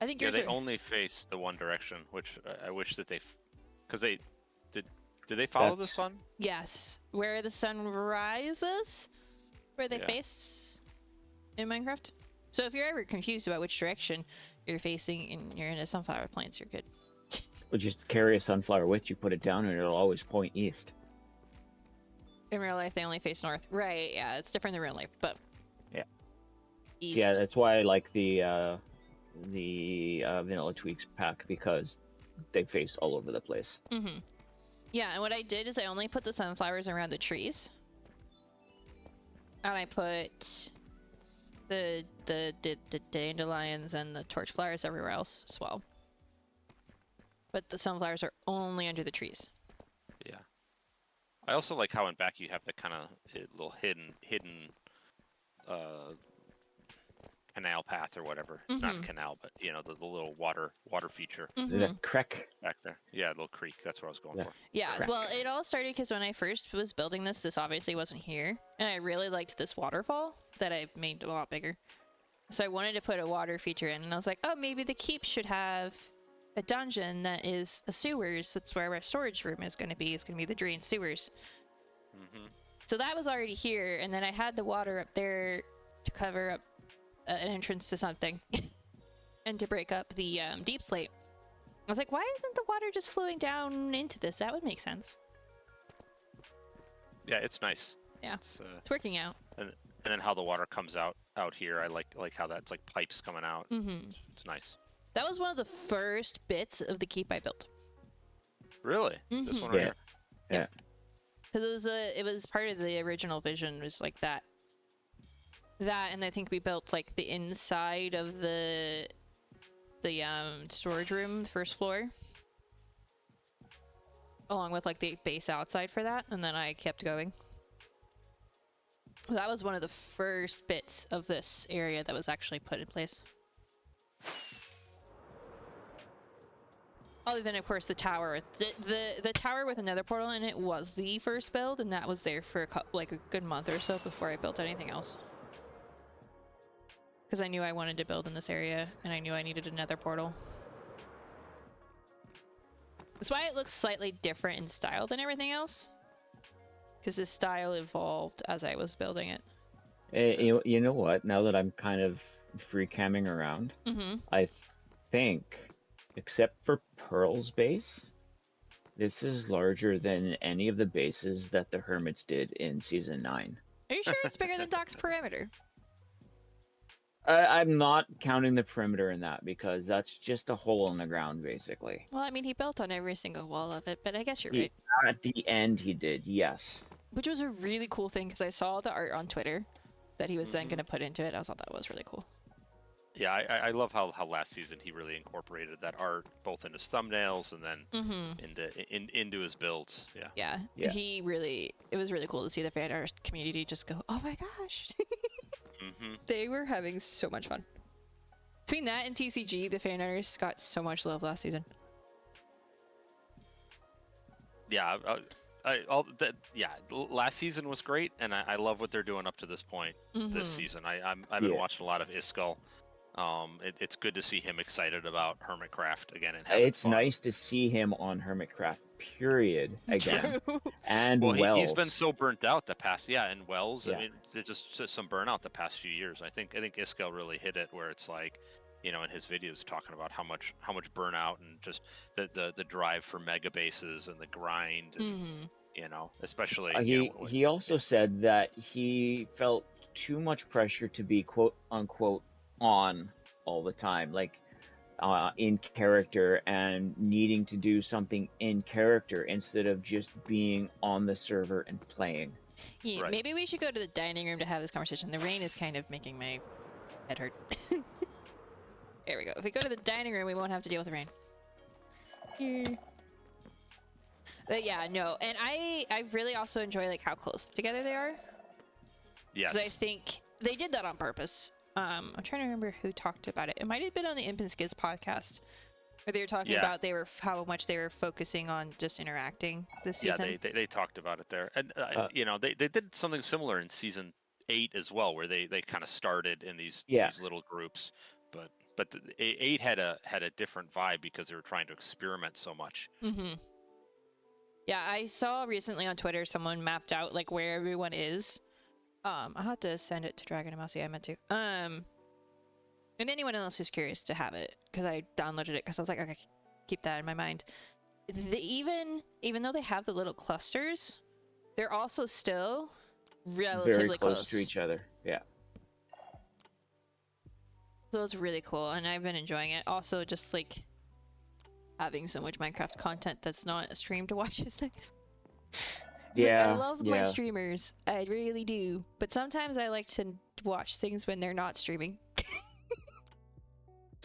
I think they only face the one direction, which I wish that they... Because they... Did they follow the sun? Yes. Where the sun rises, where they face in Minecraft. So if you're ever confused about which direction you're facing and you're in a sunflower plants, you're good. Well, just carry a sunflower with you, put it down, and it'll always point east. In real life, they only face north. Right, yeah, it's different in real life, but... Yeah. East. Yeah, that's why I like the vanilla tweaks pack, because they face all over the place. Yeah, and what I did is I only put the sunflowers around the trees. And I put the dandelions and the torch flowers everywhere else as well. But the sunflowers are only under the trees. Yeah. I also like how in back you have the kind of little hidden canal path or whatever. It's not a canal, but you know, the little water feature. The creek back there. Yeah, a little creek. That's what I was going for. Yeah, Crack. well, it all started because when I first was building this obviously wasn't here, and I really liked this waterfall that I made a lot bigger. So I wanted to put a water feature in, and I was like, oh, maybe the keep should have a dungeon that is a sewers. That's where our storage room is going to be. It's going to be the drain sewers. So that was already here, and then I had the water up there to cover up an entrance to something and to break up the deep slate. I was like, why isn't the water just flowing down into this? That would make sense. Yeah, it's nice. Yeah, it's working out. And then how the water comes out here, I like how that's like pipes coming out. It's nice. That was one of the first bits of the keep I built. Really? This one right here? Yeah. Because it was part of the original vision, was like that. That, and I think we built like the inside of the storage room, the first floor, along with like the base outside for that, and then I kept going. That was one of the first bits of this area that was actually put in place. Other than, of course, the tower. The tower with another portal in it was the first build, and that was there for a good month or so before I built anything else. Because I knew I wanted to build in this area, and I knew I needed another portal. That's why it looks slightly different in style than everything else. Because the style evolved as I was building it. You know what? Now that I'm kind of free camming around, I think, except for Pearl's base, this is larger than any of the bases that the Hermits did in Season 9. Are you sure it's bigger than Doc's perimeter? I'm not counting the perimeter in that because that's just a hole in the ground, basically. Well, I mean, he built on every single wall of it, but I guess you're right. At the end, he did, yes. Which was a really cool thing because I saw the art on Twitter that he was then Mhm. going to put into it. I thought that was really cool. Yeah, I love how last season he really incorporated that art both in his thumbnails and then into his builds. Yeah. Yeah. It was really cool to see the fan art community just go, oh my gosh. They were having so much fun. Between that and TCG, the fan artists got so much love last season. Yeah, last season was great, and I love what they're doing up to this point. This season, I've been watching a lot of Iskall. It's good to see him excited about Hermitcraft again and having It's fun. nice to see him on Hermitcraft, period, again. True. And well, Wells. he's been so burnt out the past, and Wells. Yeah. I mean, there's just some burnout the past few years. I think Iskall really hit it where it's like, in his videos talking about how much burnout and just the drive for mega bases and the grind, and, especially he also said that he felt too much pressure to be quote unquote on all the time, like in character, and needing to do something in character instead of just being on the server and playing. Yeah, Right. Maybe we should go to the dining room to have this conversation. The rain is kind of making my head hurt. There we go. If we go to the dining room, we won't have to deal with the rain. Here. But yeah, no. And I really also enjoy like how close together they are. Yes. Because I think they did that on purpose. I'm trying to remember who talked about it. It might have been on the Imp and Skids podcast, where they were talking about how much they were focusing on just interacting this season. Yeah, they talked about it there, and they did something similar in season 8 as well, where they kind of started in these little groups, but the 8 had a different vibe because they were trying to experiment so much. Yeah, I saw recently on Twitter someone mapped out like where everyone is. I'll have to send it to Dragon and Mousy. I meant to. And anyone else who's curious to have it, because I downloaded it because I was like, okay, keep that in my mind. Even though they have the little clusters, they're also still relatively very close to each other. Yeah. So it's really cool, and I've been enjoying it. Also, just like having so much Minecraft content that's not a stream to watch is nice. Yeah. I love my streamers. I really do. But sometimes I like to watch things when they're not streaming.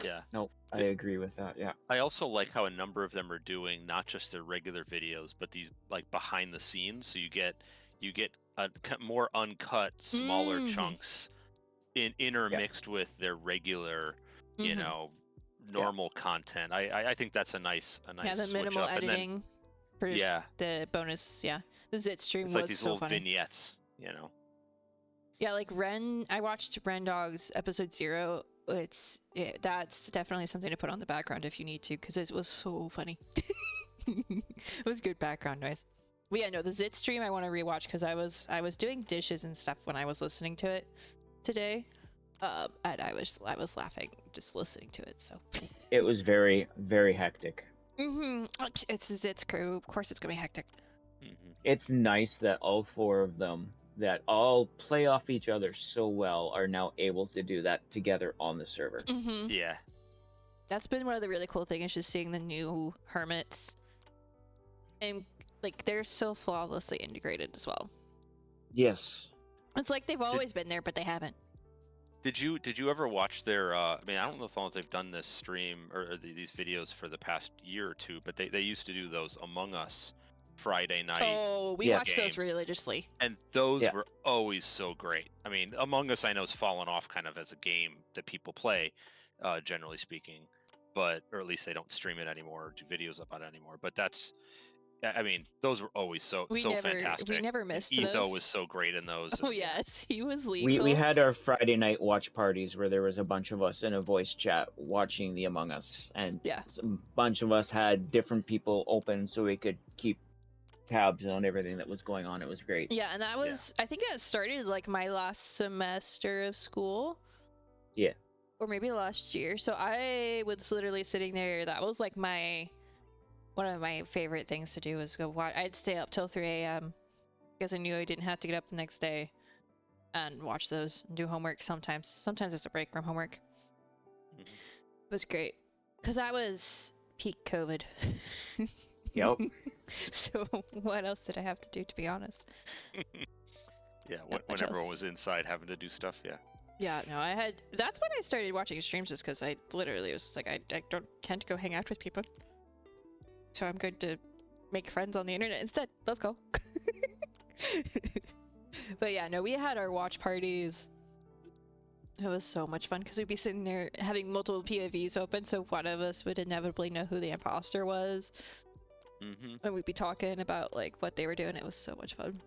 Yeah. Nope, I agree with that. Yeah. I also like how a number of them are doing not just their regular videos, but these like behind the scenes. So you get more uncut, smaller chunks intermixed with their regular, normal content. I think that's a nice the minimal editing for the bonus. Yeah, the Zit stream was like these so little funny. vignettes. Yeah, like Ren. I watched Ren Dog's episode 0. That's definitely something to put on the background if you need to, because it was so funny. It was good background noise. But yeah, no, the Zit stream I want to rewatch because I was doing dishes and stuff when I was listening to it today, and I was laughing just listening to it. So it was very, very hectic. It's Zit's crew. Of course, it's gonna be hectic. It's nice that all 4 of them that all play off each other so well are now able to do that together on the server. Yeah. That's been one of the really cool things, just seeing the new hermits. And like they're so flawlessly integrated as well. Yes. It's like they've always been there, but they haven't. Did you ever watch their I mean, I don't know if they've done this stream or these videos for the past year or two, but they used to do those Among Us Friday night. Oh, we watched those religiously. And those were always so great. I mean, Among Us I know has fallen off kind of as a game that people play, generally speaking, or at least they don't stream it anymore or do videos about it anymore. But I mean, those were always so fantastic. We never missed Etho those. was so great in those. Oh yes, he was lethal. We had our Friday night watch parties where there was a bunch of us in a voice chat watching the Among Us, and a bunch of us had different people open so we could keep tabs on everything that was going on. It was great. Yeah, and that was I think that started like my last semester of school. Yeah. Or maybe last year. So I was literally sitting there. That was like one of my favorite things to do was go watch. I'd stay up till 3 a.m. because I knew I didn't have to get up the next day. and watch those and do homework sometimes. Sometimes there's a break from homework. Mhm. It was great. Because that was peak COVID. Yep. So what else did I have to do, to be honest? Yeah, Not when much else. everyone was inside having to do stuff. Yeah. Yeah, no, I had. That's when I started watching streams, just because I literally was like, I can't go hang out with people. So I'm going to make friends on the internet instead. Let's go. But yeah, no, we had our watch parties. It was so much fun because we'd be sitting there having multiple POVs open, so one of us would inevitably know who the imposter was, Mm-hmm. and we'd be talking about like what they were doing. It was so much fun.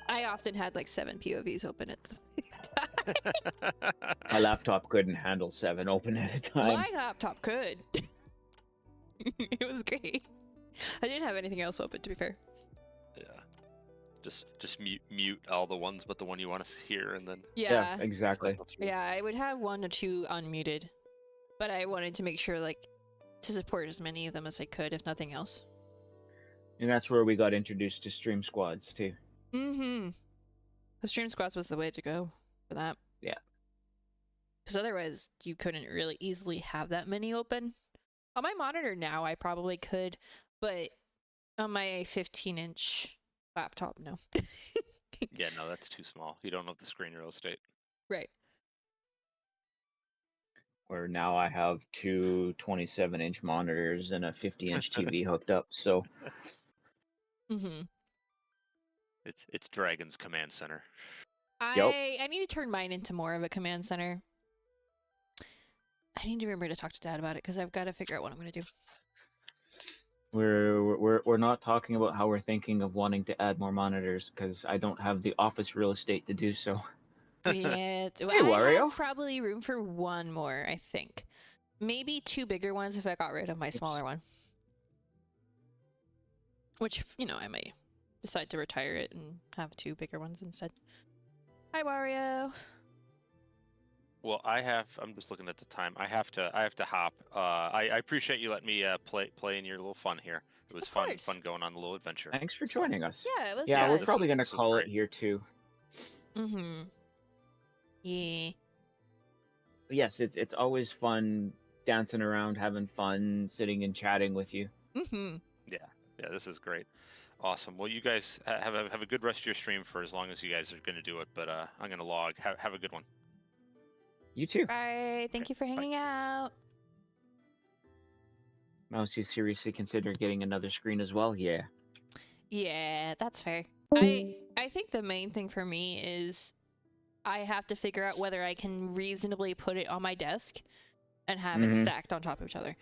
I often had like 7 POVs open at the same time. My laptop couldn't handle 7 open at a time. My laptop could. It was great. I didn't have anything else open, to be fair. Yeah. Just mute all the ones but the one you want to hear, and then Yeah, exactly. cycle through. yeah, I would have 1 or 2 unmuted, but I wanted to make sure like to support as many of them as I could, if nothing else. And that's where we got introduced to stream squads too. Mm-hmm. The stream squads was the way to go for that. Yeah. Because otherwise, you couldn't really easily have that many open. On my monitor now, I probably could, but on my 15-inch laptop, no. Yeah, no, that's too small. You don't have the screen real estate. Right. Where now I have 2 27-inch monitors and a 50-inch TV hooked up. So Mm-hmm. It's Dragon's command center. I need to turn mine into more of a command center. I need to remember to talk to Dad about it because I've got to figure out what I'm going to do. we're not talking about how we're thinking of wanting to add more monitors because I don't have the office real estate to do so. Yeah, Hey, I Wario. have probably room for 1 more, I think. Maybe 2 bigger ones if I got rid of my smaller one. Which, I might decide to retire it and have 2 bigger ones instead. Hi, Wario. Well, I'm just looking at the time. I have to hop. I appreciate you letting me play in your little fun here. It was Of fun course. going on the little adventure. Thanks for So, joining us. Yeah, it was Yeah, we're fun. probably gonna this was call it great. here too. Mm-hmm. Yeah. Yes, it's always fun dancing around, having fun, sitting and chatting with you. Mm-hmm. Yeah, this is great. Awesome. Well, you guys have a good rest of your stream for as long as you guys are going to do it. But I'm going to log. Have a good one. You too. Bye. Thank Okay, you for bye. hanging out. Mouse, you seriously consider getting another screen as well? Yeah. Yeah, that's fair. I think the main thing for me is I have to figure out whether I can reasonably put it on my desk and have it stacked on top of each other.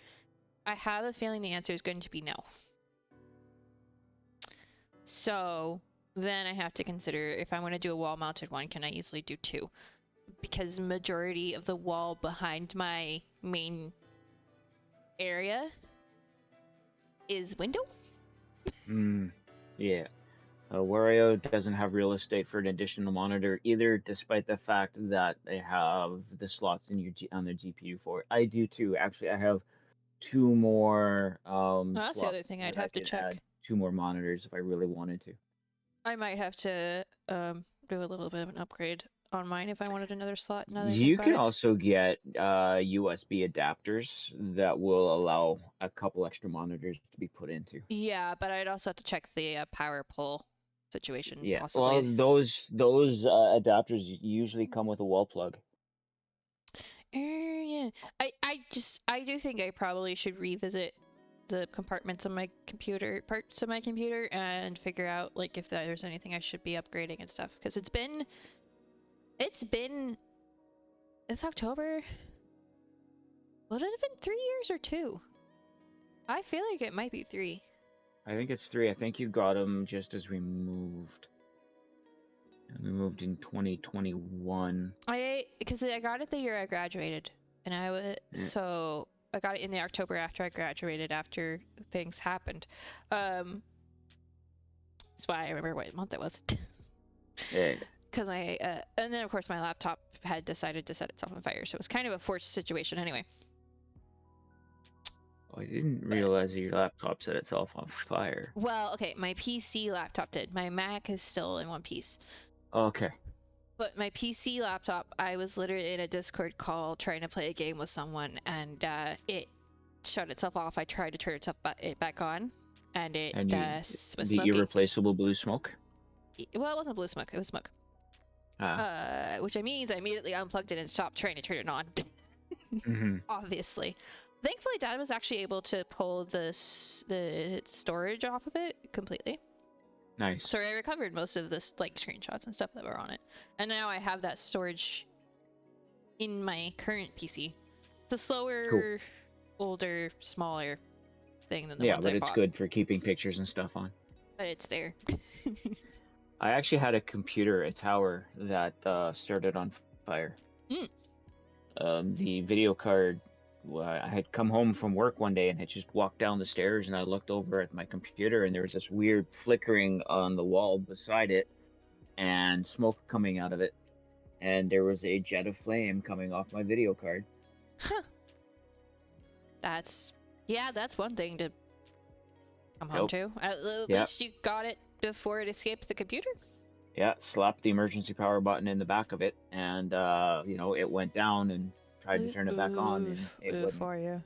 I have a feeling the answer is going to be no. So then I have to consider if I want to do a wall-mounted one, can I easily do 2? Because majority of the wall behind my main area is window. Yeah. Wario doesn't have real estate for an additional monitor either, despite the fact that they have the slots in on their GPU for it. I do too. Actually, I have 2 more That's the other thing I'd have to check. Add 2 more monitors if I really wanted to. I might have to do a little bit of an upgrade on mine if I wanted another slot. Now that I You think about can it. also get USB adapters that will allow a couple extra monitors to be put into. Yeah, but I'd also have to check the power pull situation. Yeah, Possibly. well, those adapters usually come with a wall plug. Yeah. I do think I probably should revisit the compartments of my computer, parts of my computer, and figure out like if there's anything I should be upgrading and stuff. Because it's October. Would it have been 3 years or 2? I feel like it might be 3. I think it's 3. I think you got them just as we moved. We moved in 2021. Because I got it the year I graduated, and so I got it in the October after I graduated, after things happened. That's why I remember what month it was. Yeah. Because and then of course my laptop had decided to set itself on fire, so it was kind of a forced situation anyway. Oh, I didn't realize that your laptop set itself on fire. Well, okay, my PC laptop did. My Mac is still in one piece. Okay. But my PC laptop, I was literally in a Discord call trying to play a game with someone, and it shut itself off. I tried to turn it back on, and it And was the smoking. irreplaceable blue smoke. Well, it wasn't blue smoke. It was smoke. Which means I immediately unplugged it and stopped trying to turn it on. Obviously. Thankfully, Dad was actually able to pull the storage off of it completely. Nice. So I recovered most of this, like, screenshots and stuff that were on it. And now I have that storage in my current PC. It's a slower, older, smaller thing than the ones I bought. Yeah, but it's good for keeping pictures and stuff on. But it's there. I actually had a tower that started on fire. The video card, I had come home from work one day and had just walked down the stairs, and I looked over at my computer, and there was this weird flickering on the wall beside it and smoke coming out of it, and there was a jet of flame coming off my video card. Huh. That's one thing to come home to. At least you got it before it escaped the computer. Yeah, slapped the emergency power button in the back of it, and it went down, and tried to turn it back on, and it wouldn't. For you.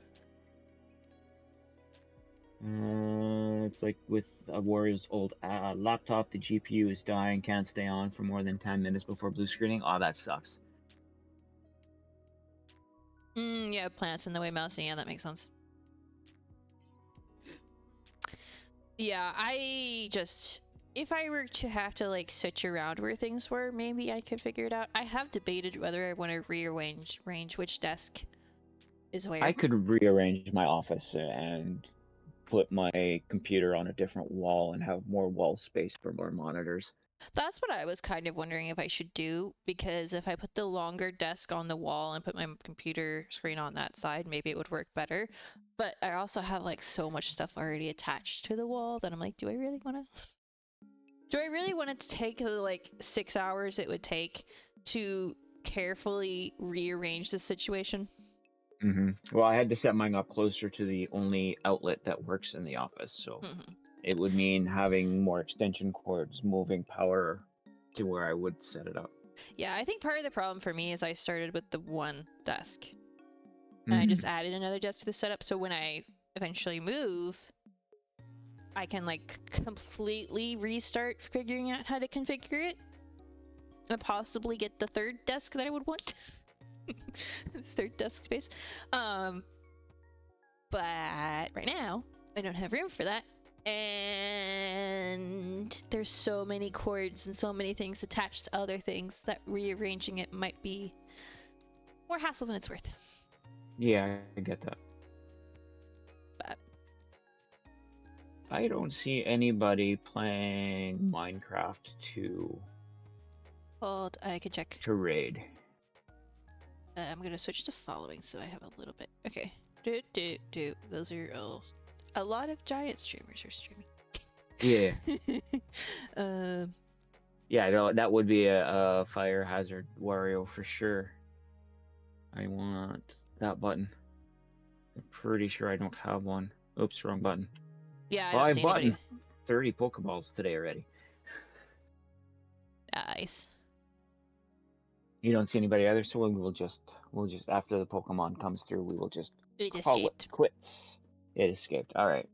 It's like with a Warrior's old laptop, the GPU is dying, can't stay on for more than 10 minutes before blue screening. Oh, that sucks. Yeah, plants in the way mousing. Yeah, that makes sense. Yeah, if I were to have to, like, switch around where things were, maybe I could figure it out. I have debated whether I want to rearrange which desk is where. I could rearrange my office and put my computer on a different wall and have more wall space for more monitors. That's what I was kind of wondering if I should do, because if I put the longer desk on the wall and put my computer screen on that side, maybe it would work better. But I also have, like, so much stuff already attached to the wall that I'm like, do I really want to take the, like, 6 hours it would take to carefully rearrange the situation? Well, I had to set mine up closer to the only outlet that works in the office, so it would mean having more extension cords, moving power to where I would set it up. Yeah, I think part of the problem for me is I started with the one desk. And I just added another desk to the setup, so when I eventually move, I can, like, completely restart figuring out how to configure it. And possibly get the third desk that I would want. Third desk space. But right now, I don't have room for that. And there's so many cords and so many things attached to other things that rearranging it might be more hassle than it's worth. Yeah, I get that. But I don't see anybody playing Minecraft to hold, I can check. To raid. I'm gonna switch to following so I have a little bit. Okay. Those are all. A lot of giant streamers are streaming. Yeah. Yeah, that would be a fire hazard Wario for sure. I want that button. I'm pretty sure I don't have one. Oops, wrong button. Yeah, I don't see anybody. 30 Pokeballs today already. Nice. You don't see anybody either, so we'll just after the Pokemon comes through, we will just call it quits. It escaped. All right.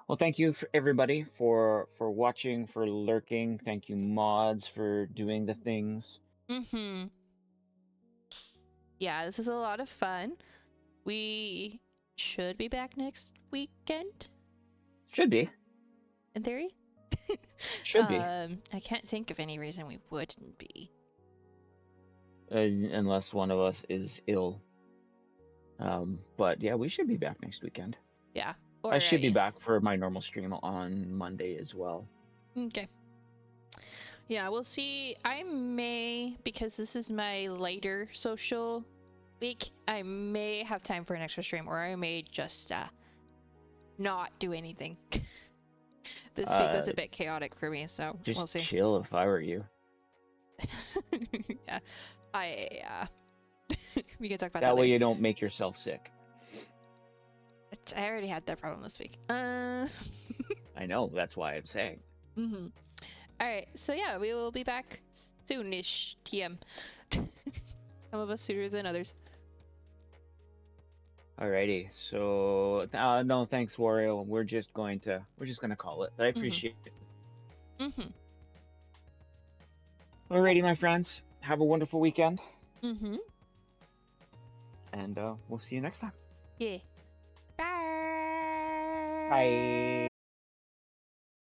Well, thank you for everybody for watching, for lurking. Thank you, mods, for doing the things. Yeah, this is a lot of fun. We should be back next weekend. Should be. In theory. Should be. I can't think of any reason we wouldn't be. Unless one of us is ill. But yeah, we should be back next weekend. Yeah. I should be back for my normal stream on Monday as well. Okay. Yeah, we'll see. I may, because this is my lighter social week, I may have time for an extra stream, or I may just not do anything. This week was a bit chaotic for me, so we'll see. Just chill if I were you. Yeah. We can talk about that way later. You don't make yourself sick. I already had that problem this week. I know, that's why I'm saying. Alright, so yeah, we will be back Soonish. TM. Some of us sooner than others. Alrighty, so no thanks, Wario. We're just gonna call it. But I appreciate it. Mm-hmm. Alrighty, my friends. Have a wonderful weekend. Mm-hmm. And we'll see you next time. Yeah. Bye. Bye.